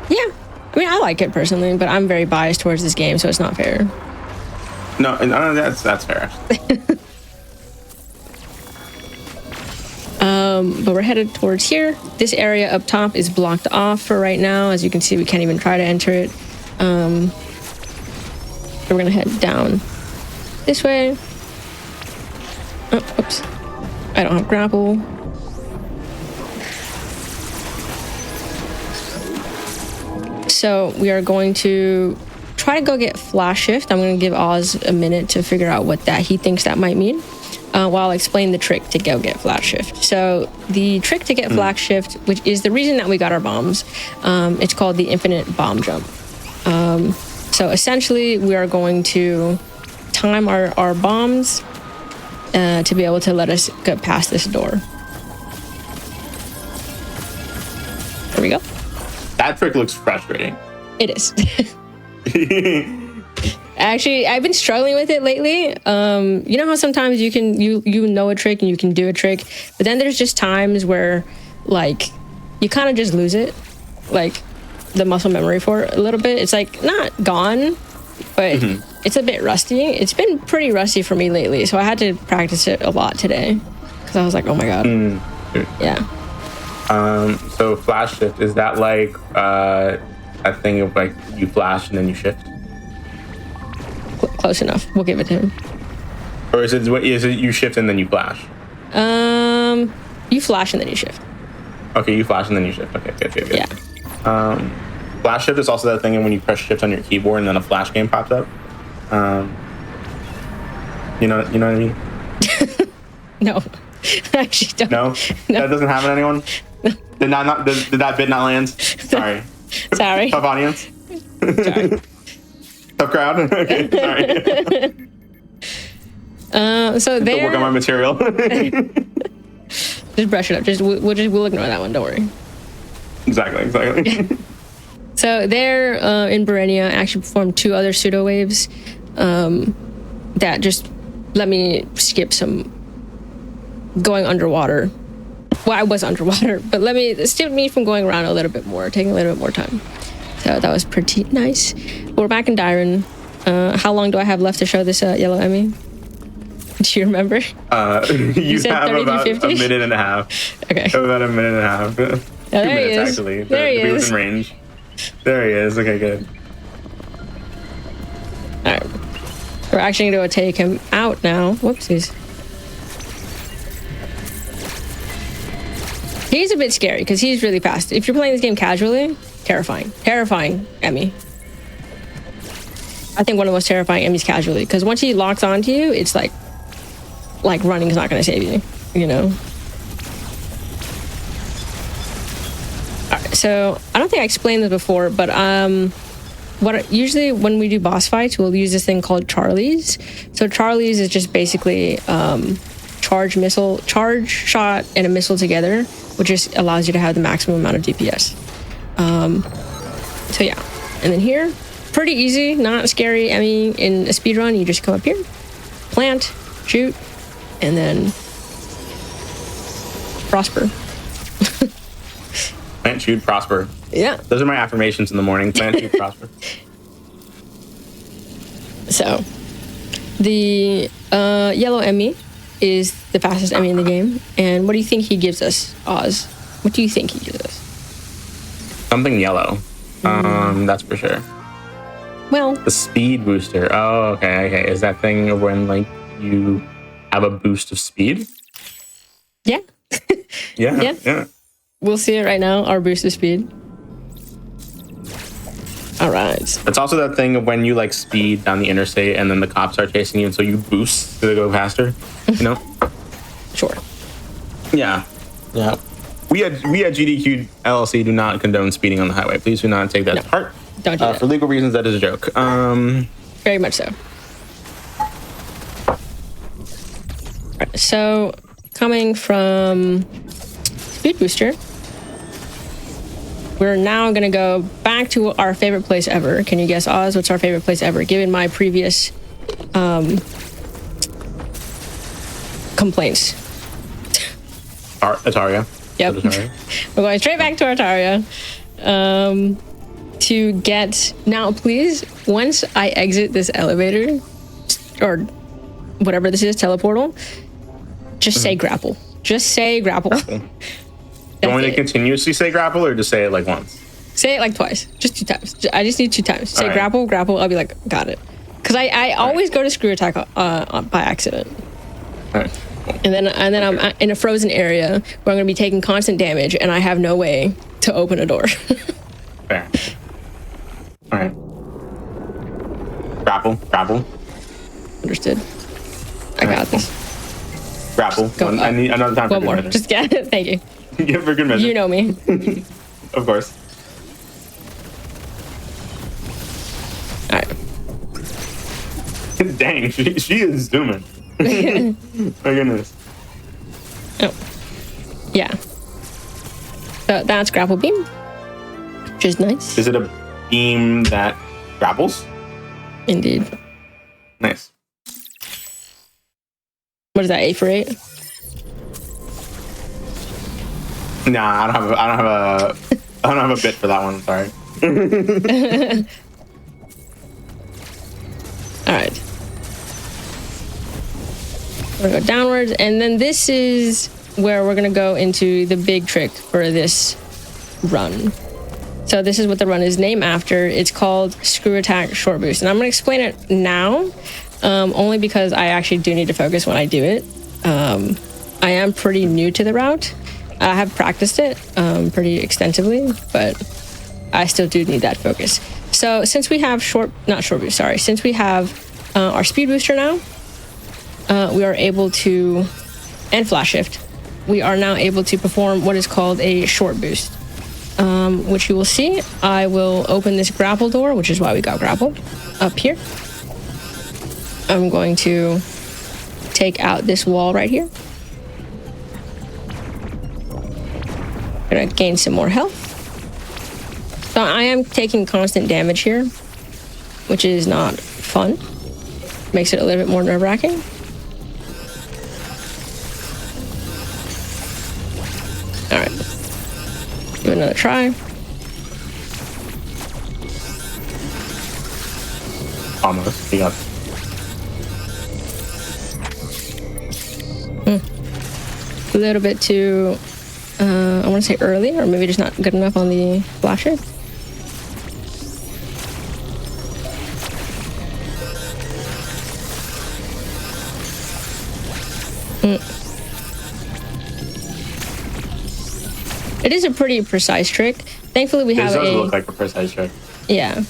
Yeah. I mean, I like it personally, but I'm very biased towards this game, so it's not fair. No, that's fair. But we're headed towards here. This area up top is blocked off for right now. As you can see, we can't even try to enter it. So we're gonna head down this way. Oh, oops. I don't have grapple. So we are going to try to go get flash shift. I'm going to give Oz a minute to figure out what he thinks that might mean, while I'll explain the trick to go get flash shift. So the trick to get flash shift, which is the reason that we got our bombs, it's called the infinite bomb jump. So essentially, we are going to time our bombs to be able to let us get past this door. There we go. That trick looks frustrating. It is. Actually, I've been struggling with it lately. You know how sometimes you know a trick and you can do a trick, but then there's just times where like you kind of just lose it, like the muscle memory for it a little bit. It's like not gone, but it's a bit rusty. It's been pretty rusty for me lately, so I had to practice it a lot today because I was like, oh my god. Yeah. So flash shift, is that like a thing of like you flash and then you shift? Close enough. We'll give it to him. Or is it you shift and then you flash? You flash and then you shift. Okay, you flash and then you shift. Okay, good. Yeah. Flash shift is also that thing when you press shift on your keyboard and then a flash game pops up. You know what I mean? No, I actually don't. No? That doesn't happen to anyone? Did that bit not land? Sorry. Sorry. Tough audience? Sorry. Tough crowd? Okay, sorry. So there. Work on my material. Just brush it up. We'll ignore that one. Don't worry. Exactly. So there, in Berenia, I actually performed 2 other pseudo waves that just let me skip some going underwater. Well, I was underwater, but stopped me from going around a little bit more, taking a little bit more time. So that was pretty nice. We're back in Dyron. How long do I have left to show this yellow Emmy? Do you remember? You have about a minute and a half. Okay. About a minute and a half. Oh, 2 minutes, actually. There he is. Within range. There he is. Okay, good. All right. We're actually going to take him out now. Whoopsies. He's a bit scary because he's really fast. If you're playing this game casually, terrifying. Terrifying, Emmy. I think one of the most terrifying Emmys casually, because once he locks onto you, it's like running is not going to save you, you know? All right, so I don't think I explained this before, but usually when we do boss fights, we'll use this thing called Charlie's. So Charlie's is just basically charge shot and a missile together, which just allows you to have the maximum amount of DPS. So yeah, and then here, pretty easy, not scary. I mean, in a speedrun, you just come up here, plant, shoot, and then prosper. Plant, shoot, prosper. Yeah. Those are my affirmations in the morning. Plant, shoot, prosper. So, the yellow Emmy is the fastest Emmy in the game. And what do you think he gives us, Oz? What do you think he gives us? Something yellow. That's for sure. Well, the speed booster. Oh, okay. Is that thing of when like you have a boost of speed? Yeah. Yeah. We'll see it right now. Our boost of speed. All right. It's also that thing of when you like speed down the interstate and then the cops start chasing you, and so you boost to go faster. You know? Sure. Yeah. We at GDQ LLC do not condone speeding on the highway. Please do not take that to heart. Don't do that. For legal reasons, that is a joke. Very much so. Right, so, coming from Speed Booster, we're now going to go back to our favorite place ever. Can you guess, Oz, what's our favorite place ever, given my previous complaints? Ataria. Yep. We're going straight back to Ataria. To get... Now, please, once I exit this elevator, or whatever this is, teleportal, just say grapple. Just say grapple. Do you want me to continuously say grapple or just say it like once? Say it like twice. Just 2 times. I just need 2 times. Say grapple. I'll be like, got it. Because I always go to screw attack by accident. All right. And then I'm in a frozen area where I'm going to be taking constant damage, and I have no way to open a door. Fair. All right. Grapple. Understood. I got this. Grapple. I need another time for one good more. measure. Just get it. Thank you. Yeah, for good measure. You know me. Of course. All right. Dang, she is zooming. My goodness. Oh. Yeah. So that's grapple beam, which is nice. Is it a beam that grapples? Indeed. Nice. What is that, 8 for 8? Nah, I don't have a bit for that one. I'm sorry. All right. We're gonna go downwards, and then this is where we're gonna go into the big trick for this run. So this is what the run is named after. It's called Screw Attack Short Boost, and I'm gonna explain it now, only because I actually do need to focus when I do it. I am pretty new to the route. I have practiced it pretty extensively, but I still do need that focus. So since we have since we have our speed booster now, we are able to, and flash shift, we are now able to perform what is called a short boost, which you will see. I will open this grapple door, which is why we got grapple, up here. I'm going to take out this wall right here. Gonna gain some more health. So I am taking constant damage here, which is not fun. Makes it a little bit more nerve-wracking. All right, give it another try. Almost. You got A little bit too, I want to say early, or maybe just not good enough on the flasher. It is a pretty precise trick. Thankfully, we have This does look like a precise trick. Yeah.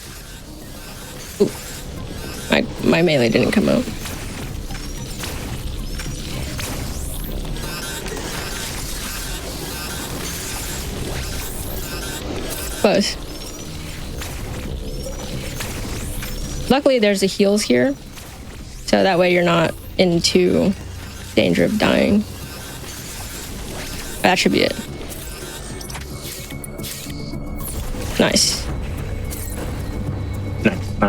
Ooh. My melee didn't come out. Close. Luckily, there's the heals here, so that way you're not into danger of dying. That should be it. Nice. Nice.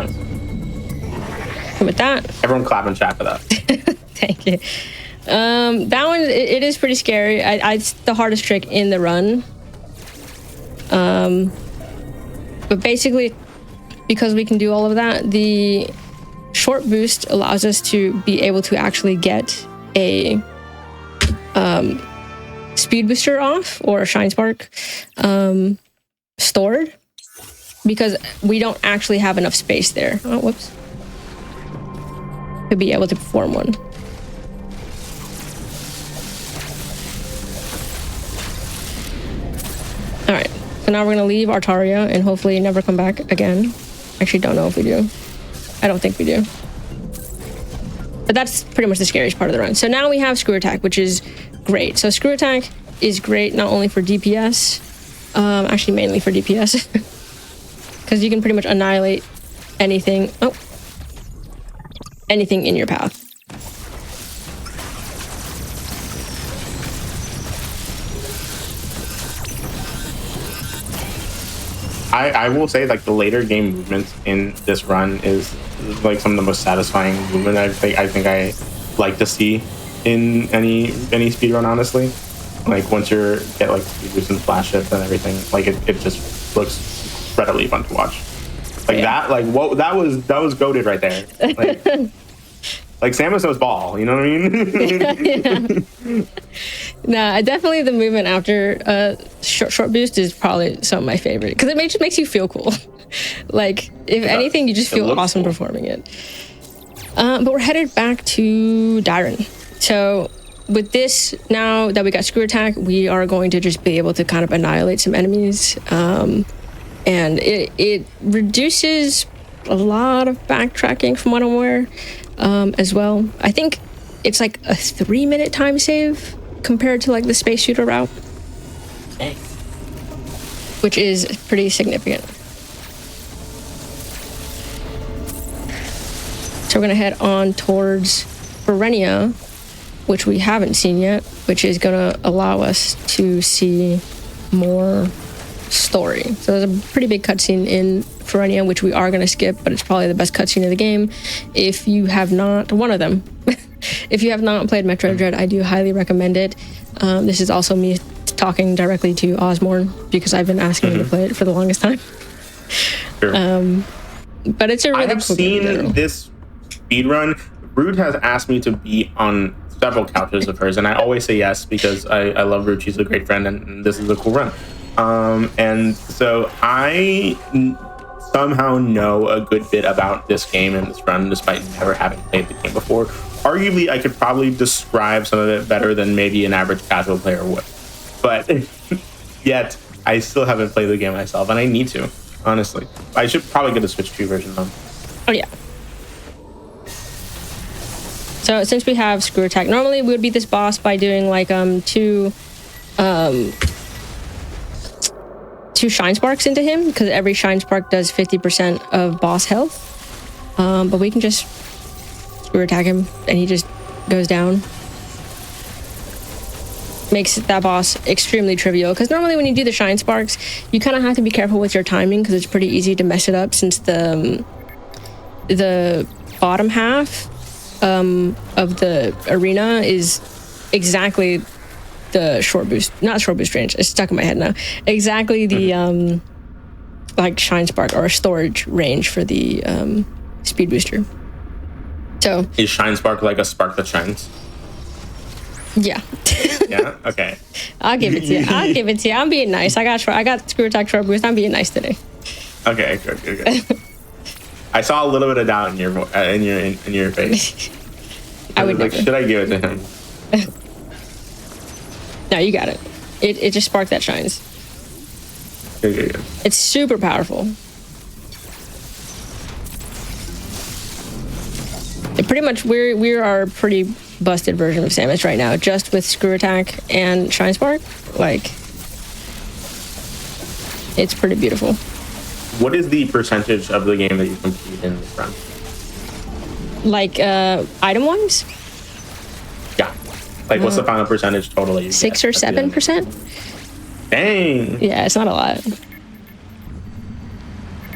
And with that, Everyone clap and chat for that. thank you. That one, it is pretty scary. It's the hardest trick in the run. But basically, because we can do all of that, the short boost allows us to be able to actually get a speed booster off, or a shine spark stored, because we don't actually have enough space there. Oh, whoops. To be able to perform one. All right. So now we're gonna leave Artaria and hopefully never come back again. Actually, don't know if we do. I don't think we do. But that's pretty much the scariest part of the run. So now we have Screw Attack, which is great. So Screw Attack is great not only for DPS, actually mainly for DPS, because you can pretty much annihilate anything. Oh, anything in your path. I will say, like, the later game movements in this run is like some of the most satisfying movement I think I like to see in any speedrun, honestly. Like, once you get like speed boost and flash shift and everything, like it just looks incredibly fun to watch. Like, yeah. That, like, what that was goated right there. Like Samus knows ball, you know what I mean? Yeah. Nah, definitely the movement after short boost is probably some of my favorite, because it just makes you feel cool. Like, if anything, you just feel awesome performing it. But we're headed back to Dyron. So with this, now that we got Screw Attack, we are going to just be able to kind of annihilate some enemies. And it reduces a lot of backtracking from what I'm aware as well. I think it's like a 3-minute time save compared to like the space shooter route, which is pretty significant. So we're gonna head on towards Verenia, which we haven't seen yet, which is gonna allow us to see more story. So there's a pretty big cutscene in Verenia, which we are gonna skip, but it's probably the best cutscene of the game. If you have not, one of them, if you have not played Metroid Dread, I do highly recommend it. This is also me talking directly to Ozmourn because I've been asking him to play it for the longest time. Sure. But it's a really I have cool game in seen general. this speedrun. Rude has asked me to be on several couches of hers, and I always say yes because I love Rude. She's a great friend, and this is a cool run. And so I somehow know a good bit about this game and this run, despite never having played the game before. Arguably, I could probably describe some of it better than maybe an average casual player would. But yet, I still haven't played the game myself, and I need to, honestly. I should probably get a Switch 2 version, though. Oh, yeah. So since we have Screw Attack, normally we would beat this boss by doing like two Shine Sparks into him, because every Shine Spark does 50% of boss health. But we can just Screw Attack him and he just goes down. Makes that boss extremely trivial, because normally when you do the Shine Sparks, you kind of have to be careful with your timing, because it's pretty easy to mess it up, since the bottom half of the arena is exactly the not short boost range, it's stuck in my head now, exactly the like Shine Spark or storage range for the speed booster. So is Shine Spark like a spark that shines? Yeah. Yeah. Okay. I'll give it to you. I'm being nice. I got Screw Attack short boost. I'm being nice today. Okay. Good. I saw a little bit of doubt in your in your face. I would like, never. should I give it to him? No, you got it. It just sparked that shines. Good. It's super powerful. And pretty much we're our pretty busted version of Samus right now, just with Screw Attack and Shine Spark. Like, it's pretty beautiful. What is the percentage of the game that you complete in this run? Like item wise? Yeah. Like, what's the final percentage total that you 6 get or 7%. Dang. Yeah, it's not a lot,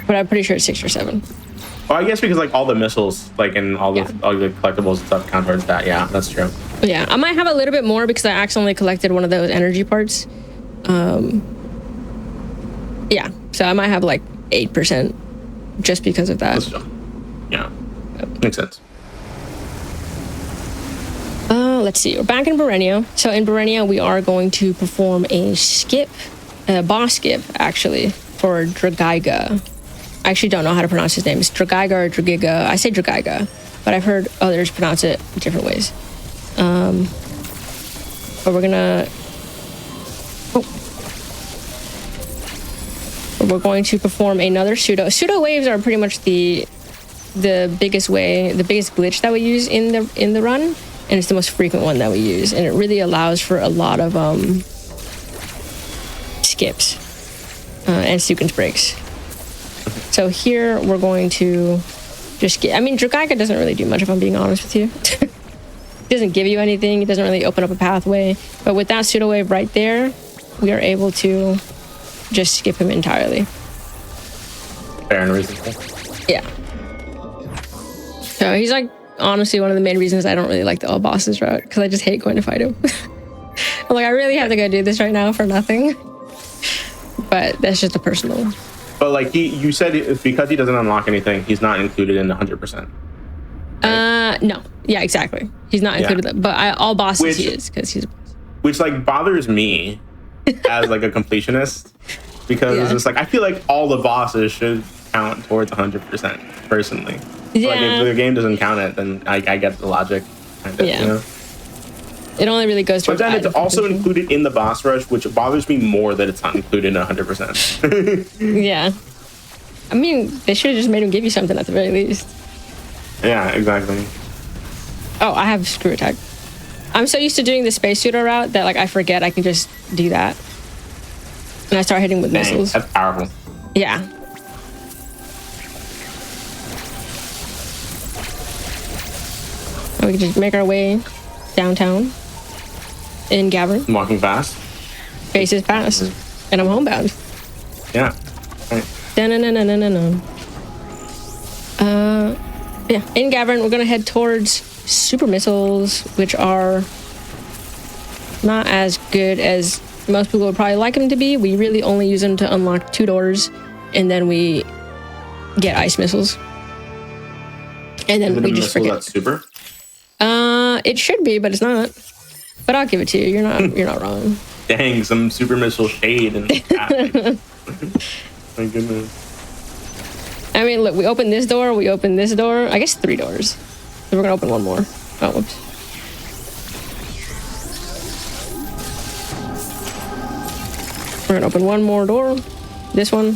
but I'm pretty sure it's 6 or 7. Well, I guess because like all the missiles, like, and all the collectibles and stuff count towards that. Yeah, that's true. Yeah, I might have a little bit more because I accidentally collected one of those energy parts. Yeah, so I might have like 8% just because of that. Yeah, makes sense. Let's see, we're back in Verenia. So in Verenia, we are going to perform a boss skip, actually, for Dragaiga. I actually don't know how to pronounce his name. It's Dragaiga or Dragiga. I say Dragaiga, but I've heard others pronounce it different ways. But we're gonna... We're going to perform another pseudo. Pseudo waves are pretty much the biggest glitch that we use in the run, and it's the most frequent one that we use, and it really allows for a lot of skips and sequence breaks. So here we're going to just get... I mean, Dragaiga doesn't really do much, if I'm being honest with you. It doesn't give you anything. It doesn't really open up a pathway. But with that pseudo wave right there, we are able to just skip him entirely. Fair and reasonable. Yeah. So he's like honestly one of the main reasons I don't really like the all bosses route, because I just hate going to fight him. I'm like, I really have to go do this right now for nothing. But that's just a personal... But like you said, it's because he doesn't unlock anything, he's not included in the 100%. Right? No. Yeah, exactly. He's not included, but all bosses he is, because he's... Which like bothers me as like a completionist, because it's just like, I feel like all the bosses should count towards 100% personally. Yeah. Like if the game doesn't count it, then I get the logic, kind of, you know? It only really goes to. But then it's also included in the boss rush, which bothers me more that it's not included in 100%. Yeah. I mean, they should have just made him give you something at the very least. Yeah, exactly. Oh, I have screw attack. I'm so used to doing the spacesuit route that like I forget I can just do that. And I start hitting with missiles. That's powerful. Yeah. And we can just make our way downtown in Gavern. I'm walking fast. Faces past. And I'm homebound. Yeah. Right. Yeah, in Gavern, we're gonna head towards super missiles, which are not as good as most people would probably like them to be. We really only use them to unlock 2 doors, and then we get ice missiles. And then we just forget. That's super? It should be, but it's not. But I'll give it to you. You're not wrong. Dang, some super missile shade and my goodness. I mean, look, we open this door, we open this door. I guess 3 doors. So we're gonna open one more. Oh, whoops. We're gonna open one more door. This one,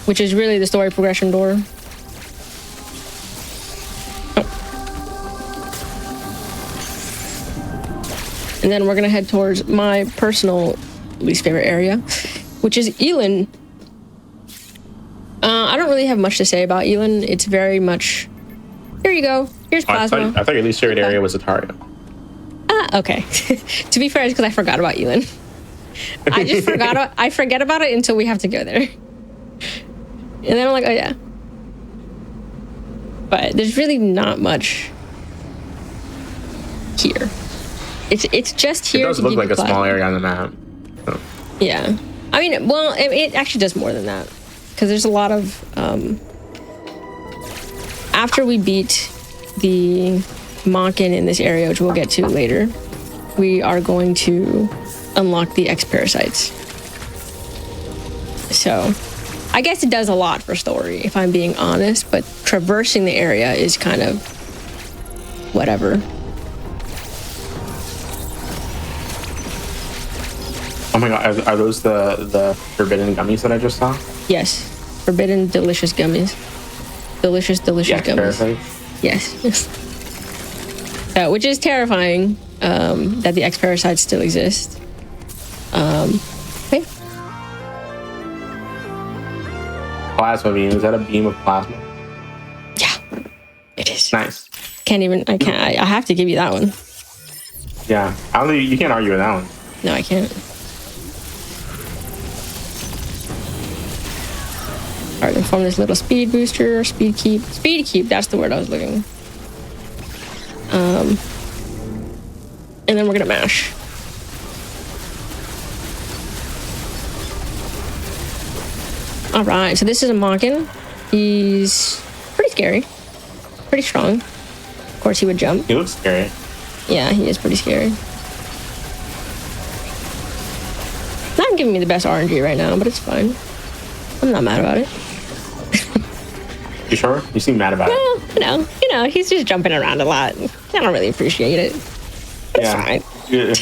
which is really the story progression door. Oh. And then we're gonna head towards my personal least favorite area, which is Elin. I don't really have much to say about Elin. It's very much, here you go, here's plasma. I thought your least favorite area was Ataria. Okay. To be fair, it's because I forgot about Elin. I forget about it until we have to go there. And then I'm like, oh yeah. But there's really not much here. It's just here. It does look like a small area on the map. So. Yeah. I mean, well, it actually does more than that. Because there's a lot of... after we beat the Mockin in this area, which we'll get to later, we are going to unlock the X-Parasites. So, I guess it does a lot for story, if I'm being honest, but traversing the area is kind of whatever. Oh my god, are those the forbidden gummies that I just saw? Yes. Forbidden delicious gummies. Delicious gummies. Yes. Which is terrifying that the X-Parasites still exist. Okay. Plasma beam. Is that a beam of plasma? Yeah, it is. Nice. I have to give you that one. Yeah. I don't think you can't argue with that one. No, I can't. All right, then form this little speed booster, speed keep, that's the word I was looking. And then we're gonna mash. All right, so this is a Mockin. He's pretty scary, pretty strong. Of course, he would jump. He looks scary. Yeah, he is pretty scary. Not giving me the best RNG right now, but it's fine. I'm not mad about it. You sure? You seem mad about it. Well, you know, he's just jumping around a lot. I don't really appreciate it. But it's fine. Yeah.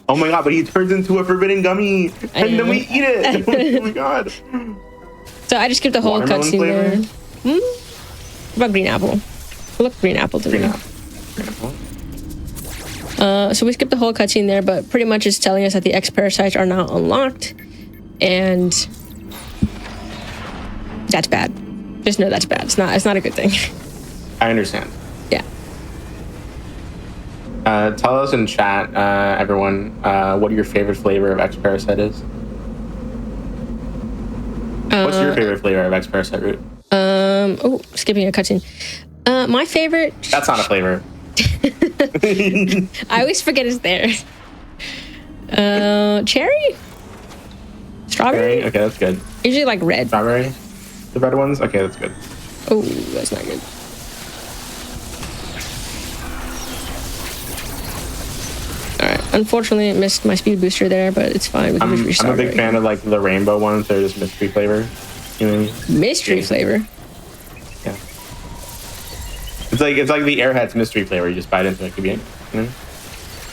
Oh my god, but he turns into a forbidden gummy, and then we eat it. Oh my god. So I just skipped the whole cutscene there. What about green apple? Look, green apple to me. So we skipped the whole cutscene there, but pretty much it's telling us that the X-Parasites are now unlocked, and that's bad. Just know that's bad. It's not a good thing. I understand. Yeah. Tell us in chat, everyone, what your favorite flavor of X-Parasite is. What's your favorite flavor of X-Parasite Root? Oh, skipping a cutscene. My favorite... That's not a flavor. I always forget it's there. Cherry? Strawberry? Okay, that's good. Usually like red. Strawberry? The red ones? Okay, that's good. Oh, that's not good. Alright, unfortunately I missed my speed booster there, but it's fine. We can just restart. I'm a big fan of like the rainbow ones. They're just mystery flavor. You know what I mean? Mystery flavor? Yeah. It's like the Airheads mystery flavor. You just bite into it. Could be, you know?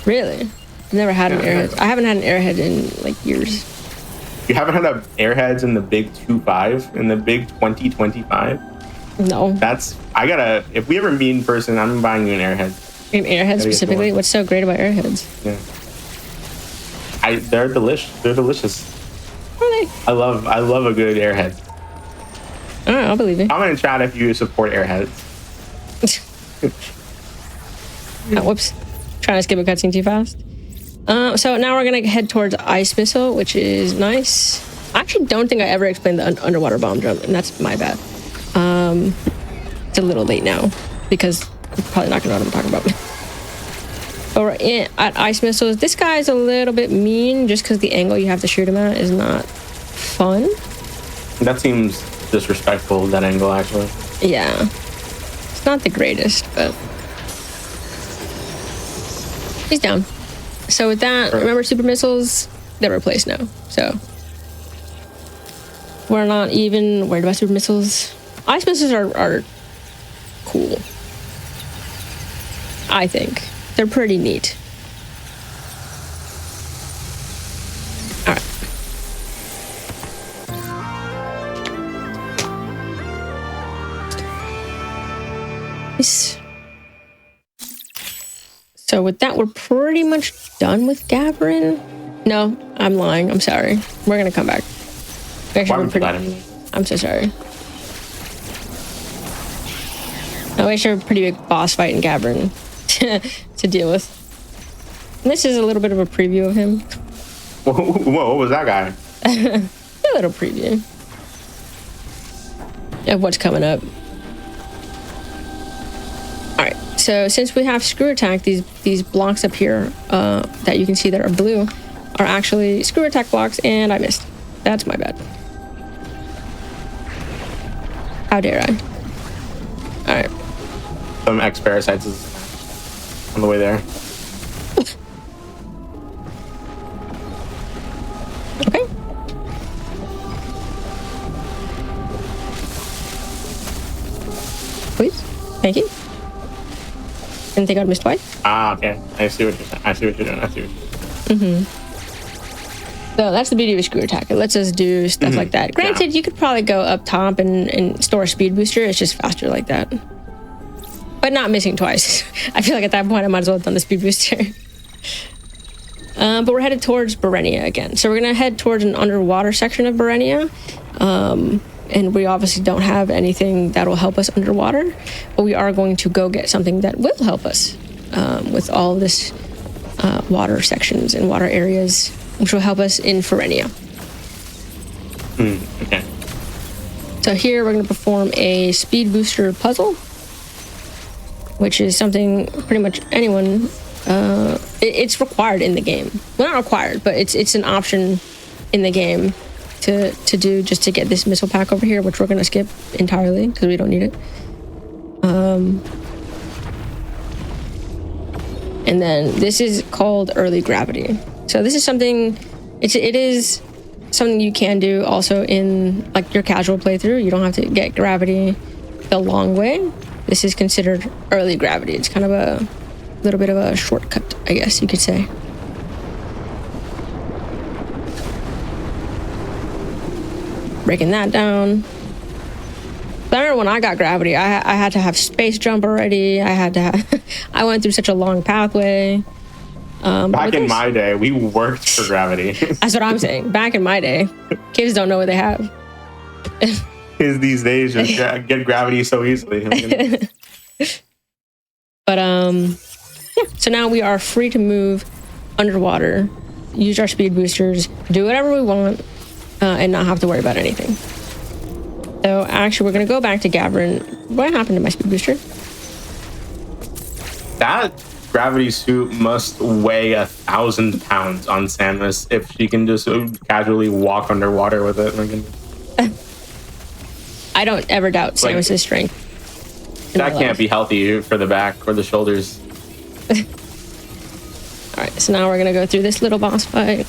Really? I've never had an airhead. I haven't had an airhead in like years. You haven't had airheads in the big 2.5, in the big 2025? No. If we ever meet in person, I'm buying you an airhead. An airhead specifically? What's so great about airheads? Yeah. They're delicious. They're delicious. Are they? I love a good airhead. All right, I'll believe you. Comment in chat if you support airheads. Oh, whoops. Trying to skip a cutscene too fast. So now we're gonna head towards Ice Missile, which is nice. I actually don't think I ever explained the underwater bomb jump, and that's my bad. It's a little late now because I'm probably not gonna know what I'm talking about. But we're at Ice Missiles. This guy's a little bit mean just because the angle you have to shoot him at is not fun. That seems disrespectful, that angle, actually. Yeah. It's not the greatest, but he's down. So with that, remember super missiles? They're replaced now. So we're not even worried about super missiles. Ice missiles are cool. I think. They're pretty neat. All right. Nice. So with that, we're pretty much done with Gavrin. No, I'm lying. I'm sorry. We're gonna come back. I'm so sorry. I wish there were a pretty big boss fight in Gavrin to deal with. And this is a little bit of a preview of him. Whoa, what was that guy? A little preview of what's coming up. All right. So since we have screw attack, these blocks up here that you can see that are blue are actually screw attack blocks, and I missed. That's my bad. How dare I? All right. Some X parasites is on the way there. Okay. Please. Thank you. Didn't think I'd miss twice. Ah, okay. I see what you're saying. I see what you're doing. So that's the beauty of a screw attack. It lets us do stuff like that. Granted, you could probably go up top and store a speed booster. It's just faster like that. But not missing twice. I feel like at that point I might as well have done the speed booster. But we're headed towards Berenia again. So we're going to head towards an underwater section of Berenia. And we obviously don't have anything that will help us underwater. But we are going to go get something that will help us with all of this water sections and water areas, which will help us in Ferenia. Okay. So here we're going to perform a speed booster puzzle, which is something pretty much anyone, it's required in the game. Well, not required, but it's an option in the game to do just to get this missile pack over here, which we're going to skip entirely because we don't need it. And then this is called early gravity. So this is something, it is something you can do also in like your casual playthrough. You don't have to get gravity the long way. This is considered early gravity. It's kind of a little bit of a shortcut, I guess you could say. Breaking that down. But I remember when I got gravity, I had to have space jump already. I went through such a long pathway. Back in my day, we worked for gravity. That's what I'm saying. Back in my day, kids don't know what they have. Kids these days just get gravity so easily. But yeah. So now we are free to move underwater, use our speed boosters, do whatever we want, and not have to worry about anything. So actually, we're gonna go back to Gavrin. What happened to my speed booster? That gravity suit must weigh 1,000 pounds on Samus if she can just casually walk underwater with it. I don't ever doubt Samus's strength. That can't be healthy for the back or the shoulders. All right, so now we're gonna go through this little boss fight.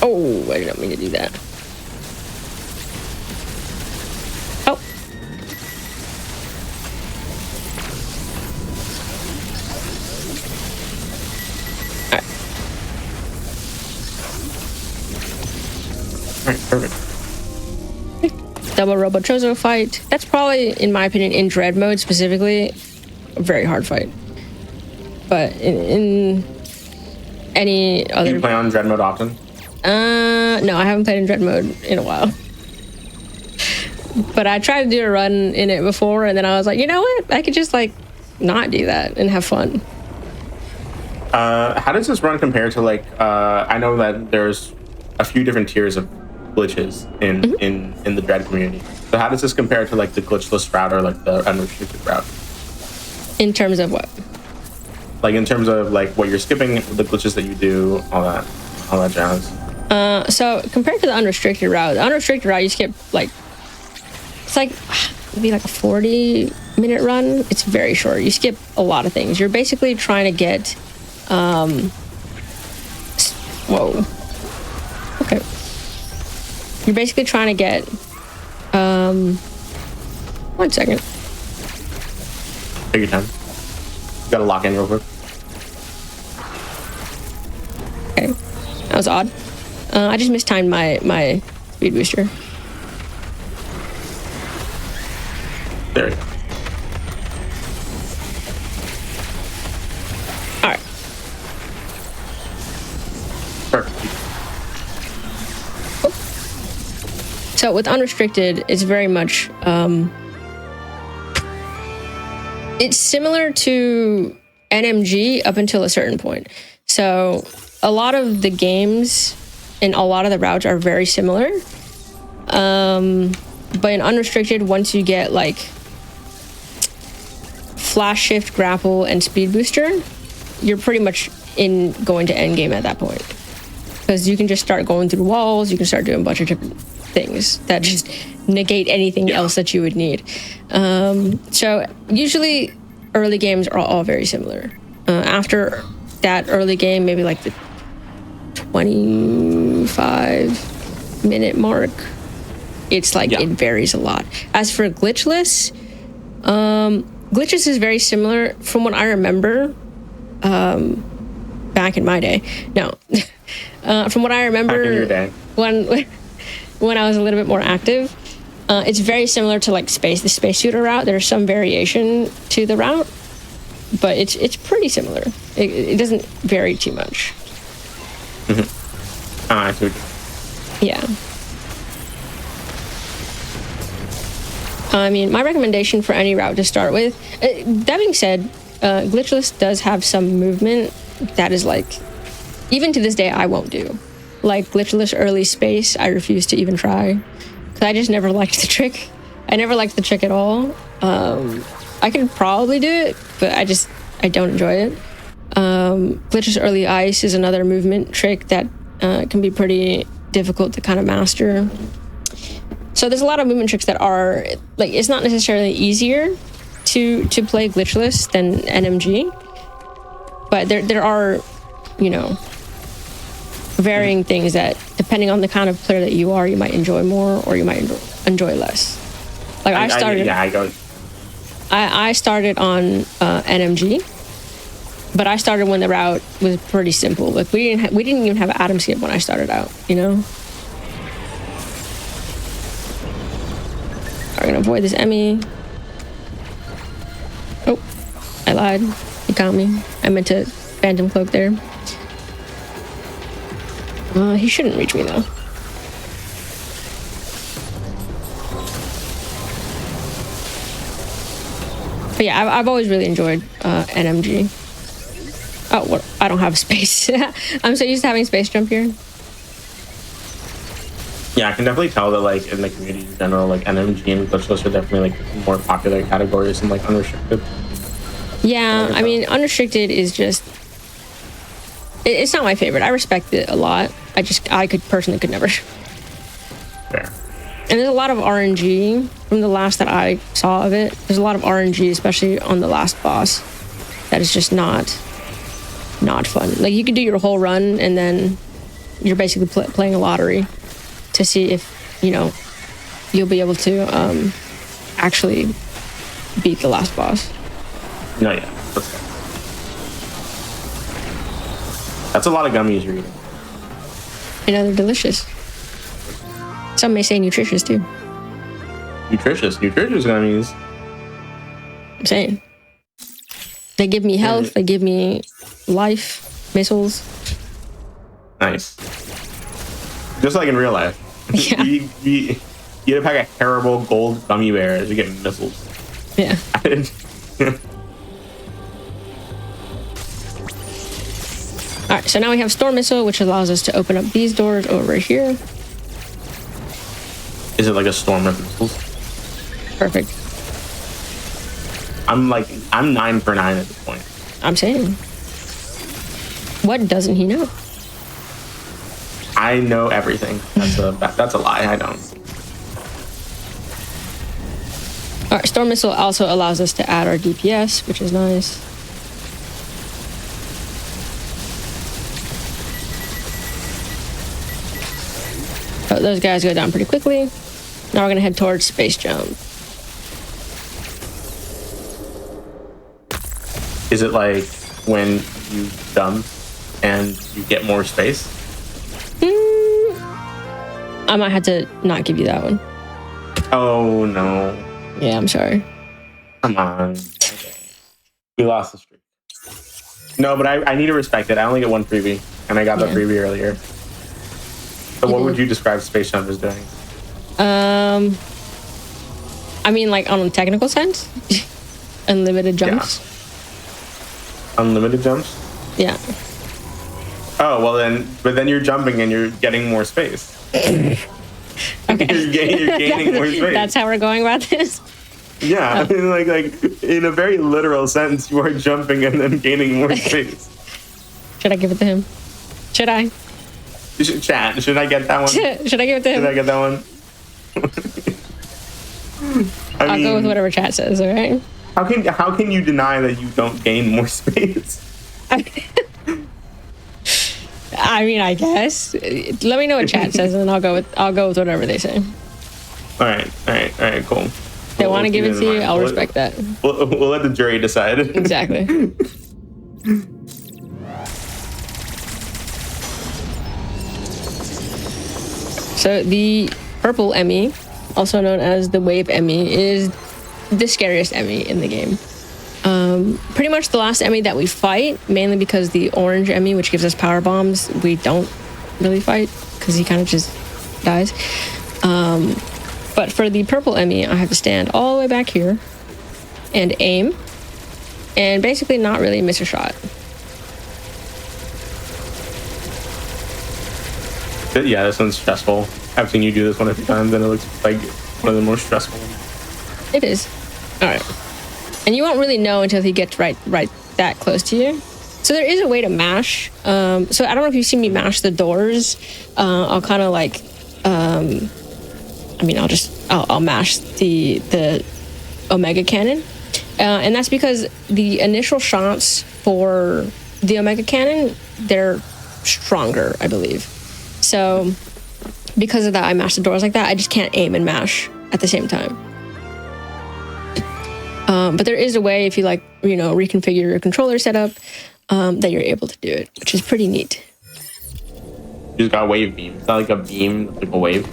Oh, I didn't mean to do that. Oh. right, perfect. Double Robo Chozo fight. That's probably, in my opinion, in Dread mode specifically, a very hard fight. But in any other... Do you play on Dread mode often? No, I haven't played in Dread mode in a while. But I tried to do a run in it before, and then I was like, you know what? I could just, like, not do that and have fun. How does this run compare to, like, I know that there's a few different tiers of glitches in the Dread community. So how does this compare to, like, the glitchless route or, like, the unrestricted route? In terms of what? Like, in terms of, like, what you're skipping, the glitches that you do, all that jazz. So compared to the unrestricted route, you skip, like, it's like maybe like a 40-minute run. It's very short. You skip a lot of things. You're basically trying to get whoa. Okay. You're basically trying to get 1 second. Take your time. You gotta lock in real quick. Okay. That was odd. I just mistimed my speed booster. There you go. All right. Perfect. So with unrestricted, it's very much it's similar to NMG up until a certain point. So a lot of the games and a lot of the routes are very similar. But in unrestricted, once you get like flash shift, grapple, and speed booster, you're pretty much going to end game at that point. Because you can just start going through walls, you can start doing a bunch of different things that just negate anything else that you would need. So usually early games are all very similar. After that early game, maybe like the 25-minute mark, it's like it varies a lot. As for glitchless, glitchless is very similar from what I remember back in my day. No. From what I remember Back in your day. when I was a little bit more active, it's very similar to like the space shooter route. There's some variation to the route, but it's pretty similar. It doesn't vary too much. Mm-hmm. I see. Yeah. I mean, my recommendation for any route to start with, that being said, Glitchless does have some movement that is like, even to this day, I won't do. Like Glitchless early space, I refuse to even try. Because I just never liked the trick. I never liked the trick at all. I could probably do it, but I don't enjoy it. Glitchless early ice is another movement trick that can be pretty difficult to kind of master. So there's a lot of movement tricks that are, like, it's not necessarily easier to play glitchless than NMG, but there are, you know, varying things that, depending on the kind of player that you are, you might enjoy more or you might enjoy less. Like I started on NMG, but I started when the route was pretty simple. Like we didn't even have atom skip when I started out, you know? We're gonna avoid this Emmy. Oh, I lied. He got me. I meant to Phantom Cloak there. He shouldn't reach me though. But yeah, I've always really enjoyed NMG. Oh, what? I don't have space. I'm so used to having space jump here. Yeah, I can definitely tell that, like, in the community in general, like, NMG and glitchless are definitely, like, more popular categories than, like, unrestricted. Yeah, I mean, unrestricted is just... It's not my favorite. I respect it a lot. I personally could never. Fair. And there's a lot of RNG from the last that I saw of it. There's a lot of RNG, especially on the last boss, that is just not fun. Like, you could do your whole run and then you're basically playing a lottery to see if, you know, you'll be able to actually beat the last boss. No, yeah. That's a lot of gummies you're eating. You know, they're delicious. Some may say nutritious too. Nutritious gummies. I'm saying. They give me health, they give me life, missiles. Nice. Just like in real life. Yeah. you get a pack of terrible gold gummy bears, you get missiles. Yeah. Alright, so now we have Storm Missile, which allows us to open up these doors over here. Is it like a storm of missiles? Perfect. I'm 9 for 9 at this point. I'm saying. What doesn't he know? I know everything. That's a lie. I don't. Alright, Storm Missile also allows us to add our DPS, which is nice. Oh, those guys go down pretty quickly. Now we're gonna head towards Space Jump. Is it like when you jump and you get more space? I might have to not give you that one. Oh no. Yeah, I'm sorry. Come on. Okay. We lost the streak. No, but I need to respect it. I only get one freebie, and I got the freebie earlier. So what would you describe Space Jump as doing? I mean, like on a technical sense, unlimited jumps. Yeah. Unlimited jumps? Yeah. Oh, well then you're jumping and you're getting more space. Okay. you're gaining more space. That's how we're going about this? Yeah, like in a very literal sense, you are jumping and then gaining more space. Should I give it to him? Should I? Chat, should I get that one? Should I give it to him? Should I get that one? I'll go with whatever chat says, all right? How can you deny that you don't gain more space? I mean, I guess. Let me know what chat says, and then I'll go with whatever they say. All right, cool. If they want to give it to you, I'll respect that. We'll let the jury decide. Exactly. So the purple Emmy, also known as the Wave Emmy, is the scariest Emmy in the game. Pretty much the last Emmy that we fight, mainly because the orange Emmy, which gives us power bombs, we don't really fight because he kind of just dies. But for the purple Emmy, I have to stand all the way back here and aim and basically not really miss a shot. Yeah, this one's stressful. I've seen you do this one a few times, and it looks like one of the most stressful. It is. All right. And you won't really know until he gets right that close to you. So there is a way to mash. So I don't know if you've seen me mash the doors. I'll kind of like, I'll mash the Omega Cannon. And that's because the initial shots for the Omega Cannon, they're stronger, I believe. So because of that, I mash the doors like that. I just can't aim and mash at the same time. But there is a way, if you reconfigure your controller setup, that you're able to do it, which is pretty neat. You just got a wave beam. It's not like a beam, like a wave.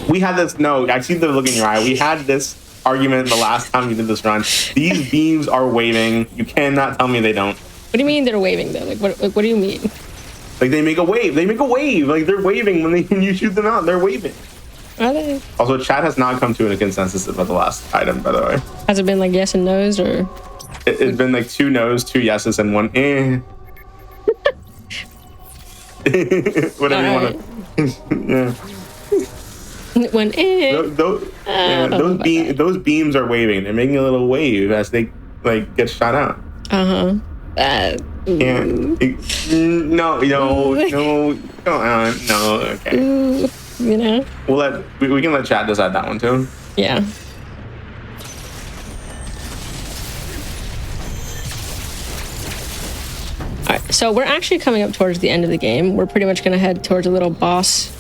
We had this. No, I see the look in your eye. We had this argument the last time we did this run. These beams are waving. You cannot tell me they don't. What do you mean they're waving though? Like what do you mean? Like they make a wave. They make a wave. Like they're waving when you shoot them out. They're waving. Are they? Also, chat has not come to a consensus about the last item, by the way. Has it been like yes and no's, or? It's been like 2 no's, 2 yeses, and 1 eh. Whatever you want to. Yeah. When eh. Those beams are waving. They're making a little wave as they get shot out. No. Okay. We can let chat decide that one too. Yeah. Alright, so we're actually coming up towards the end of the game. We're pretty much gonna head towards a little boss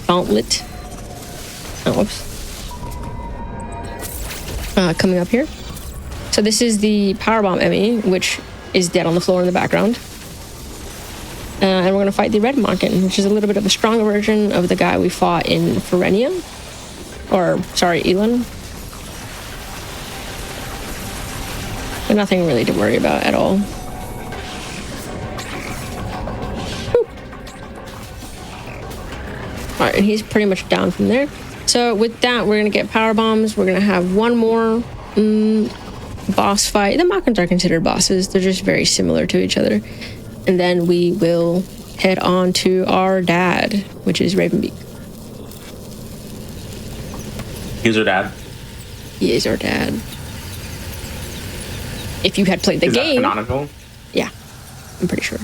gauntlet. Oh, whoops. Coming up here. So this is the powerbomb Emmy, which is dead on the floor in the background. And we're going to fight the Red Monken, which is a little bit of a stronger version of the guy we fought in Ferenia. Or, sorry, Elon. But nothing really to worry about at all. Alright, and he's pretty much down from there. So with that, we're going to get power bombs. We're going to have one more boss fight. The Monkens are considered bosses. They're just very similar to each other. And then we will head on to our dad, which is Ravenbeak. He's our dad. He is our dad. If you had played the game. Is that canonical? Yeah, I'm pretty sure.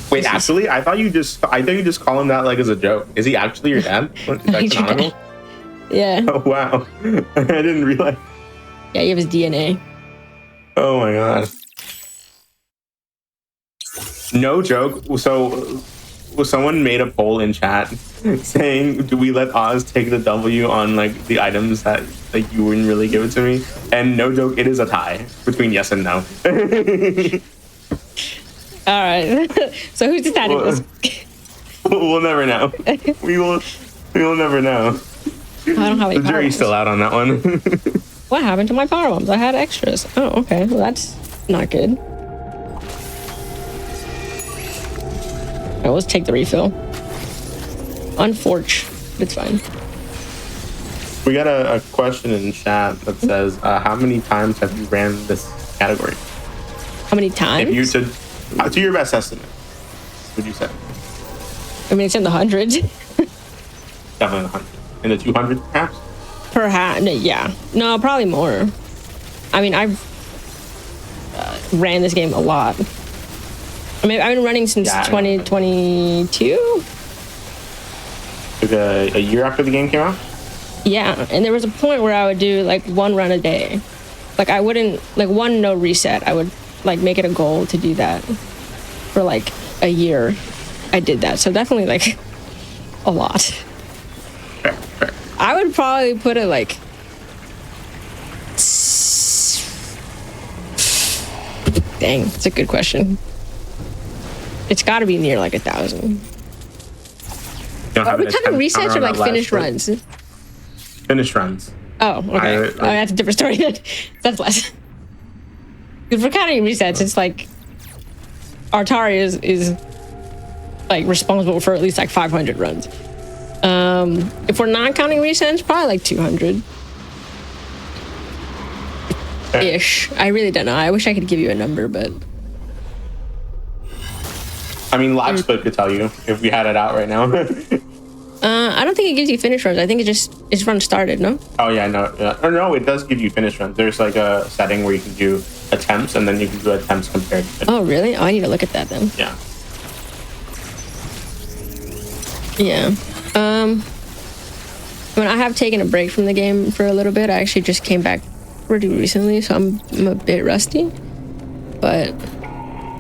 Wait, actually, I thought you just call him that like as a joke. Is he actually your dad? Is that canonical? Yeah. Oh wow, I didn't realize. Yeah, you have his DNA. Oh my god. No joke. So someone made a poll in chat saying, do we let Oz take the W on like the items that like you wouldn't really give it to me? And no joke, it is a tie between yes and no. All right. So who's decided this? We'll never know. We will never know. I don't have any The jury's still out on that one. What happened to my power bombs? I had extras. Oh, okay. Well, that's not good. All right, let's take the refill. Unfortunate. It's fine. We got a question in chat that says, how many times have you ran this category? How many times? If you said, to your best estimate, would you say? I mean, it's in the hundreds. Definitely in the 100. In the 200, perhaps? Perhaps, yeah. No, probably more. I mean, I've ran this game a lot. I mean, I've been running since 2022. Took a year after the game came out? Yeah, and there was a point where I would do like one run a day. Like I wouldn't, like one no reset. I would like make it a goal to do that for like a year. I did that. So definitely like a lot. Fair. I would probably put it like dang, it's a good question. It's got to be near like 1,000. Are we counting resets or like finished runs? Finished runs. Oh, okay. That's a different story then. That's less. If we're counting resets, it's like Artari is like responsible for at least like 500 runs. If we're not counting resets, probably like 200 ish. I really don't know. I wish I could give you a number, but I mean, LiveSplit could tell you if we had it out right now. I don't think it gives you finish runs. I think it's run started, no? Oh yeah, no. Or no, it does give you finish runs. There's like a setting where you can do attempts, and then you can do attempts compared to finish. Oh really? Oh, I need to look at that then. Yeah. Yeah. I mean, I have taken a break from the game for a little bit. I actually just came back pretty recently, so I'm a bit rusty, but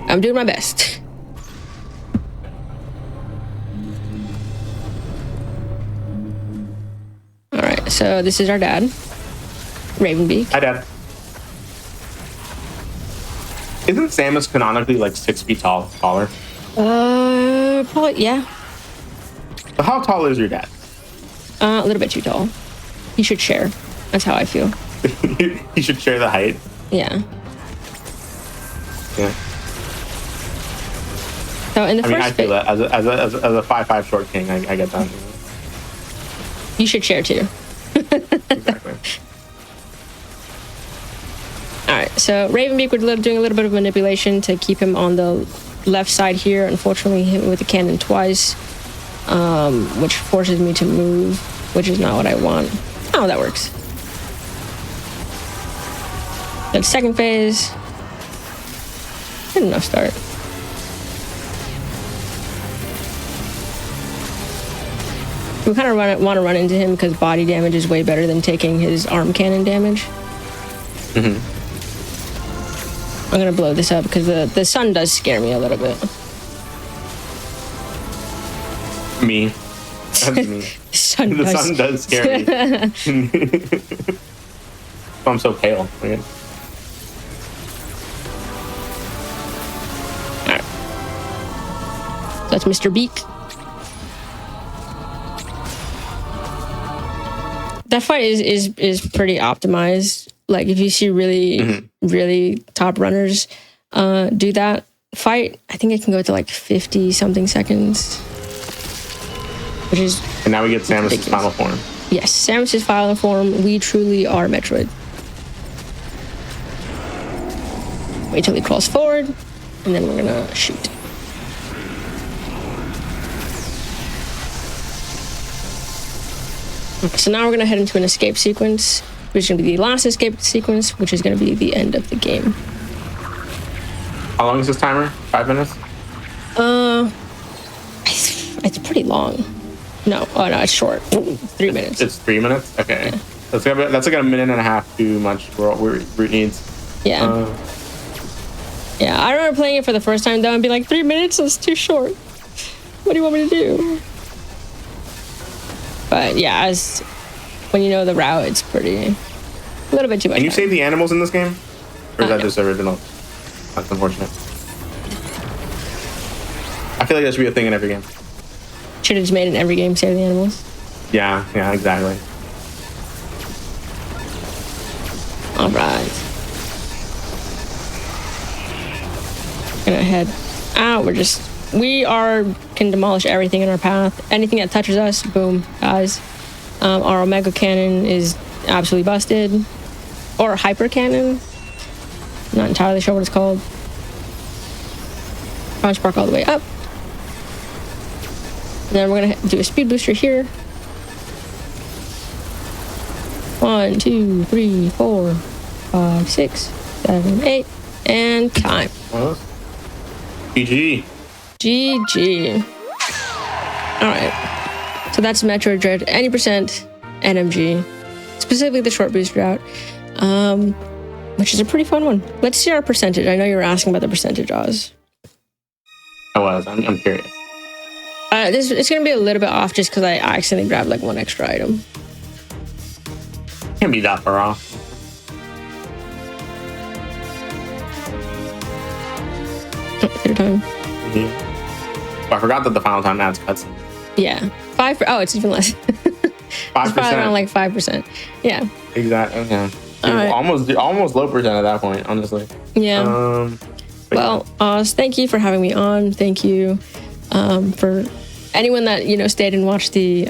I'm doing my best. All right, so this is our dad, Ravenbeak. Hi, Dad. Isn't Samus canonically like 6 feet taller? Probably, yeah. So how tall is your dad? A little bit too tall. He should share. That's how I feel. He should share the height. Yeah. Yeah. So in the I mean, I first feel that as a 5'5" short king, I get that. you should share too. Exactly. All right, so Ravenbeak, we're doing a little bit of manipulation to keep him on the left side here. Unfortunately, hit me with the cannon twice, which forces me to move, which is not what I want. Oh, that works. Then second phase. Good enough start. We kind of want to run into him because body damage is way better than taking his arm cannon damage. Mm-hmm. I'm gonna blow this up because the sun does scare me a little bit. Me. That's me. The sun does scare me. I'm so pale. Okay. that's Mr. Beak. That fight is pretty optimized. Like if you see really top runners do that fight, I think it can go to like 50 something seconds, which is. And now we get Samus's final form. Yes, Samus's final form. We truly are Metroid. Wait till he crawls forward, and then we're gonna shoot. Okay, so now we're gonna head into an escape sequence, which is gonna be the last escape sequence, which is gonna be the end of the game. How long is this timer? 5 minutes? It's pretty long. No, it's short. 3 minutes. It's 3 minutes? Okay. Yeah. That's like a minute and a half too much for what Root needs. Yeah. Yeah, I remember playing it for the first time though and be like, 3 minutes is too short. What do you want me to do? But yeah, when you know the route, it's a little bit too much. Can you save the animals in this game? Or is that just original? That's unfortunate. I feel like that should be a thing in every game. Should have just made it in every game, save the animals. Yeah, exactly. All right. Gonna head out. We can demolish everything in our path. Anything that touches us, boom, dies. Our Omega Cannon is absolutely busted. Or Hyper Cannon. Not entirely sure what it's called. Power Spark all the way up. And then we're gonna do a speed booster here. 1, 2, 3, 4, 5, 6, 7, 8, and time. GG. GG. All right. So that's Metroid Dread, any percent NMG, specifically the short boost route, which is a pretty fun one. Let's see our percentage. I know you were asking about the percentage, Oz. I was. I'm curious. It's going to be a little bit off just because I accidentally grabbed like one extra item. Can't be that far off. Your time. Mm-hmm. I forgot that the final time adds cuts. Yeah. 5. Oh, it's even less. 5%. It's probably around like 5%. Yeah. Exactly. Okay. Right. Almost low percent at that point, honestly. Yeah. Well, Oz, thank you for having me on. Thank you for anyone that stayed and watched the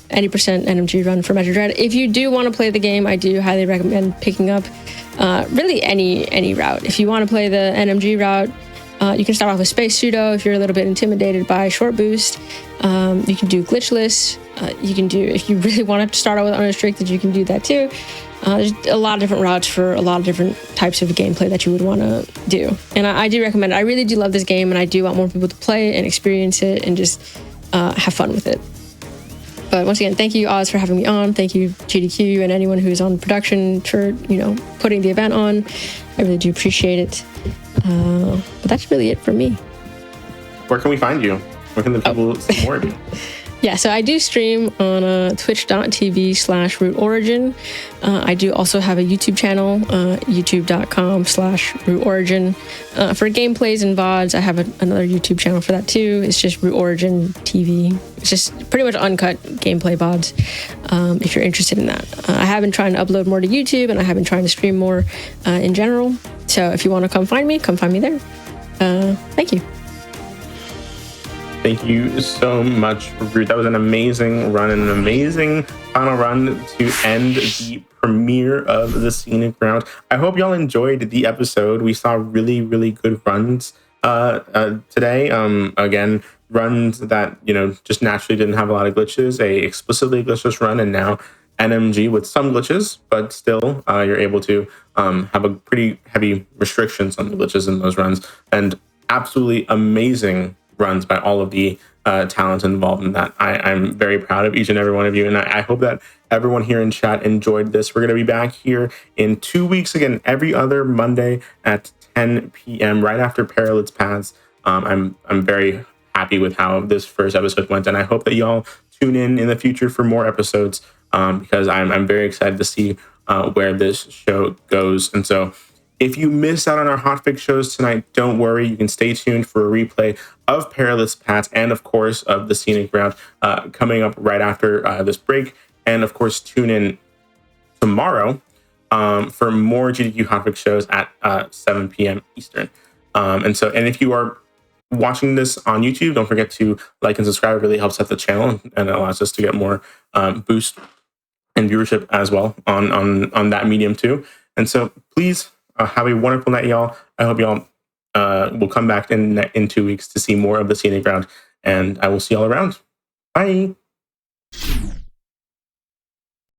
any percent NMG run for Metroid Dread. If you do want to play the game, I do highly recommend picking up really any route. If you want to play the NMG route, you can start off with Space Pseudo if you're a little bit intimidated by Short Boost. You can do Glitchless. You can do, if you really want to start out with Unrestricted, you can do that too. There's a lot of different routes for a lot of different types of gameplay that you would want to do. And I do recommend it. I really do love this game, and I do want more people to play it and experience it and just have fun with it. But once again, thank you, Oz, for having me on. Thank you, GDQ, and anyone who's on production for, putting the event on. I really do appreciate it. But that's really it for me. Where can we find you? Where can the people see more of you? Yeah, so I do stream on twitch.tv/Root Origin. I do also have a YouTube channel, youtube.com/Root Origin. For gameplays and VODs, I have another YouTube channel for that too. It's just Root Origin TV. It's just pretty much uncut gameplay VODs if you're interested in that. I have been trying to upload more to YouTube, and I have been trying to stream more in general. So if you want to come find me there. Thank you. Thank you so much, Root. That was an amazing run and an amazing final run to end the premiere of the Scenic Route. I hope y'all enjoyed the episode. We saw really, really good runs today. Again, runs that, just naturally didn't have a lot of glitches, a explicitly glitchless run, and now NMG with some glitches, but still you're able to have a pretty heavy restrictions on the glitches in those runs, and absolutely amazing runs by all of the talent involved in that. I'm very proud of each and every one of you, and I hope that everyone here in chat enjoyed this. We're going to be back here in 2 weeks again, every other Monday at 10 p.m. right after Parallels Paths. I'm very happy with how this first episode went, and I hope that y'all tune in the future for more episodes because I'm very excited to see where this show goes. And so If you missed out on our hotfix shows tonight, don't worry. You can stay tuned for a replay of Perilous Paths and, of course, of the Scenic Route coming up right after this break. And, of course, tune in tomorrow for more GDQ hotfix shows at 7 p.m. Eastern. And if you are watching this on YouTube, don't forget to like and subscribe. It really helps out the channel and it allows us to get more boost and viewership as well on that medium too. And so please have a wonderful night, y'all. I hope y'all will come back in 2 weeks to see more of the Scenic Route, and I will see y'all around. Bye.